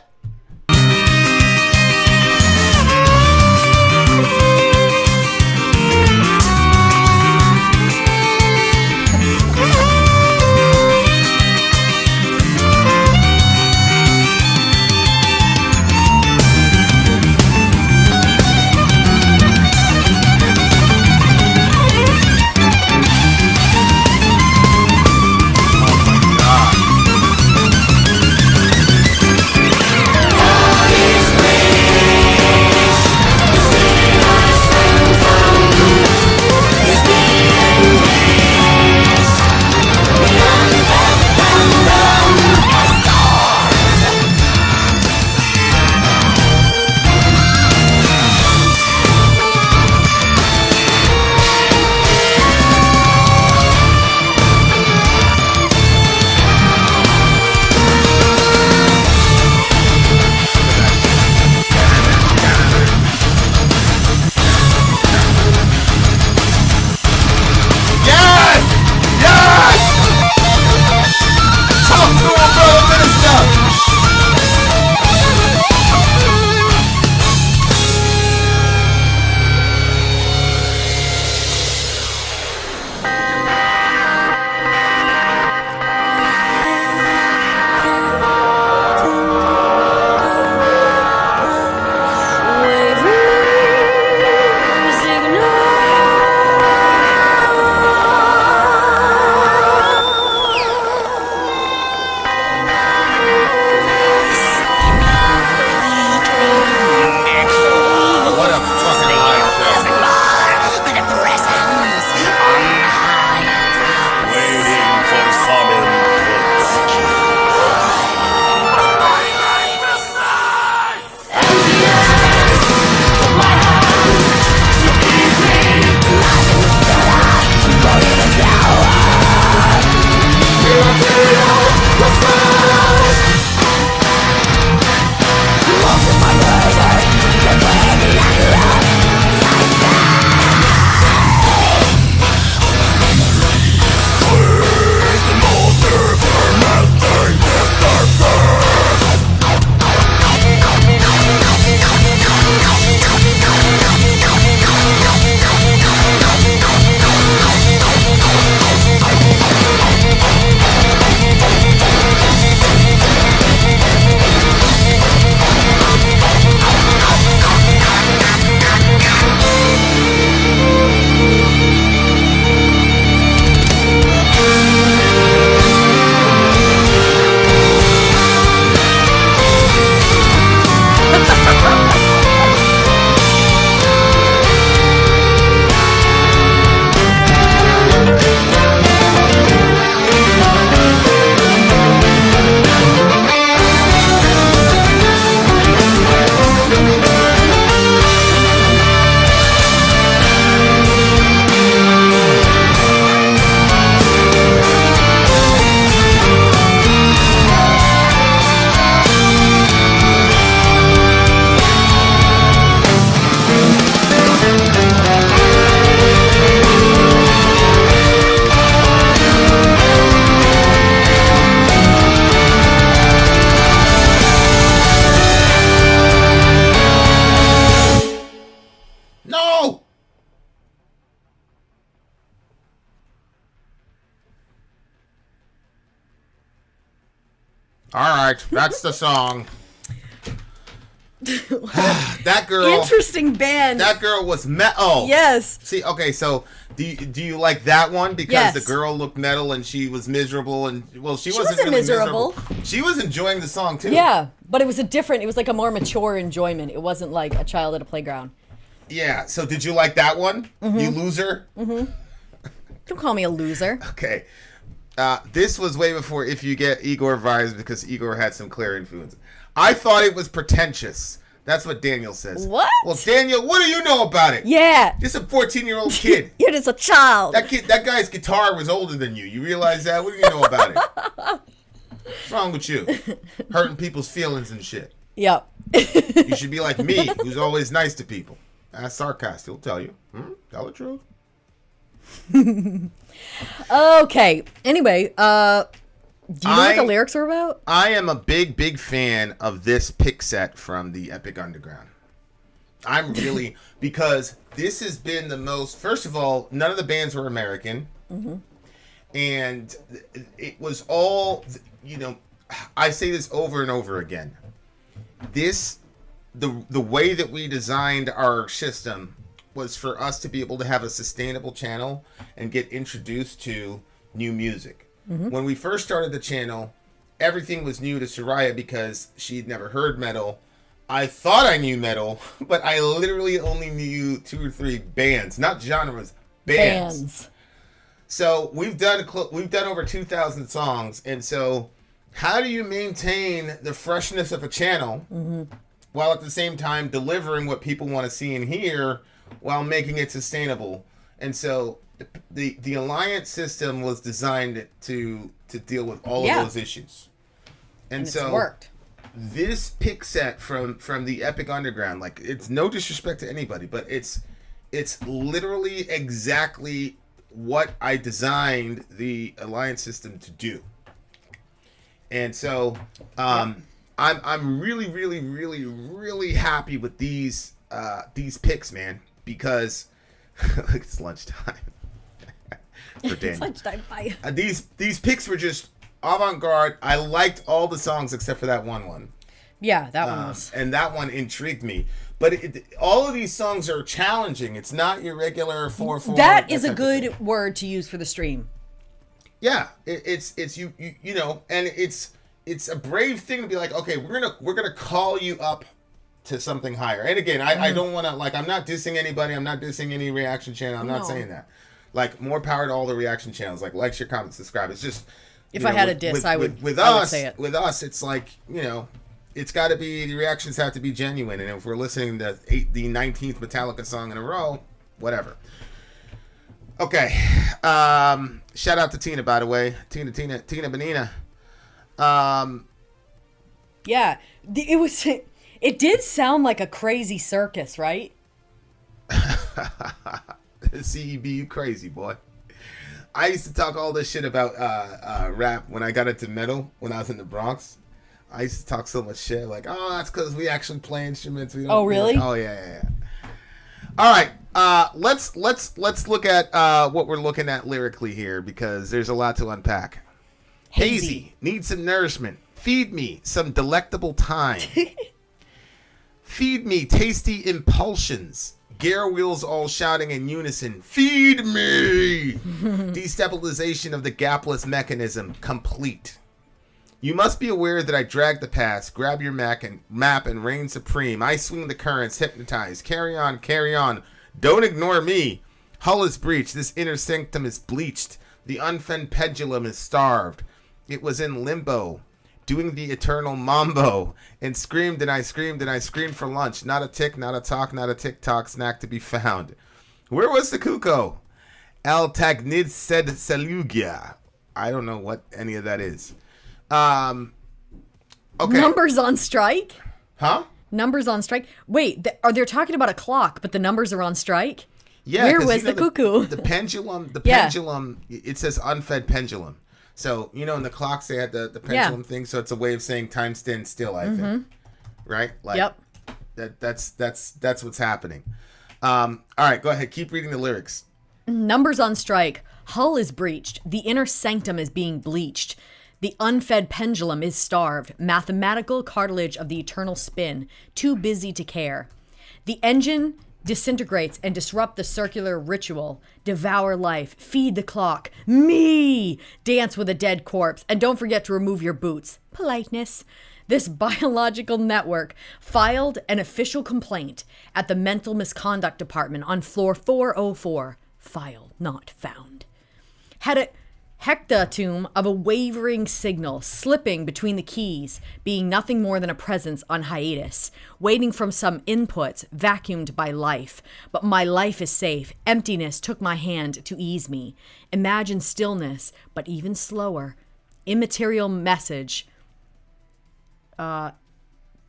All right, that's the song. That girl. Interesting band. That girl was metal. Yes. See, okay, so do you like that one because Yes. the girl looked metal and she was miserable and she wasn't wasn't really miserable. She was enjoying the song too. Yeah, but it was it was like a more mature enjoyment. It wasn't like a child at a playground. Yeah. So did you like that one? Mm-hmm. You loser. Don't call me a loser. Okay. This was way before If You Get Igor vibes because Igor had some clear influence. I thought it was pretentious. That's what Daniel says. What? Well, Daniel, what do you know about it? Yeah. Just a 14-year-old kid. You're just a child. That guy's guitar was older than you. You realize that? What do you know about it? What's wrong with you? Hurting people's feelings and shit. Yep. You should be like me, who's always nice to people. That's sarcastic. He'll tell you. Tell the truth. Okay. Anyway, do you know what the lyrics are about? I am a big fan of this pick set from the Epic Underground. I'm really, because this has been the most, first of all, none of the bands were American. And it was all, I say this over and over again. The way that we designed our system was for us to be able to have a sustainable channel and get introduced to new music. When we first started the channel, everything was new to Soraya because she'd never heard metal. I thought I knew metal, but I literally only knew 2 or 3 bands, not genres, bands. So we've done over 2,000 songs, and so how do you maintain the freshness of a channel while at the same time delivering what people want to see and hear while making it sustainable? And so the alliance system was designed to deal with all of those issues, and so it's worked. This pick set from the Epic Underground, like, it's no disrespect to anybody, but it's literally exactly what I designed the alliance system to do. And so I'm really happy with these picks, man, because it's lunchtime. For Daniel. It's lunchtime. Bye. These picks were just avant-garde. I liked all the songs except for that one. Yeah, that one was. And that one intrigued me. But all of these songs are challenging. It's not your regular 4/4. That is a good word to use for the stream. Yeah, it's you know, and it's a brave thing to be like, okay, we're gonna call you up to something higher. And again, I don't want to, like, I'm not dissing anybody. I'm not dissing any reaction channel. I'm not saying that. Like, more power to all the reaction channels. Like, share, comment, subscribe. It's just, if I had a diss, I would say it. With us, it's like, it's got to be, the reactions have to be genuine. And if we're listening to the 19th Metallica song in a row, whatever. Okay. Shout out to Tina, by the way. Tina Benina. Yeah, it did sound like a crazy circus, right? CEB, you crazy, boy. I used to talk all this shit about rap when I got into metal when I was in the Bronx. I used to talk so much shit like, oh, that's because we actually play instruments. We don't, oh, really? Oh, yeah. All right, let's look at what we're looking at lyrically here, because there's a lot to unpack. Hazy needs some nourishment. Feed me some delectable time. Feed me tasty impulsions. Gear wheels all shouting in unison, feed me! Destabilization of the gapless mechanism complete. You must be aware that I drag the past, grab your map and reign supreme. I swing the currents, hypnotize, carry on. Don't ignore me. Hull is breached, this inner sanctum is bleached. The unfed pendulum is starved. It was in limbo, doing the eternal mambo, and screamed and I screamed for lunch. Not a tick, not a talk, not a tick-tock snack to be found. Where was the cuckoo? El Tagnid said Salugia. I don't know what any of that is. Okay. Numbers on strike? Huh? Numbers on strike? Wait, they're talking about a clock, but the numbers are on strike? Yeah. Where was the cuckoo? The pendulum, pendulum, it says unfed pendulum. So, in the clocks, they had the pendulum thing. So it's a way of saying time stands still, I think. Right? Like, yep. That's what's happening. All right, go ahead. Keep reading the lyrics. Numbers on strike. Hull is breached. The inner sanctum is being bleached. The unfed pendulum is starved, mathematical cartilage of the eternal spin, too busy to care. The engine disintegrates and disrupt the circular ritual, devour life, feed the clock, me, dance with a dead corpse, and don't forget to remove your boots. Politeness. This biological network filed an official complaint at the Mental Misconduct Department on floor 404. File not found. Had a hectatomb of a wavering signal slipping between the keys, being nothing more than a presence on hiatus, waiting from some inputs vacuumed by life. But my life is safe. Emptiness took my hand to ease me. Imagine stillness, but even slower. Immaterial message.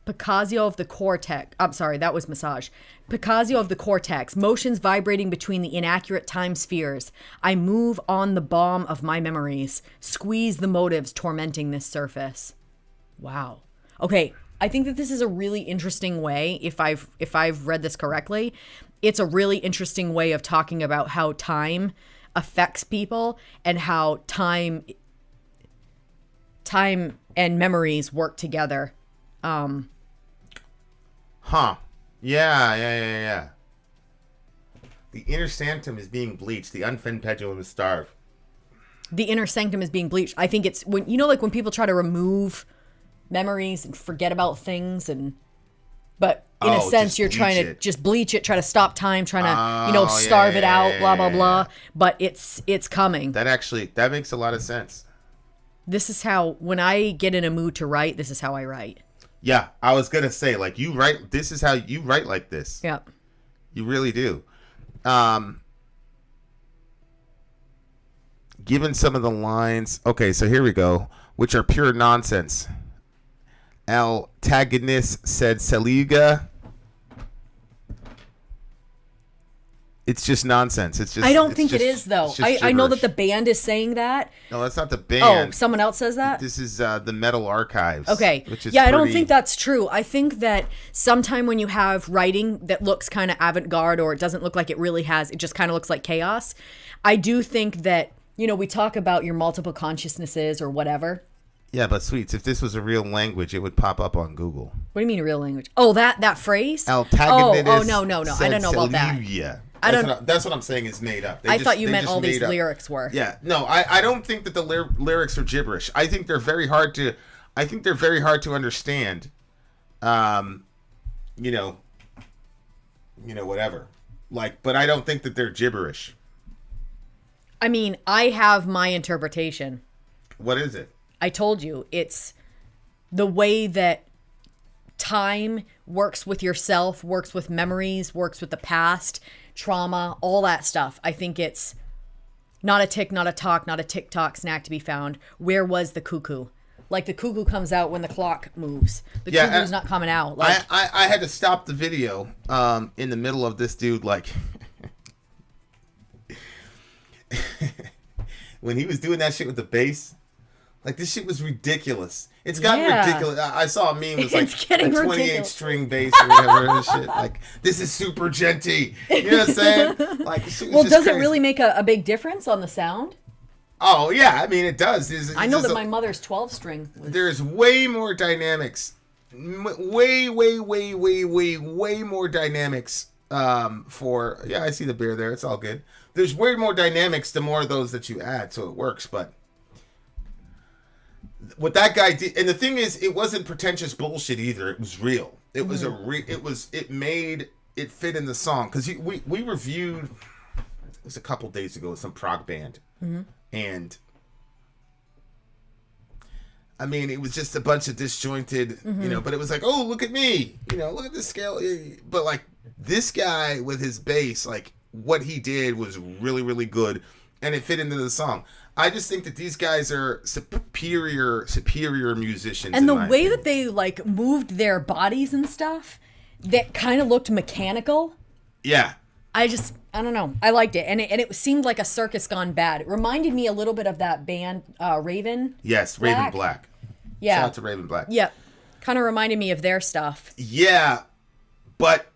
Picasso of the cortex. I'm sorry, that was massage. Picasso of the cortex, motions vibrating between the inaccurate time spheres. I move on the bomb of my memories, squeeze the motives tormenting this surface. Wow. Okay, I think that this is a really interesting way, if I've read this correctly. It's a really interesting way of talking about how time affects people and how time and memories work together. Yeah. The inner sanctum is being bleached. The unfed pendulum is starved. The inner sanctum is being bleached. I think it's when like when people try to remove memories and forget about things, but in a sense you're trying to just bleach it, try to stop time, trying to starve it out, blah blah blah. But it's coming. That makes a lot of sense. This is how, when I get in a mood to write, this is how I write. Yeah, I was gonna say, like, you write. This is how you write like this. Yep. You really do. Given some of the lines, okay, so here we go, which are pure nonsense. Taginist said Saliga. It's just nonsense. It's just. I don't think it is, though. I know that the band is saying that. No, that's not the band. Oh, someone else says that? This is the Metal Archives. Okay. Which is I don't think that's true. I think that sometime when you have writing that looks kind of avant-garde, or it doesn't look like it really has, it just kind of looks like chaos. I do think that, we talk about your multiple consciousnesses or whatever. Yeah, but sweets, if this was a real language, it would pop up on Google. What do you mean a real language? Oh, that phrase? No. No. I don't know about that. That's what I'm saying is made up. I thought you meant all these lyrics were. Yeah, no, I don't think that the lyrics are gibberish. I think they're very hard to understand. Whatever. Like, but I don't think that they're gibberish. I mean, I have my interpretation. What is it? I told you, it's the way that time works with yourself, works with memories, works with the past, trauma, all that stuff. I think it's not a tick, not a tock, not a tick-tock snack to be found. Where was the cuckoo? Like, the cuckoo comes out when the clock moves. The cuckoo's not coming out. Like, I had to stop the video in the middle of this dude, like... when he was doing that shit with the bass, like, this shit was ridiculous. It's gotten ridiculous. I saw a meme. It was like a 28 string bass or whatever and shit. Like, this is super genty. You know what I'm saying? Like, well, does it really make a big difference on the sound? Oh yeah, I mean it does. I know that my mother's 12 string. There's way more dynamics. Way more dynamics. For I see the beer there. It's all good. There's way more dynamics the more of those that you add, so it works. But what that guy did, and the thing is, it wasn't pretentious bullshit either. It was real. It was it made it fit in the song, because we reviewed, it was a couple days ago, some prog band, and I mean, it was just a bunch of disjointed, but it was like, oh, look at me, look at this scale, but like this guy with his bass, like what he did was really, really good, and it fit into the song. I just think that these guys are superior musicians. And the way that they like moved their bodies and stuff, that kind of looked mechanical. Yeah. I don't know. I liked it. And it seemed like a circus gone bad. It reminded me a little bit of that band, Raven. Yes, Black. Raven Black. Yeah. Shout out to Raven Black. Yep. Kind of reminded me of their stuff. Yeah, but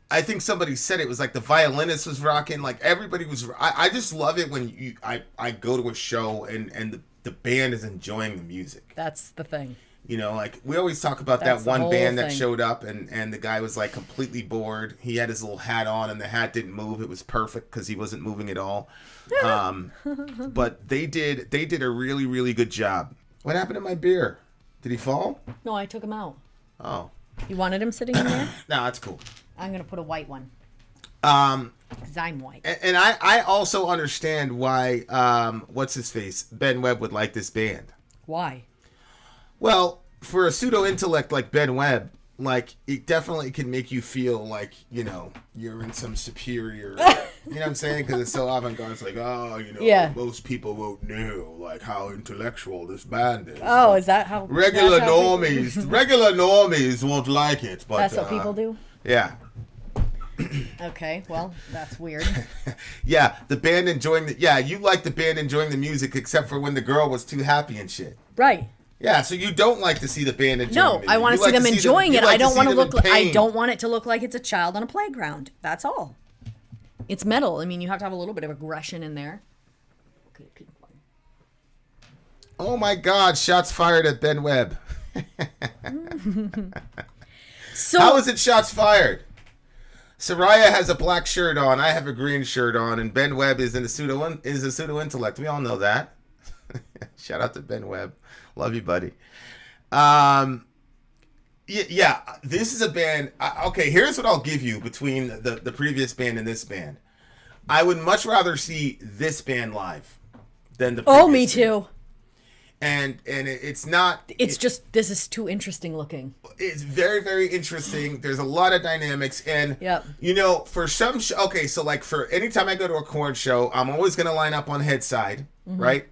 I think somebody said it was like the violinist was rocking, like everybody was. I just love it when I go to a show and the band is enjoying the music. That's the thing. You know, like we always talk about That's that the one whole band that thing. showed up and the guy was like completely bored. He had his little hat on and the hat didn't move. It was perfect because he wasn't moving at all. But they did a really, really good job. What happened to my beer? Did he fall? No, I took him out. Oh. You wanted him sitting in there? No, that's cool. I'm going to put a white one. Because I'm white. And I also understand why, what's his face? Ben Webb would like this band. Why? Well, for a pseudo-intellect like Ben Webb, like, it definitely can make you feel like, you know, you're in some superior, you know what I'm saying? Because it's so avant-garde. It's like, oh, you know, Yeah. most people won't know, like, how intellectual this band is. Oh, is that how... Regular that's how people- normies won't like it. But That's what people do? Yeah. Okay, well, that's weird. Yeah, the band enjoying you like the band enjoying the music except for when the girl was too happy and shit. Right. Yeah, so you don't like to see the band enjoying No, the music. I want You to see like them enjoying it. you like I don't see want to them in look. I pain. don't want it to look like it's a child on a playground. That's all. It's metal. I mean, you have to have a little bit of aggression in there. Okay, keep going. Oh my God! Shots fired at Ben Webb. So How is it shots fired? Soraya has a black shirt on. I have a green shirt on, and Ben Webb is a pseudo intellect. We all know that. Shout out to Ben Webb. Love you, buddy. Yeah, this is a band. Okay, here's what I'll give you between the previous band and this band. I would much rather see this band live than the previous me band. too. And it's not. It's just this is too interesting looking. It's very, very interesting. There's a lot of dynamics, and Yep. you know, for some, okay, so like for anytime I go to a Korn show, I'm always gonna line up on head side, right?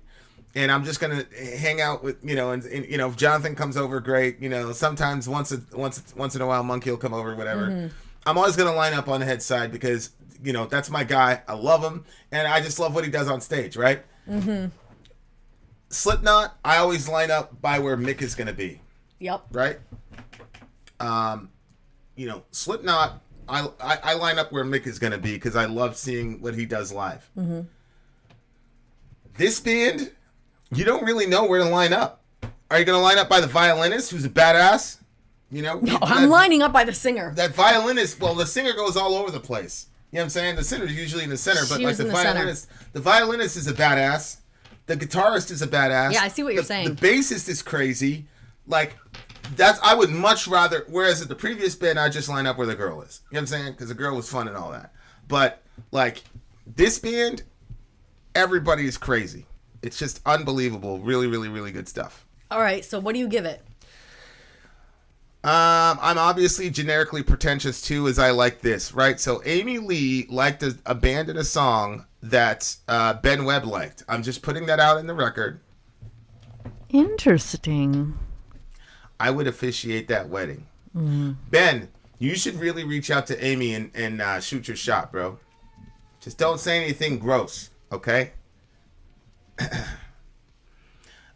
And I'm just gonna hang out with, you know, and you know, if Jonathan comes over, great. You know, sometimes once in a while, Monkey will come over, whatever. I'm always gonna line up on the head side because, you know, that's my guy. I love him, and I just love what he does on stage, right? Slipknot, I always line up by where Mick is gonna be, Yep. right? You know, Slipknot, I line up where Mick is gonna be because I love seeing what he does live. This band, you don't really know where to line up. Are you gonna line up by the violinist, who's a badass? You know, No, I'm lining up by the singer. that violinist. Well, the singer goes all over the place. You know what I'm saying? The singer's usually in the center, but She like was the in the center. violinist is a badass. The guitarist is a badass. Yeah, I see what you're saying. The bassist is crazy. Like, I would much rather. Whereas at the previous band, I just line up where the girl is. You know what I'm saying? Because the girl was fun and all that. But like this band, everybody is crazy. It's just unbelievable. Really, really, really good stuff. All right, so what do you give it? I'm obviously generically pretentious too, as I like this, right? So Amy Lee liked a band and a song that Ben Webb liked. I'm just putting that out in the record. Interesting. I would officiate that wedding. Ben, you should really reach out to Amy and shoot your shot, bro. Just don't say anything gross, okay?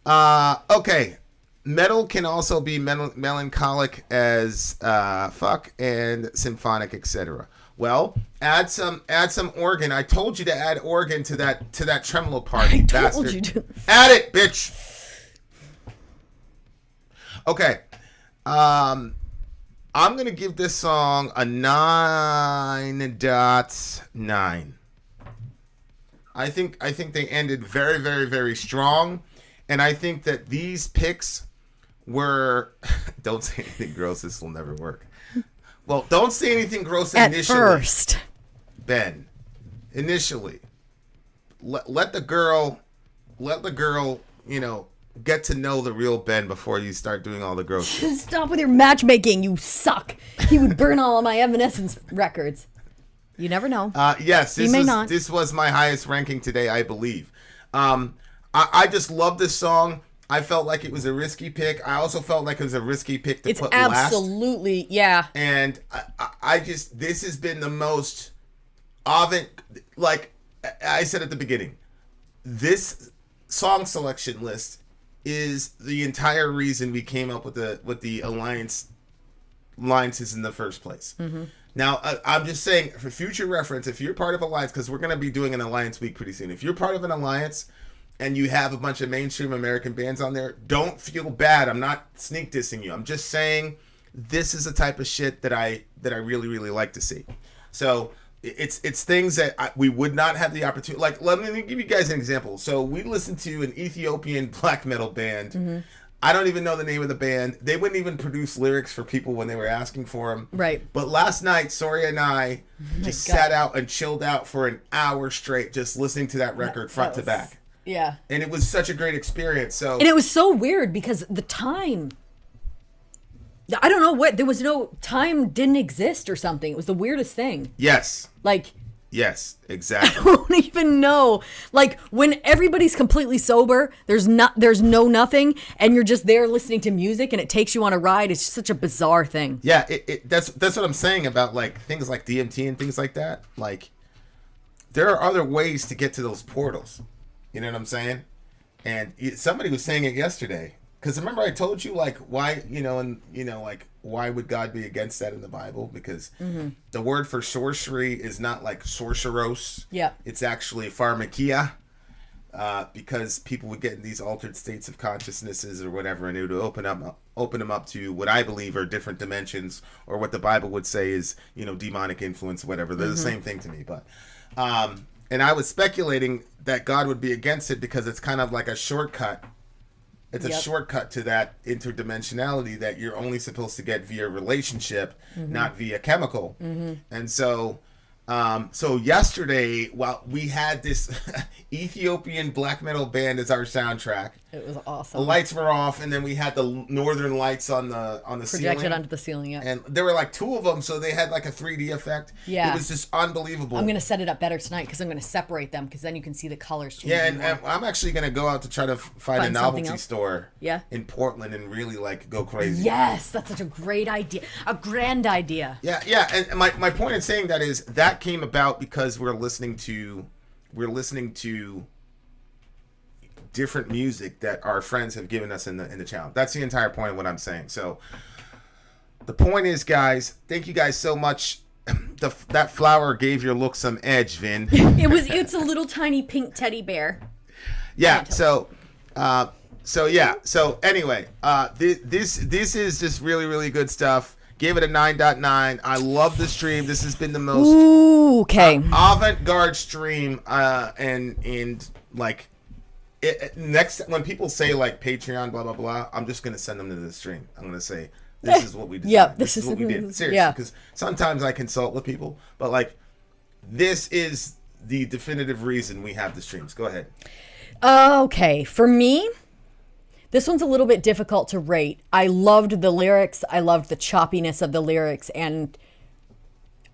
Okay. Metal can also be melancholic as fuck and symphonic, etc. Well, add some organ. I told you to add organ to that tremolo part, you bastard. told you to. Add it, bitch. Okay. I'm gonna give this song a 9.9. I think they ended very, very, very strong, and I think that these picks were. Don't say anything gross. This will never work. Well, don't say anything gross At initially. first. Ben, initially, let the girl, you know, get to know the real Ben before you start doing all the gross shit. Stop with your matchmaking, you suck. He would burn all of my Evanescence records. You never know. Yes, He may not. This was my highest ranking today, I believe. I just love this song. I felt like it was a risky pick. I also felt like it was a risky pick to It's put last. absolutely, yeah. And I just, this has been the most like I said at the beginning, this song selection list is the entire reason we came up with the alliances in the first place. Now, I'm just saying, for future reference, if you're part of Alliance, because we're going to be doing an Alliance week pretty soon. If you're part of an Alliance, and you have a bunch of mainstream American bands on there, don't feel bad. I'm not sneak dissing you. I'm just saying this is the type of shit that I really, really like to see. So it's things that we would not have the opportunity. Like, let me give you guys an example. So we listened to an Ethiopian black metal band. Mm-hmm. I don't even know the name of the band. They wouldn't even produce lyrics for people when they were asking for them. Right. But last night, Sori and I just sat out and chilled out for an hour straight, just listening to that record front to back. Yeah. And it was such a great experience. So. And it was so weird because the time, I don't know what, there was no, time didn't exist or something. It was the weirdest thing. Yes. Like. Yes, exactly. I don't even know. Like when everybody's completely sober, there's no nothing, and you're just there listening to music, and it takes you on a ride. It's just such a bizarre thing. Yeah, that's what I'm saying about like things like DMT and things like that. Like there are other ways to get to those portals. You know what I'm saying? And somebody was saying it yesterday. Because remember I told you like why, like why would God be against that in the Bible? Because the word for sorcery is not like sorceros. Yeah. It's actually pharmakia. Because people would get in these altered states of consciousnesses or whatever, and it would open them up to what I believe are different dimensions, or what the Bible would say is, demonic influence, whatever. They're the same thing to me. But and I was speculating that God would be against it because it's kind of like a shortcut. It's a shortcut to that interdimensionality that you're only supposed to get via relationship, not via chemical. And so yesterday, while we had this Ethiopian black metal band as our soundtrack, it was awesome. The lights were off, and then we had the northern lights on the projected ceiling. onto the ceiling. Yeah, and there were like two of them, so they had like a 3D effect. Yeah, it was just unbelievable. I'm gonna set it up better tonight because I'm gonna separate them because then you can see the colors changing. Yeah, and I'm actually gonna go out to try to find a novelty store. Yeah. In Portland and really like go crazy. Yes, that's such a great idea, a grand idea. Yeah, and my point in saying that is that came about because we're listening to different music that our friends have given us in the channel. That's the entire point of what I'm saying. So the point is, guys, thank you guys so much. That flower gave your look some edge, Vin. It's a little tiny pink teddy bear. Yeah. So anyway, this is just really, really good stuff. Gave it a 9.9. I love the stream. This has been the most avant-garde stream. And like next when people say like Patreon, blah blah blah, I'm just gonna send them to the stream. I'm gonna say this is what we did. Yeah, this is what we did. Seriously, because sometimes I consult with people, but like this is the definitive reason we have the streams. Go ahead. Okay, for me, this one's a little bit difficult to rate. I loved the lyrics. I loved the choppiness of the lyrics. And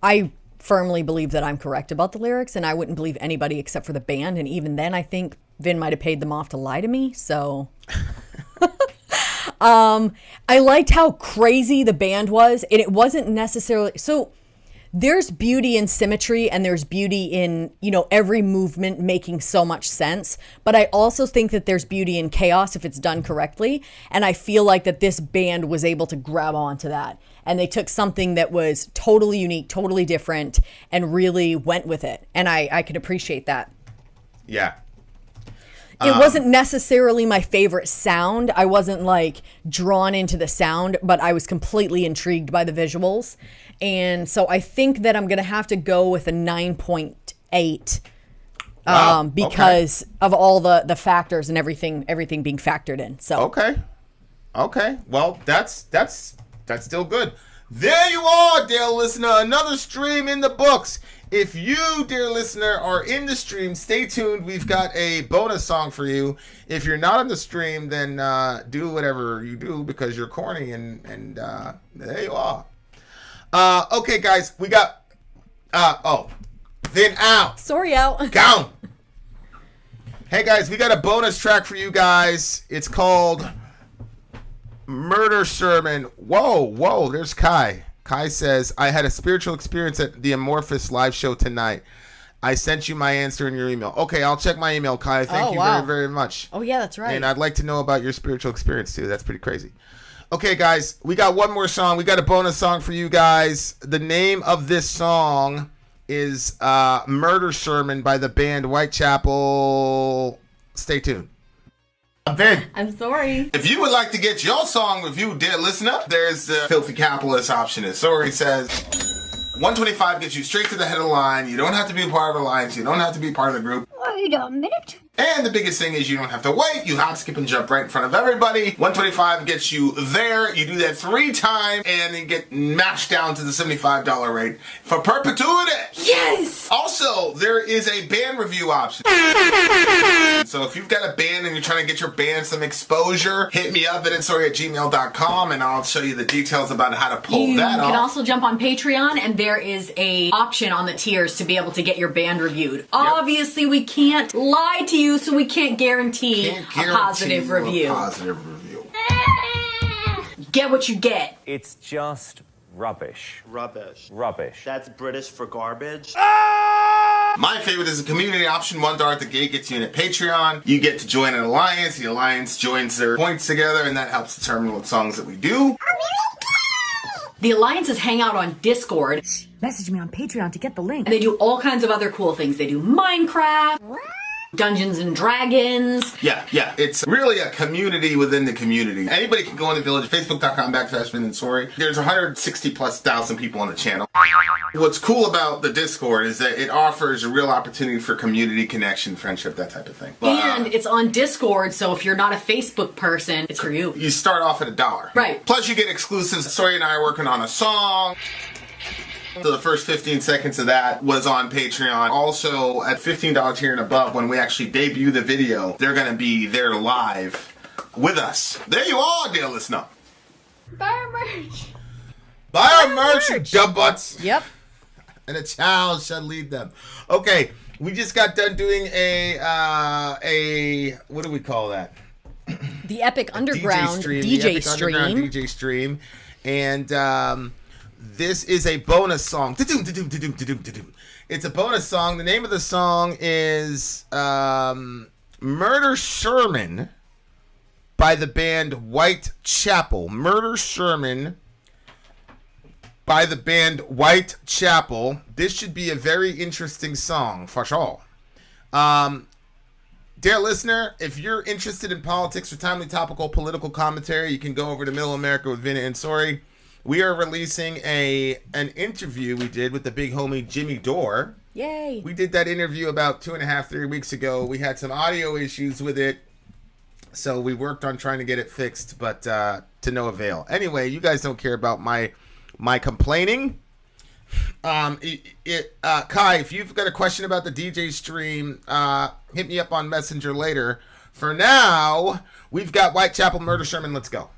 I firmly believe that I'm correct about the lyrics. And I wouldn't believe anybody except for the band. And even then, I think Vin might have paid them off to lie to me. So I liked how crazy the band was. And it wasn't necessarily... So there's beauty in symmetry and there's beauty in, every movement making so much sense. But I also think that there's beauty in chaos if it's done correctly. And I feel like that this band was able to grab onto that. And they took something that was totally unique, totally different, and really went with it. And I can appreciate that. Yeah. It wasn't necessarily my favorite sound. I wasn't like drawn into the sound, but I was completely intrigued by the visuals. And so I think that I'm going to have to go with a 9.8 because of all the factors and everything being factored in. So Okay. Well, that's still good. There you are, dear listener. Another stream in the books. If you, dear listener, are in the stream, stay tuned. We've got a bonus song for you. If you're not on the stream, then do whatever you do because you're corny, and there you are. Okay, guys, we got Vin out. Sori out. Gone. Hey, guys, we got a bonus track for you guys. It's called Murder Sermon. Whoa, there's Kai. Kai says, I had a spiritual experience at the Amorphous live show tonight. I sent you my answer in your email. Okay, I'll check my email, Kai. Thank you very, very much. Oh, yeah, that's right. And I'd like to know about your spiritual experience, too. That's pretty crazy. Okay, guys, we got one more song. We got a bonus song for you guys. The name of this song is Murder Sermon by the band Whitechapel. Stay tuned. I'm Vin. I'm Sori. If you would like to get your song reviewed, dear listener, there's the Filthy Capitalist option. As Sori says, 125 gets you straight to the head of the line. You don't have to be a part of the alliance. You don't have to be part of the group. Wait a minute. And the biggest thing is you don't have to wait. You hop, skip, and jump right in front of everybody. 125 gets you there. You do that 3 times, and you get mashed down to the $75 rate for perpetuity. Yes! Also, there is a band review option. So if you've got a band and you're trying to get your band some exposure, hit me up at itsori@gmail.com, and I'll show you the details about how to pull You that off. can also jump on Patreon, and there is a option on the tiers to be able to get your band reviewed. Obviously, we can't lie to you, so we can't guarantee a positive review. Get what you get. It's just rubbish. Rubbish. Rubbish. That's British for garbage. My favorite is the community option. $1 at the gate gets you in at Patreon. You get to join an alliance. The alliance joins their points together, and that helps determine what songs that we do. The alliances hang out on Discord, Message me on Patreon to get the link. and they do all kinds of other cool things. They do Minecraft, Dungeons and Dragons. Yeah. It's really a community within the community. Anybody can go in the village, facebook.com/Vin and Sori. There's 160,000+ people on the channel. What's cool about the Discord is that it offers a real opportunity for community connection, friendship, that type of thing. And it's on Discord, so if you're not a Facebook person, it's for you. You start off at $1. Right. Plus you get exclusives. Sori and I are working on a song. So the first 15 seconds of that was on Patreon. Also, at $15 tier and above, when we actually debut the video, they're going to be there live with us. There you are, dear listener. Buy our merch. Buy our merch, you dumb butts. Yep. And a child shall lead them. Okay, we just got done doing a what do we call that? The Epic Underground The DJ Epic stream. Underground DJ stream. And this is a bonus song. It's a bonus song. The name of the song is Murder Sherman by the band Whitechapel. Murder Sherman by the band Whitechapel. This should be a very interesting song, for sure. Dear listener, if you're interested in politics or timely topical political commentary, you can go over to Middle America with Vin and Sori. We are releasing an interview we did with the big homie Jimmy Dore. Yay. We did that interview about 2.5-3 weeks ago. We had some audio issues with it, so we worked on trying to get it fixed, but to no avail. Anyway, you guys don't care about my complaining. Kai, if you've got a question about the DJ stream, hit me up on Messenger later. For now, we've got Whitechapel, Murder Sherman. Let's go.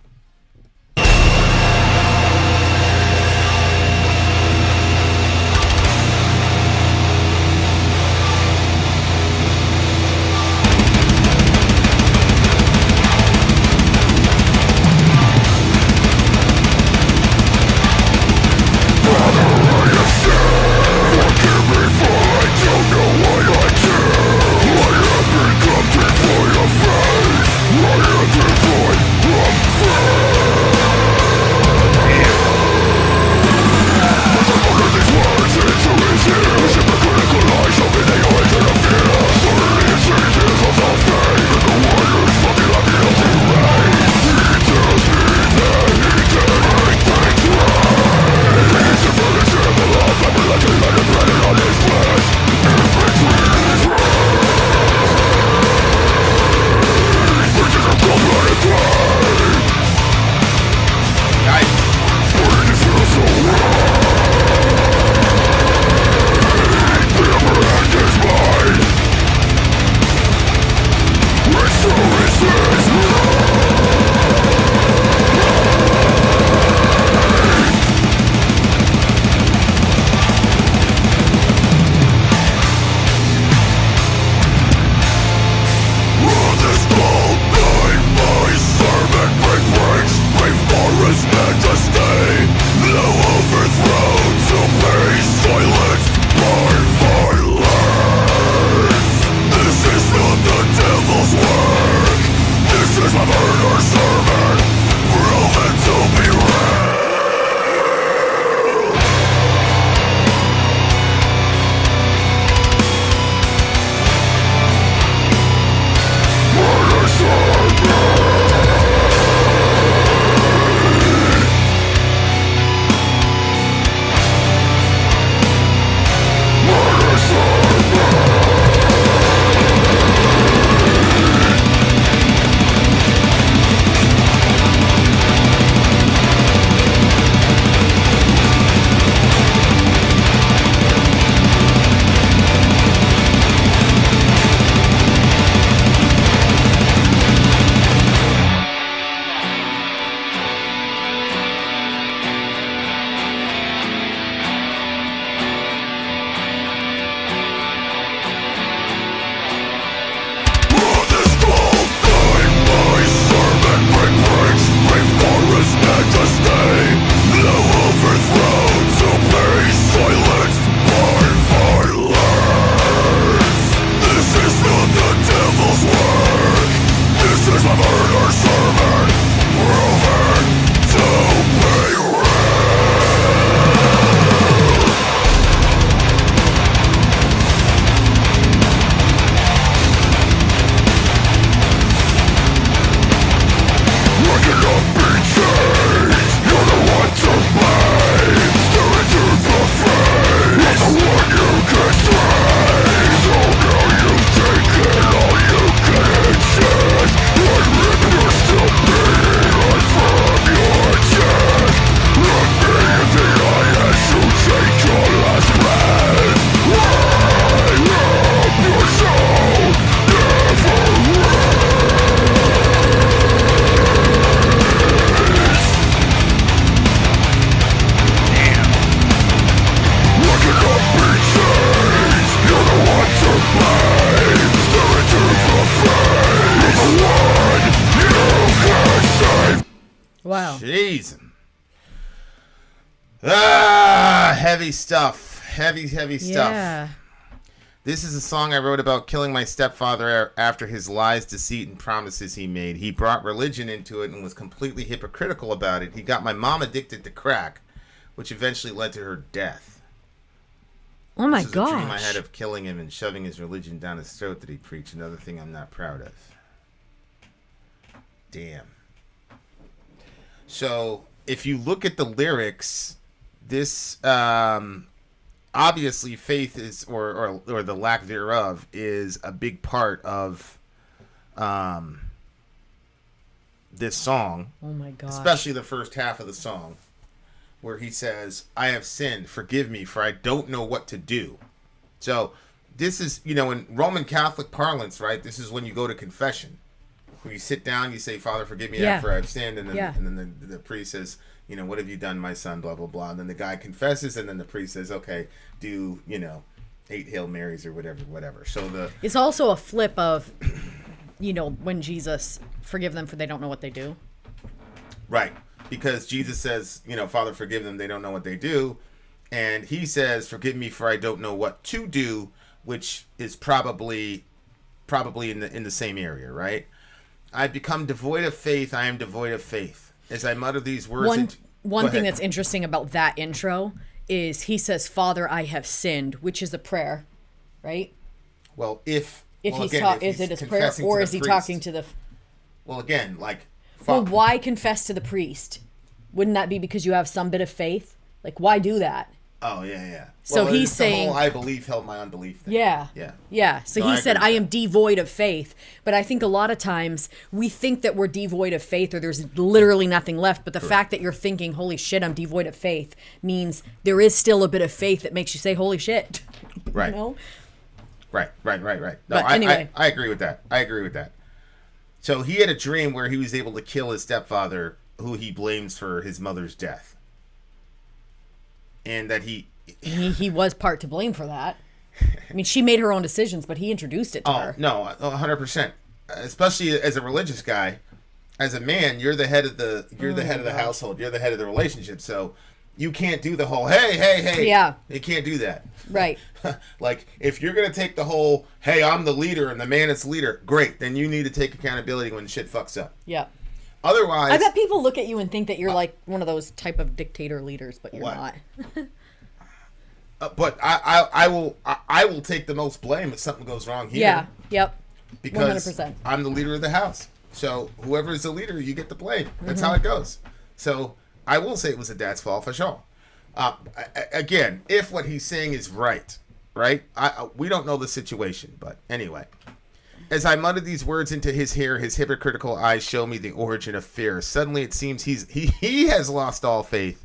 I am devoid of faith. Wow. Jeez. Heavy stuff. Heavy stuff. Yeah. This is a song I wrote about killing my stepfather after his lies, deceit, and promises he made. He brought religion into it and was completely hypocritical about it. He got my mom addicted to crack, which eventually led to her death. Oh my This is a dream I gosh. had of killing him and shoving his religion down his throat that he preached. Another thing I'm not proud of. Damn. So, if you look at the lyrics, this obviously faith is, or the lack thereof, is a big part of this song. Oh my gosh. Especially the first half of the song, where he says, I have sinned, forgive me, for I don't know what to do. So, this is, in Roman Catholic parlance, right? This is when you go to confession. When you sit down, you say, Father, forgive me after I've sinned. And then, the priest says, what have you done, my son, blah, blah, blah. And then the guy confesses, and then the priest says, okay, do, 8 Hail Marys or whatever. So it's also a flip of, when Jesus, forgive them for they don't know what they do. Right. Because Jesus says, Father, forgive them, they don't know what they do. And he says, forgive me for I don't know what to do, which is probably in the same area, right? I become devoid of faith. I am devoid of faith. As I mutter these words. One thing that's interesting about that intro is he says, Father, I have sinned, which is a prayer, right? Well, is it his prayer, or is he talking to the? Well, again, well, why confess to the priest? Wouldn't that be because you have some bit of faith? Like, why do that? Oh, yeah. So well, he's saying, the whole I believe help my unbelief thing. Yeah. So he said, I am devoid of faith. But I think a lot of times we think that we're devoid of faith or there's literally nothing left. But the fact that you're thinking, holy shit, I'm devoid of faith means there is still a bit of faith that makes you say, holy shit. Right. Right. No, But anyway. I agree with that. So he had a dream where he was able to kill his stepfather, who he blames for his mother's death. And that he was part to blame for that. I mean, she made her own decisions, but he introduced it to her. No, 100%. Especially as a religious guy, as a man, you're the head of the household. You're the head of the relationship. So you can't do the whole hey. Yeah. You can't do that. Right. Like, if you're gonna take the whole hey, I'm the leader and the man is the leader, great. Then you need to take accountability when shit fucks up. Yeah. Otherwise, I bet people look at you and think that you're like one of those type of dictator leaders, but you're not. But I will take the most blame if something goes wrong here. Yeah. Yep. Because 100%. I'm the leader of the house. So whoever is the leader, you get the blame. That's how it goes. So I will say it was the dad's fault for sure. Again, if what he's saying is right? We don't know the situation, but anyway. As I muttered these words into his ear, his hypocritical eyes show me the origin of fear. Suddenly it seems he has lost all faith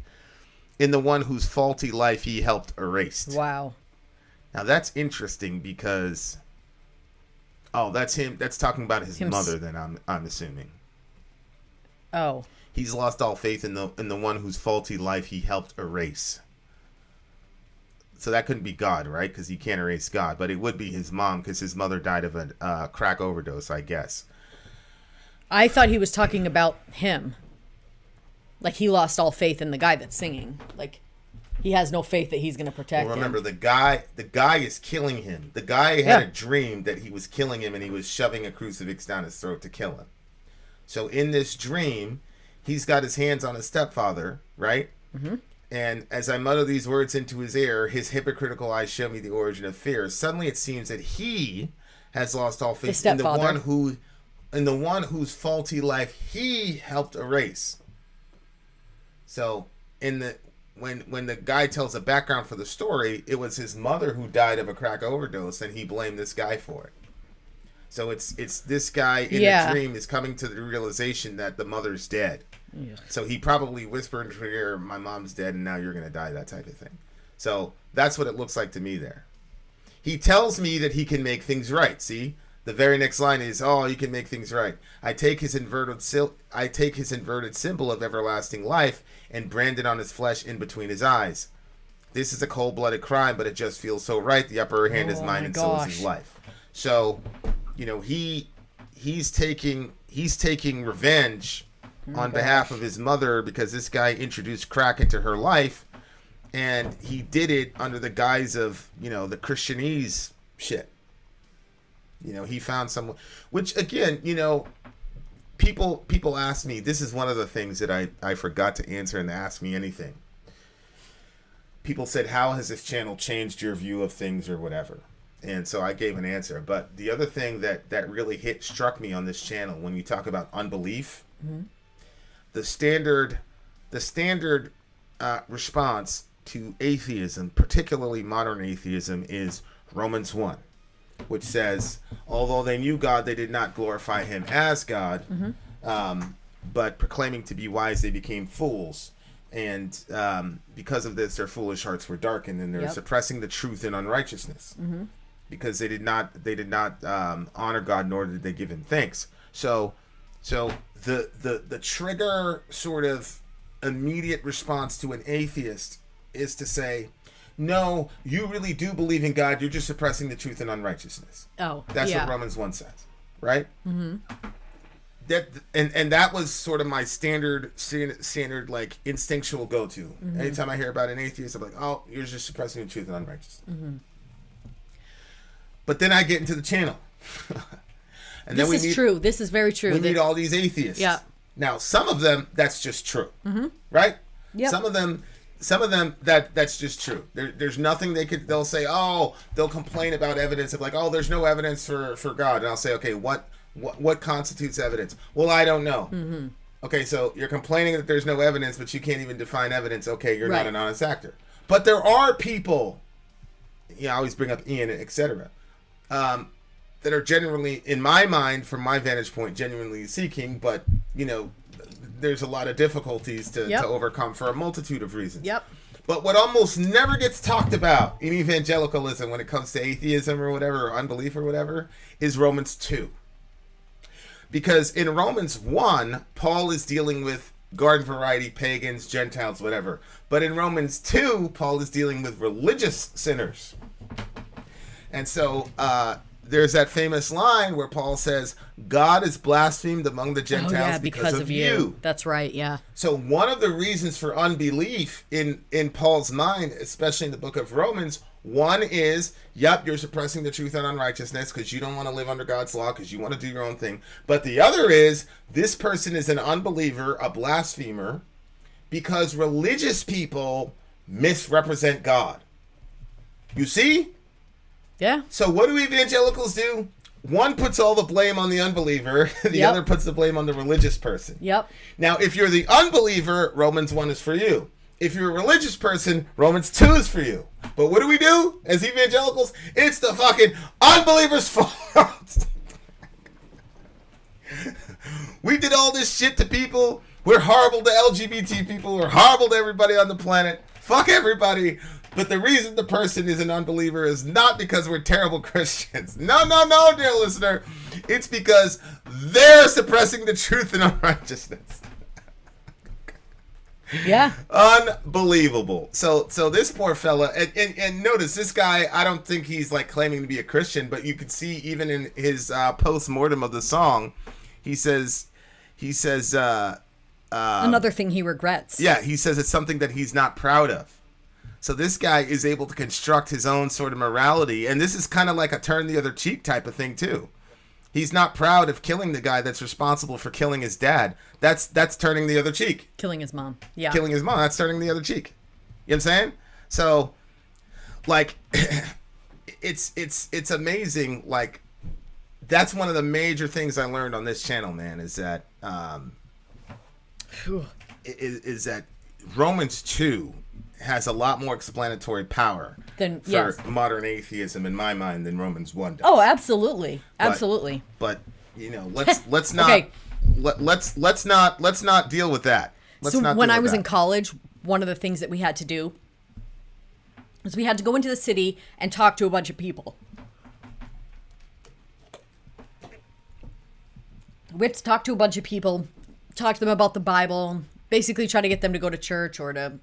in the one whose faulty life he helped erase. Wow. Now that's interesting because, that's him. That's talking about his mother. Then I'm assuming. Oh. He's lost all faith in the one whose faulty life he helped erase. So that couldn't be God, right? Because he can't erase God. But it would be his mom because his mother died of a crack overdose, I guess. I thought he was talking about him. Like, he lost all faith in the guy that's singing. Like, he has no faith that he's going to protect well, remember, him. the guy is killing him. The guy had a dream that he was killing him and he was shoving a crucifix down his throat to kill him. So in this dream, he's got his hands on his stepfather, right? Mm-hmm. And as I mutter these words into his ear, his hypocritical eyes show me the origin of fear. Suddenly it seems that he has lost all faith in the one whose faulty life he helped erase. So when the guy tells the background for the story, it was his mother who died of a crack overdose, and he blamed this guy for it. So it's this guy in the dream is coming to the realization that the mother's dead. Yeah. So he probably whispered into her ear, my mom's dead and now you're going to die, that type of thing. So that's what it looks like to me there. He tells me that he can make things right. See? The very next line is, you can make things right. I take his inverted symbol of everlasting life and brand it on his flesh in between his eyes. This is a cold-blooded crime, but it just feels so right. The upper hand is mine and so is his life. So, he's taking revenge on behalf of his mother because this guy introduced crack into her life, and he did it under the guise of, you know, the Christianese shit. You know, he found someone, which again, you know, people ask me, this is one of the things that I forgot to answer in the Ask Me Anything. People said, how has this channel changed your view of things or whatever? And so I gave an answer. But the other thing that really struck me on this channel, when you talk about unbelief, the standard response to atheism, particularly modern atheism, is Romans 1, which says, although they knew God, they did not glorify him as God, but proclaiming to be wise, they became fools. And because of this, their foolish hearts were darkened, and they're suppressing the truth in unrighteousness, because they did not honor God, nor did they give him thanks. So the trigger sort of immediate response to an atheist is to say, no, you really do believe in God, you're just suppressing the truth in unrighteousness. That's what Romans 1 says, right? That and that was sort of my standard like instinctual go-to. Anytime I hear about an atheist, I'm like, oh, you're just suppressing the truth in unrighteousness. But then I get into the channel. And this then is true. This is very true. We meet all these atheists. Yeah. Now, some of them, that's just true. Right? Yep. Some of them that's just true. There's nothing they'll say, oh, they'll complain about evidence of like, oh, there's no evidence for God. And I'll say, okay, what constitutes evidence? Well, I don't know. Okay, so you're complaining that there's no evidence, but you can't even define evidence. Okay, you're not an honest actor. But there are people, I always bring up Ian, etc., that are genuinely, in my mind, from my vantage point, genuinely seeking, but, there's a lot of difficulties to overcome for a multitude of reasons. But what almost never gets talked about in evangelicalism when it comes to atheism or whatever, or unbelief or whatever, is Romans 2. Because in Romans 1, Paul is dealing with garden variety, pagans, Gentiles, whatever. But in Romans 2, Paul is dealing with religious sinners. And so there's that famous line where Paul says, God is blasphemed among the Gentiles because of you. That's right, yeah. So one of the reasons for unbelief in Paul's mind, especially in the book of Romans, one is, you're suppressing the truth and unrighteousness because you don't want to live under God's law, because you want to do your own thing. But the other is, this person is an unbeliever, a blasphemer, because religious people misrepresent God. You see? Yeah. So what do evangelicals do? One puts all the blame on the unbeliever, the other puts the blame on the religious person. Now, if you're the unbeliever, Romans 1 is for you. If you're a religious person, Romans 2 is for you. But what do we do as evangelicals? It's the fucking unbeliever's fault. We did all this shit to people. We're horrible to LGBT people. We're horrible to everybody on the planet. Fuck everybody. But the reason the person is an unbeliever is not because we're terrible Christians. No, dear listener. It's because they're suppressing the truth and unrighteousness. Yeah. Unbelievable. So this poor fella, and notice this guy, I don't think he's like claiming to be a Christian, but you can see even in his post-mortem of the song, he says another thing he regrets. Yeah, he says it's something that he's not proud of. So this guy is able to construct his own sort of morality, and this is kind of like a turn the other cheek type of thing too. He's not proud of killing the guy that's responsible for killing his dad. That's turning the other cheek. Killing his mom. Yeah. Killing his mom. That's turning the other cheek. You know what I'm saying? So, like, it's amazing. Like, that's one of the major things I learned on this channel, man, is that is that Romans 2 has a lot more explanatory power for modern atheism in my mind than Romans 1 does. Oh, absolutely. Absolutely. But let's not okay. let's not deal with that. When I was in college, one of the things that we had to do was we had to go into the city and talk to a bunch of people. We had to talk to a bunch of people, talk to them about the Bible, basically try to get them to go to church or to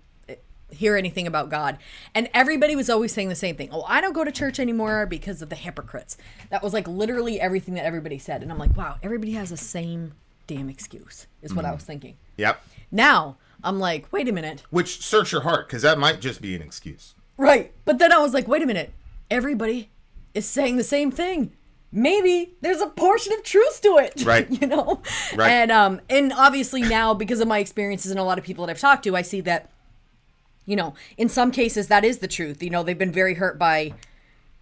hear anything about God. And everybody was always saying the same thing. Oh, I don't go to church anymore because of the hypocrites. That was like literally everything that everybody said. And I'm like, wow, everybody has the same damn excuse, is what I was thinking. Yep. Now, I'm like, wait a minute. Which, search your heart, because that might just be an excuse. Right. But then I was like, wait a minute. Everybody is saying the same thing. Maybe there's a portion of truth to it. Right. You know? Right. And obviously now, because of my experiences and a lot of people that I've talked to, I see that, you know, in some cases that is the truth. You know, they've been very hurt by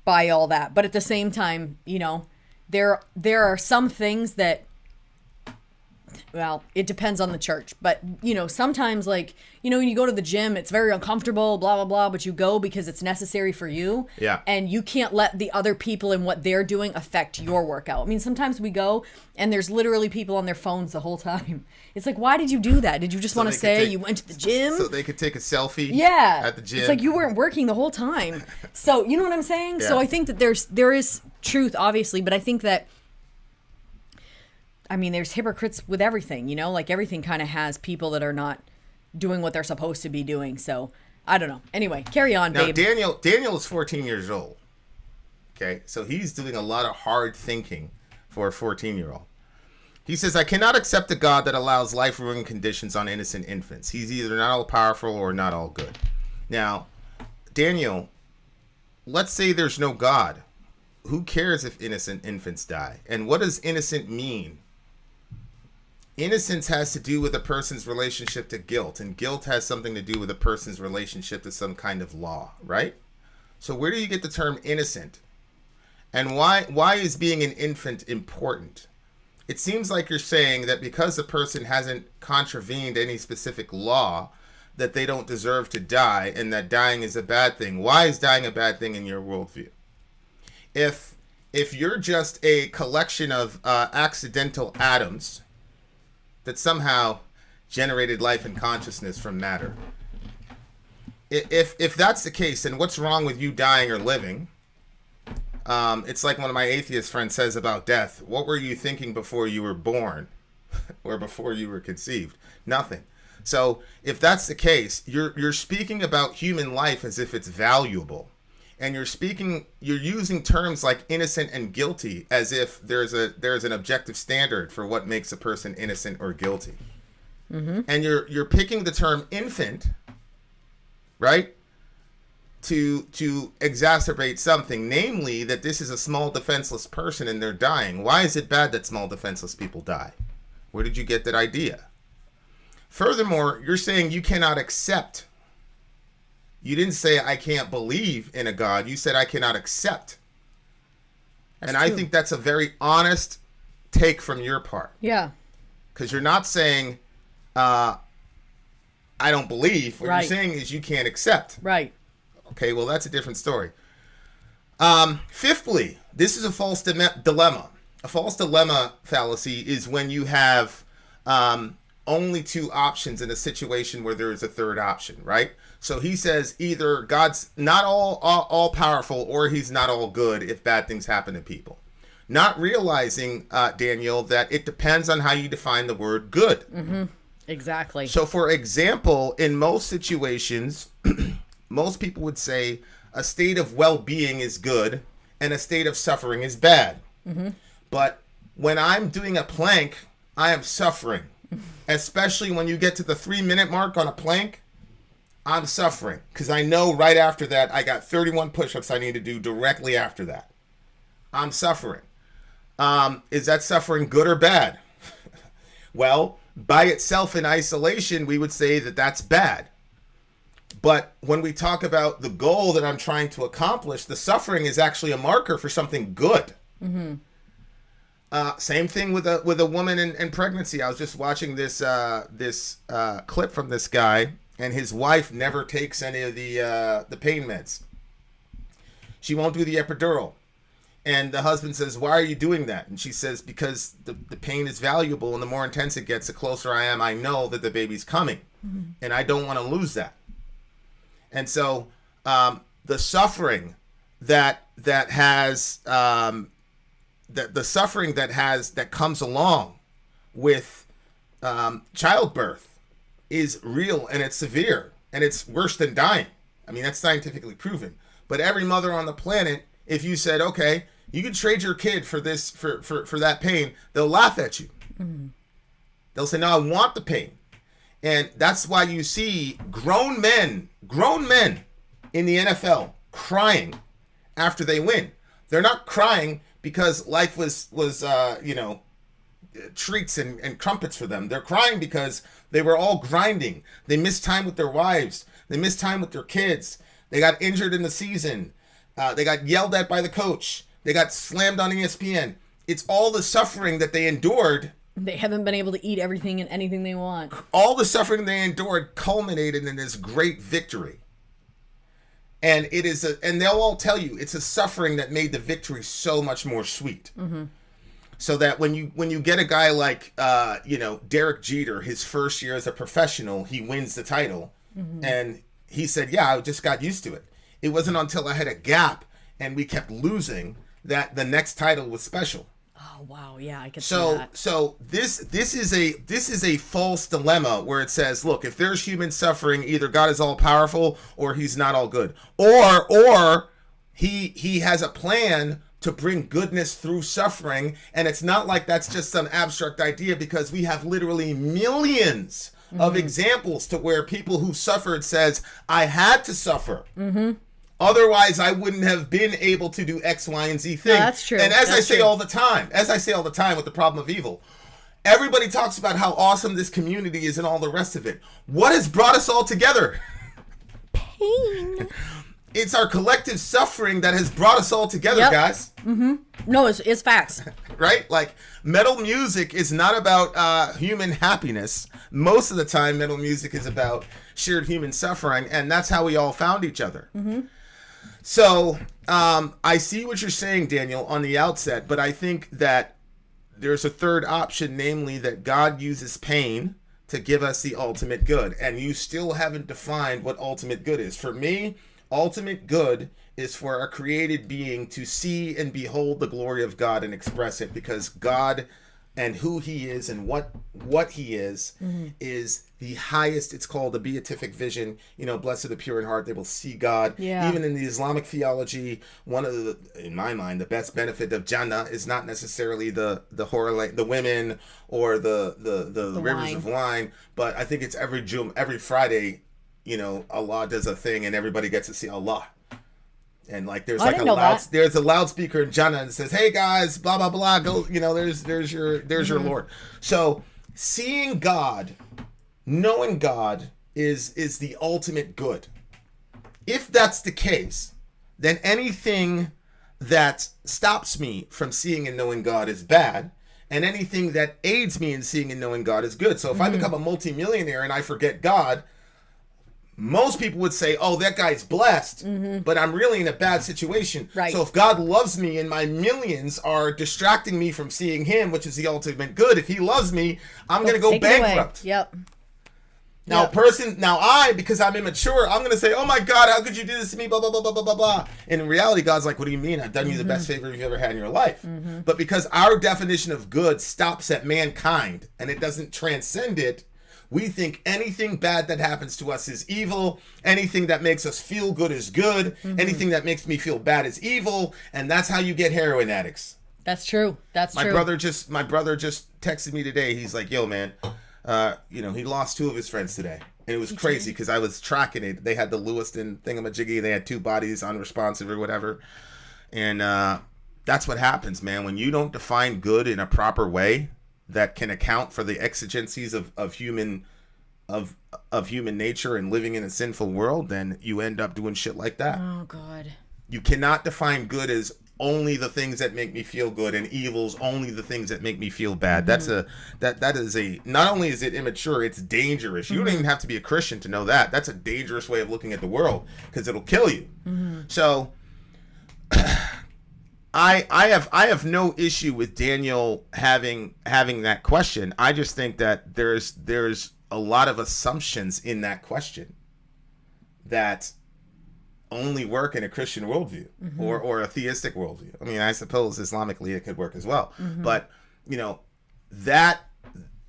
all that. But at the same time, you know, there are some things that, well, it depends on the church, but you know, sometimes, like, you know, when you go to the gym, it's very uncomfortable, blah, blah, blah, but you go because it's necessary for you. Yeah. And you can't let the other people and what they're doing affect your workout. I mean, sometimes we go and there's literally people on their phones the whole time. It's like, why did you do that? Did you just want to say you went to the gym? So they could take a selfie at the gym. It's like you weren't working the whole time. So, you know what I'm saying? Yeah. So I think that there is truth, obviously, but I think that, I mean, there's hypocrites with everything, you know, like everything kind of has people that are not doing what they're supposed to be doing. So I don't know. Anyway, carry on, now, babe. Daniel is 14 years old. Okay. So he's doing a lot of hard thinking for a 14-year-old. He says, I cannot accept a God that allows life-ruining conditions on innocent infants. He's either not all powerful or not all good. Now, Daniel, let's say there's no God. Who cares if innocent infants die? And what does innocent mean? Innocence has to do with a person's relationship to guilt, and guilt has something to do with a person's relationship to some kind of law, right? So where do you get the term innocent? And why is being an infant important? It seems like you're saying that because the person hasn't contravened any specific law, that they don't deserve to die, and that dying is a bad thing. Why is dying a bad thing in your worldview? If you're just a collection of accidental atoms that somehow generated life and consciousness from matter, if that's the case, then what's wrong with you dying or living? It's like one of my atheist friends says about death. What were you thinking before you were born or before you were conceived? Nothing. So if that's the case, you're speaking about human life as if it's valuable. And you're using terms like innocent and guilty as if there's an objective standard for what makes a person innocent or guilty. Mm-hmm. And you're picking the term infant, right, to exacerbate something, namely that this is a small defenseless person and they're dying. Why is it bad that small defenseless people die? Where did you get that idea? Furthermore, you're saying you cannot accept. You didn't say I can't believe in a God. You said I cannot accept. That's true. I think that's a very honest take from your part. Yeah. Because you're not saying I don't believe. What right. you're saying is you can't accept. Right. Okay, well, that's a different story. Fifthly, this is a false dilemma. A false dilemma fallacy is when you have only two options in a situation where there is a third option, right? So he says either God's not all powerful or he's not all good if bad things happen to people. Not realizing, Daniel, that it depends on how you define the word good. Mm-hmm. Exactly. So, for example, in most situations, most people would say a state of well-being is good and a state of suffering is bad. Mm-hmm. But when I'm doing a plank, I am suffering. Especially when you get to the 3-minute mark on a plank, I'm suffering. Because I know right after that, I got 31 push-ups I need to do directly after that. I'm suffering. Is that suffering good or bad? Well, by itself in isolation, we would say that that's bad. But when we talk about the goal that I'm trying to accomplish, the suffering is actually a marker for something good. Mm-hmm. Same thing with a woman in pregnancy. I was just watching this clip from this guy, and his wife never takes any of the pain meds. She won't do the epidural. And the husband says, why are you doing that? And she says, because the pain is valuable, and the more intense it gets, the closer I am, I know that the baby's coming. Mm-hmm. And I don't want to lose that. And so the suffering that comes along with childbirth is real, and it's severe, and it's worse than dying. I mean, that's scientifically proven. But every mother on the planet, if you said, okay, you could trade your kid for this, for that pain, they'll laugh at you. Mm-hmm. They'll say, no, I want the pain. And that's why you see grown men in the NFL crying after they win. They're not crying because life was treats and crumpets for them. They're crying because they were all grinding. They missed time with their wives. They missed time with their kids. They got injured in the season. They got yelled at by the coach. They got slammed on ESPN. It's all the suffering that they endured. They haven't been able to eat everything and anything they want. All the suffering they endured culminated in this great victory. And and they'll all tell you it's a suffering that made the victory so much more sweet. Mm-hmm. So that when you get a guy like Derek Jeter, his first year as a professional, he wins the title, and he said, "Yeah, I just got used to it. It wasn't until I had a gap and we kept losing that the next title was special." Oh wow, yeah, I can see that. So this is a false dilemma where it says, look, if there's human suffering, either God is all powerful or he's not all good, or he has a plan to bring goodness through suffering, and it's not like that's just some abstract idea, because we have literally millions of examples to where people who suffered says, I had to suffer. Otherwise, I wouldn't have been able to do X, Y, and Z thing. No, that's true. And as That's I say true. all the time with the problem of evil, everybody talks about how awesome this community is and all the rest of it. What has brought us all together? Pain. It's our collective suffering that has brought us all together, guys. No, it's facts. Right? Like, metal music is not about human happiness. Most of the time, metal music is about shared human suffering, and that's how we all found each other. So, I see what you're saying, Daniel, on the outset, but I think that there's a third option, namely that God uses pain to give us the ultimate good, and you still haven't defined what ultimate good is. For me, ultimate good is for a created being to see and behold the glory of God and express it, because God and who he is and what he is the highest. It's called the beatific vision. Blessed the pure in heart, they will see God. Yeah. Even in the Islamic theology, one of the, in my mind, the best benefit of Jannah is not necessarily the women or the rivers wine. of wine, but I think it's every Friday, Allah does a thing and everybody gets to see Allah. And like there's like there's a loudspeaker in Jannah and it says, "Hey guys, blah blah blah, go." There's your Lord. So seeing God, knowing God is the ultimate good. If that's the case, then anything that stops me from seeing and knowing God is bad, and anything that aids me in seeing and knowing God is good. So if I become a multimillionaire and I forget God, most people would say, oh, that guy's blessed, but I'm really in a bad situation. Right. So if God loves me and my millions are distracting me from seeing him, which is the ultimate good, if he loves me, I'm going to go Take it away. bankrupt. Yep. Now, because I'm immature, I'm going to say, oh my God, how could you do this to me, blah, blah, blah, blah, blah, blah, blah. And in reality, God's like, what do you mean? I've done you the best favor you've ever had in your life. But because our definition of good stops at mankind and it doesn't transcend it, we think anything bad that happens to us is evil. Anything that makes us feel good is good. Anything that makes me feel bad is evil. And that's how you get heroin addicts. That's true. My brother just texted me today. He's like, yo, man, he lost 2 of his friends today. And it was crazy because I was tracking it. They had the Lewiston thingamajiggy. They had 2 bodies, unresponsive or whatever. And that's what happens, man. When you don't define good in a proper way that can account for the exigencies of human nature and living in a sinful world, then you end up doing shit like that. Oh God. You cannot define good as only the things that make me feel good and evil's only the things that make me feel bad. That is not only is it immature, it's dangerous. You don't even have to be a Christian to know that. That's a dangerous way of looking at the world because it'll kill you. So I have no issue with Daniel having that question. I just think that there's a lot of assumptions in that question that only work in a Christian worldview or a theistic worldview. I mean, I suppose Islamically it could work as well. But that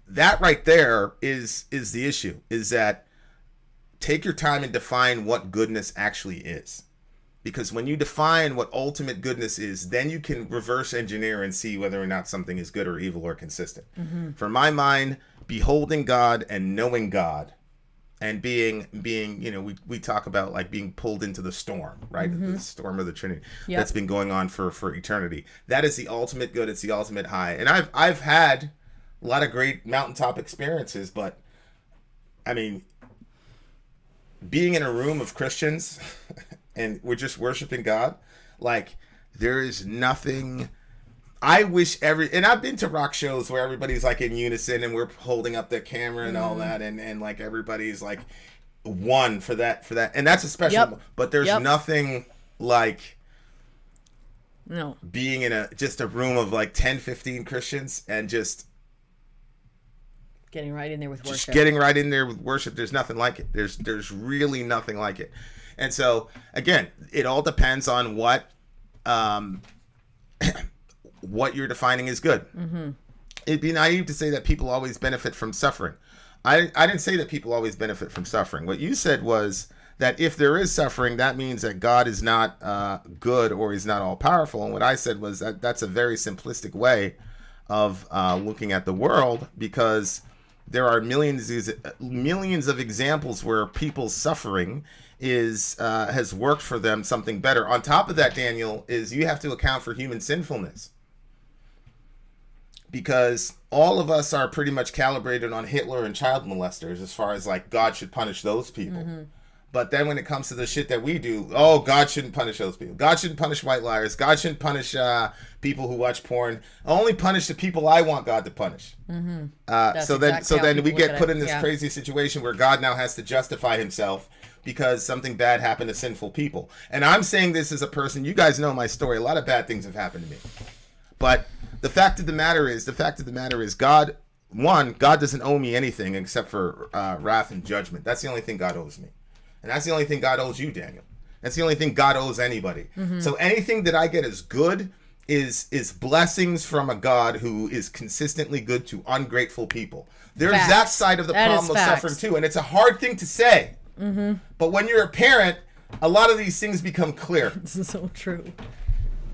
right there is the issue, is that take your time and define what goodness actually is. Because when you define what ultimate goodness is, then you can reverse engineer and see whether or not something is good or evil or consistent. For my mind, beholding God and knowing God, and being we talk about like being pulled into the storm, right? The storm of the Trinity that's been going on for eternity. That is the ultimate good. It's the ultimate high. And I've had a lot of great mountaintop experiences, but I mean, being in a room of Christians and we're just worshiping God, like there is nothing. I wish and I've been to rock shows where everybody's like in unison and we're holding up the camera and all that, and like everybody's like one for that, and that's a special. But there's nothing like being in just a room of like 10, 15 Christians and just getting right in there with worship. Just getting right in there with worship. There's nothing like it. There's really nothing like it. And so again, it all depends on what you're defining as good. It'd be naive to say that people always benefit from suffering. I didn't say that people always benefit from suffering. What you said was that if there is suffering, that means that God is not good or he's not all powerful. And what I said was that that's a very simplistic way of looking at the world, because there are millions of examples where people's suffering has worked for them something better. On top of that, Daniel, is you have to account for human sinfulness, because all of us are pretty much calibrated on Hitler and child molesters as far as like God should punish those people. But then when it comes to the shit that we do, God shouldn't punish those people. God shouldn't punish white liars. God shouldn't punish people who watch porn. Only punish the people I want God to punish. So then we get put in this crazy situation where God now has to justify himself because something bad happened to sinful people. And I'm saying this as a person, you guys know my story. A lot of bad things have happened to me. But the fact of the matter is God doesn't owe me anything except for wrath and judgment. That's the only thing God owes me. And that's the only thing God owes you, Daniel. That's the only thing God owes anybody. So anything that I get as good is blessings from a God who is consistently good to ungrateful people. There's that side of the problem of suffering too. And it's a hard thing to say. But when you're a parent, a lot of these things become clear. This is so true.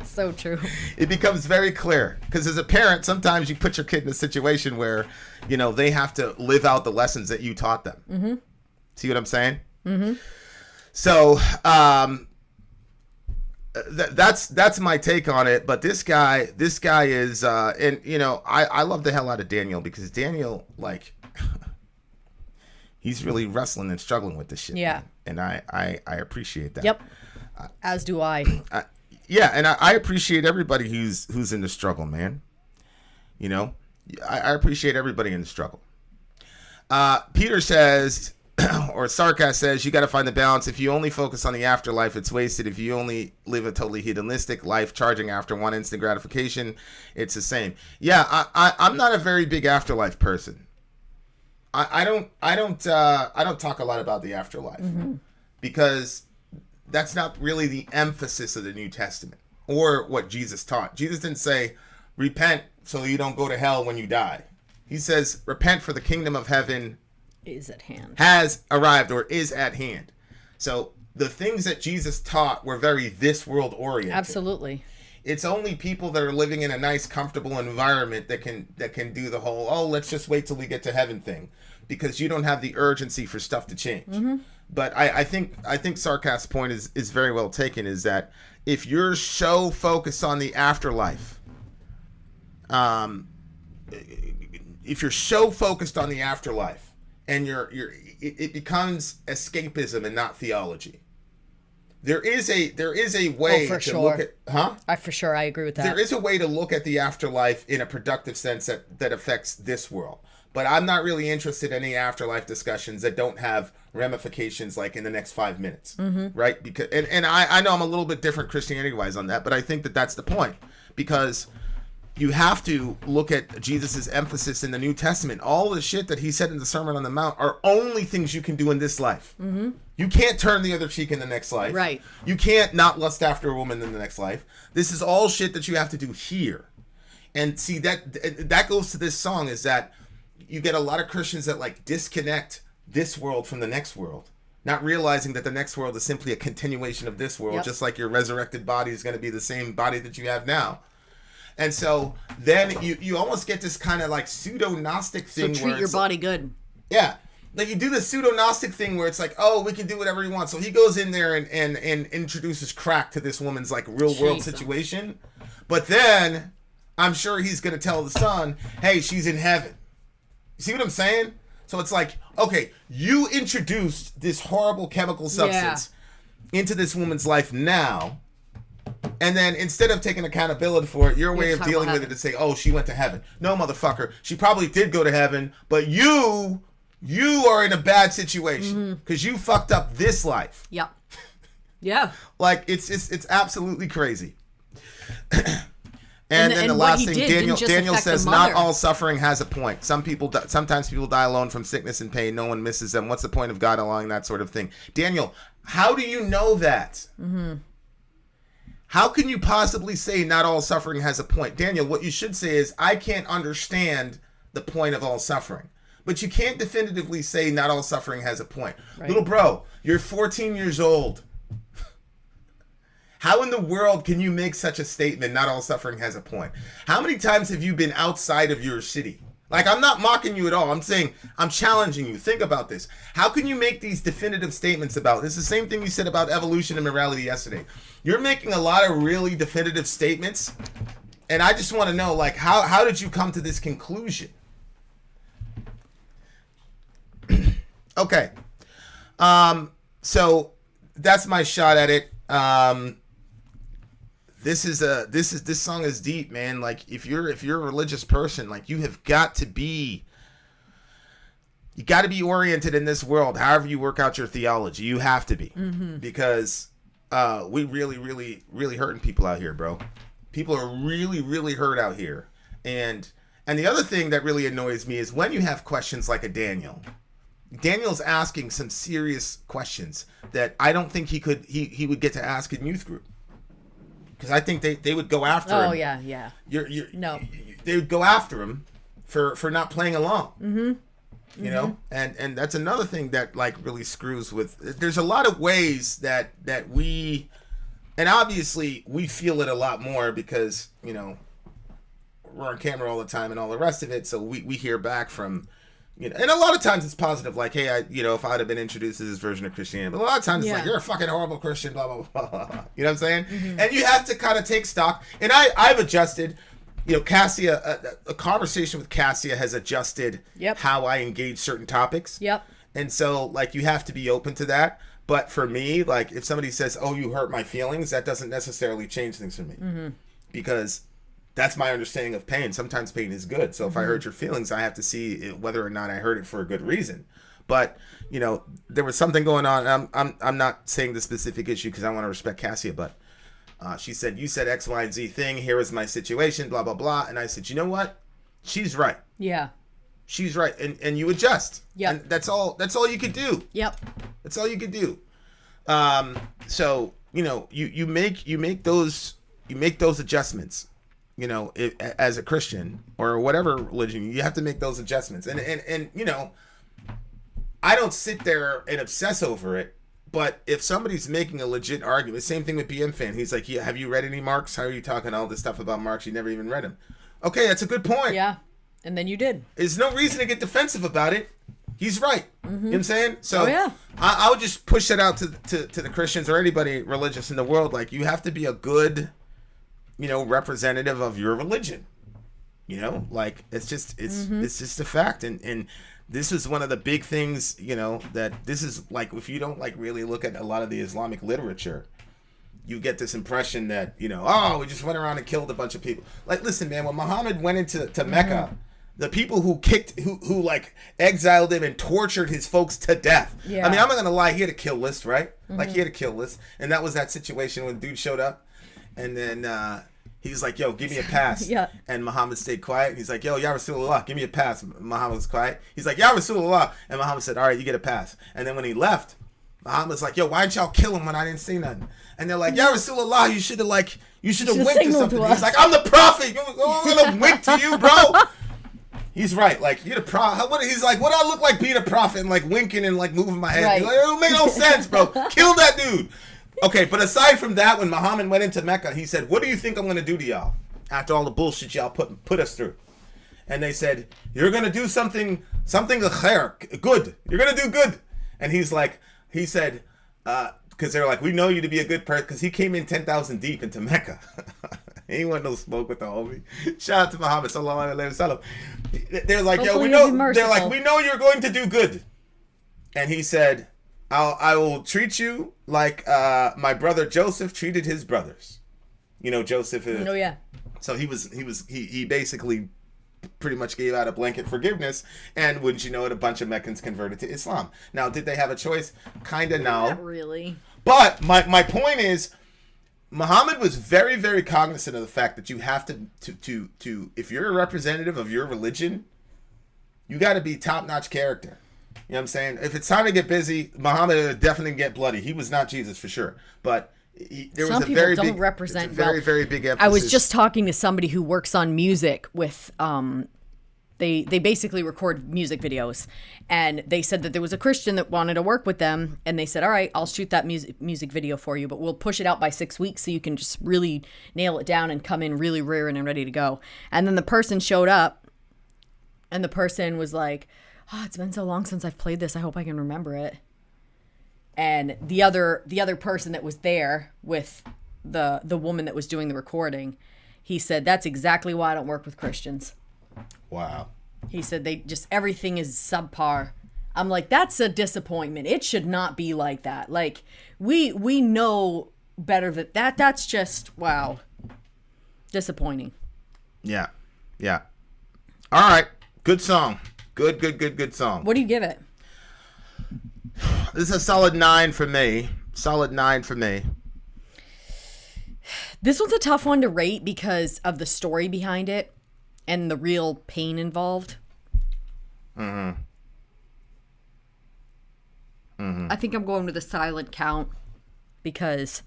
So true. It becomes very clear, because as a parent, sometimes you put your kid in a situation where, they have to live out the lessons that you taught them. See what I'm saying? So that's my take on it. But this guy is, I love the hell out of Daniel, because Daniel, like, he's really wrestling and struggling with this shit. Yeah. Man. And I appreciate that. Yep. As do I. Yeah, and I appreciate everybody who's in the struggle, man. I appreciate everybody in the struggle. Peter says, or Sarcast says, you got to find the balance. If you only focus on the afterlife, it's wasted. If you only live a totally hedonistic life, charging after one instant gratification, it's the same. Yeah, I'm not a very big afterlife person. I don't talk a lot about the afterlife because that's not really the emphasis of the New Testament or what Jesus taught. Jesus didn't say, repent so you don't go to hell when you die. He says, repent, for the kingdom of heaven is at hand, has arrived, or is at hand. So the things that Jesus taught were very this world oriented. Absolutely. It's only people that are living in a nice, comfortable environment that can do the whole, let's just wait till we get to heaven thing, because you don't have the urgency for stuff to change. But I think Sarkast's point is very well taken, is that if you're so focused on the afterlife, and it becomes escapism and not theology. There is a way to look at For sure, I agree with that. There is a way to look at the afterlife in a productive sense that affects this world. But I'm not really interested in any afterlife discussions that don't have ramifications like in the next 5 minutes, right? Because and I know I'm a little bit different Christianity-wise on that, but I think that that's the point, because you have to look at Jesus's emphasis in the New Testament. All the shit that he said in the Sermon on the Mount are only things you can do in this life. You can't turn the other cheek in the next life. Right. You can't not lust after a woman in the next life. This is all shit that you have to do here. And see, that goes to this song, is that you get a lot of Christians that like disconnect this world from the next world, not realizing that the next world is simply a continuation of this world, just like your resurrected body is going to be the same body that you have now. And so then you almost get this kind of like pseudo-Gnostic thing. So treat your body good. Yeah. Like you do the pseudo-Gnostic thing where it's like, oh, we can do whatever we want. So he goes in there and introduces crack to this woman's like real world situation. But then I'm sure he's going to tell the son, hey, she's in heaven. You see what I'm saying? So it's like, okay, you introduced this horrible chemical substance into this woman's life now. And then instead of taking accountability for it, your way of dealing with it is say, oh, she went to heaven. No, motherfucker. She probably did go to heaven, but you are in a bad situation because you fucked up this life. Yep. Yeah. Like, it's absolutely crazy. And then the last thing, Daniel says, not all suffering has a point. Sometimes people die alone from sickness and pain. No one misses them. What's the point of God allowing that sort of thing? Daniel, how do you know that? How can you possibly say not all suffering has a point? Daniel, what you should say is, I can't understand the point of all suffering. But you can't definitively say not all suffering has a point. Right. Little bro, you're 14 years old. How in the world can you make such a statement, not all suffering has a point? How many times have you been outside of your city? Like, I'm not mocking you at all. I'm saying, I'm challenging you. Think about this. How can you make these definitive statements about this? It's the same thing you said about evolution and morality yesterday. You're making a lot of really definitive statements. And I just want to know, like, how did you come to this conclusion? Okay. So that's my shot at it. This song is deep, man. Like, if you're a religious person, like, you got to be oriented in this world. However you work out your theology, you have to be, because we really hurting people out here, bro. People are really hurt out here. And the other thing that really annoys me is when you have questions like a Daniel's asking some serious questions that I don't think he would get to ask in youth group. Because I think they would go after him. Oh, yeah. They would go after him for not playing along. You know? And that's another thing that, like, really screws with... There's a lot of ways that we... And obviously, we feel it a lot more because, you know, we're on camera all the time and all the rest of it, so we hear back from... You know, and a lot of times it's positive, like, hey, if I'd have been introduced to this version of Christianity. But a lot of times it's like, you're a fucking horrible Christian, blah, blah, blah, blah. You know what I'm saying? And you have to kind of take stock. And I've adjusted, Cassia, a conversation with Cassia has adjusted how I engage certain topics. And so, like, you have to be open to that. But for me, like, if somebody says, oh, you hurt my feelings, that doesn't necessarily change things for me. Because... that's my understanding of pain. Sometimes pain is good. So if I hurt your feelings, I have to see whether or not I heard it for a good reason. But, there was something going on. I'm not saying the specific issue because I want to respect Cassia, but she said, you said X, Y, and Z thing. Here is my situation, blah, blah, blah. And I said, you know what? She's right. Yeah. She's right. And you adjust. Yeah. And that's all you could do. Yep. That's all you could do. So, you make those adjustments. As a Christian or whatever religion, you have to make those adjustments. And I don't sit there and obsess over it, but if somebody's making a legit argument, same thing with BM Fan. He's like, have you read any Marx? How are you talking all this stuff about Marx? You never even read him. Okay, that's a good point. Yeah, and then you did. There's no reason to get defensive about it. He's right. You know what I'm saying? So I would just push that out to the Christians or anybody religious in the world. Like, you have to be a good... representative of your religion, like it's just a fact. And this is one of the big things, that this is like, if you don't like really look at a lot of the Islamic literature, you get this impression that, we just went around and killed a bunch of people. Like, listen, man, when Muhammad went into Mecca, the people who like exiled him and tortured his folks to death. Yeah. I mean, I'm not gonna lie, he had a kill list, right? Like, he had a kill list. And that was that situation when dude showed up. And then he was like, yo, give me a pass. And Muhammad stayed quiet. And he's like, yo, Ya Rasulullah, give me a pass. Muhammad was quiet. He's like, Ya Rasulullah. And Muhammad said, all right, you get a pass. And then when he left, Muhammad's like, yo, why didn't y'all kill him when I didn't say nothing? And they're like, Ya Rasulullah, you should have winked to something. He's like, I'm the prophet. I'm going to wink to you, bro. He's right. Like, you're the prophet. He's like, what do I look like being a prophet and like winking and like moving my head? Right. Like, it don't make no sense, bro. Kill that dude. Okay, but aside from that, when Muhammad went into Mecca, he said, what do you think I'm going to do to y'all? after all the bullshit y'all put us through. And they said, you're going to do something good. You're going to do good. And he said, because they're like, we know you to be a good person, because he came in 10,000 deep into Mecca. He ain't want no smoke with the homie. Shout out to Muhammad sallallahu alaihi wasallam. They're like, Hopefully yo, he'll be they're like, merciful. we know you're going to do good. And he said, I will treat you like my brother Joseph treated his brothers. You know, Joseph. Oh yeah. So he basically pretty much gave out a blanket forgiveness, and wouldn't you know it, a bunch of Meccans converted to Islam. Now, did they have a choice? Kinda no. Not really. But my point is, Muhammad was very, very cognizant of the fact that you have to if you're a representative of your religion, you got to be top-notch character. You know what I'm saying? If it's time to get busy, Muhammad would definitely get bloody. He was not Jesus for sure, but there Some was a people very don't big, represent very, well. very big emphasis. I was just talking to somebody who works on music with they basically record music videos, and they said that there was a Christian that wanted to work with them, and they said, all right, I'll shoot that music video for you, but we'll push it out by 6 weeks so you can just really nail it down and come in really rearing and ready to go. And then the person showed up, and the person was like, oh, it's been so long since I've played this, I hope I can remember it. And the other person that was there with the woman that was doing the recording, he said, that's exactly why I don't work with Christians. Wow. He said they just, everything is subpar. I'm like, that's a disappointment. It should not be like that. Like, we know better that's just, wow. Disappointing. Yeah. Yeah. All right. Good song. Good song. What do you give it? This is a solid 9 for me. Solid 9 for me. This one's a tough one to rate because of the story behind it and the real pain involved. I think I'm going with a silent count because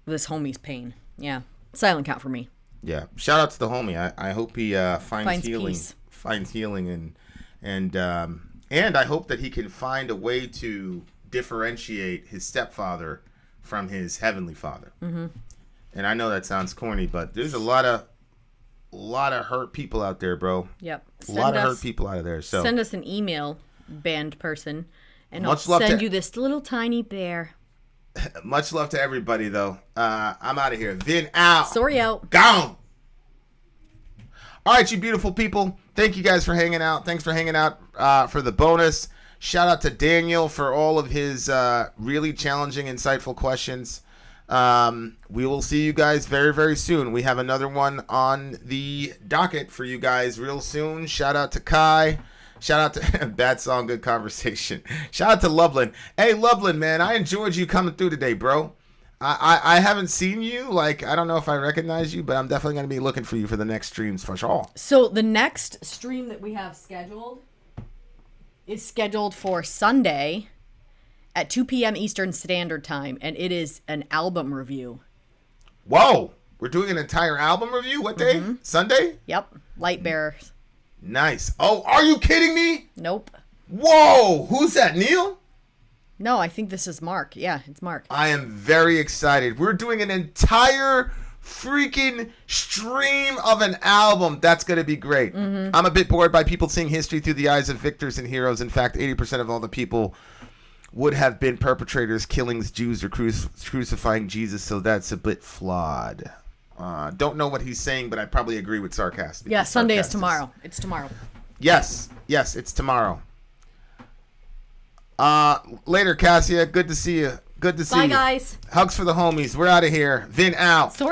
of this homie's pain. Yeah. Silent count for me. Yeah. Shout out to the homie. I hope he finds healing. Peace. Finds healing and I hope that he can find a way to differentiate his stepfather from his heavenly father. Mm-hmm. And I know that sounds corny, but there's a lot of hurt people out there, bro. Yep. A lot of hurt people out there. So send us an email, band person, and I'll Much love send to- you this little tiny bear. much love to everybody, though. I'm out of here. Vin out. Sori out. Gone. All right, you beautiful people. Thank you guys for hanging out. Thanks for hanging out for the bonus. Shout out to Daniel for all of his really challenging, insightful questions. We will see you guys very, very soon. We have another one on the docket for you guys real soon. Shout out to Kai. Shout out to Bad Song, Good Conversation. Shout out to Loveland. Hey, Loveland, man, I enjoyed you coming through today, bro. I haven't seen you. Like, I don't know if I recognize you, but I'm definitely going to be looking for you for the next streams for sure. So the next stream that we have scheduled is scheduled for Sunday at 2 p.m. Eastern Standard Time, and it is an album review. Whoa. We're doing an entire album review? What day? Mm-hmm. Sunday? Yep. Light Bearers. Nice. Oh, are you kidding me? Nope. Whoa. Who's that, Neil? No, I think this is Mark. Yeah, it's Mark. I am very excited. We're doing an entire freaking stream of an album. That's going to be great. Mm-hmm. I'm a bit bored by people seeing history through the eyes of victors and heroes. In fact, 80% of all the people would have been perpetrators, killings, Jews, or crucifying Jesus, so that's a bit flawed. Don't know what he's saying, but I probably agree with sarcastic. Yeah, Sunday is tomorrow. It's tomorrow. Yes, it's tomorrow. Later, Cassia. Good to see you. Good to see you. Bye, guys. Hugs for the homies. We're out of here. Vin out. Sorry.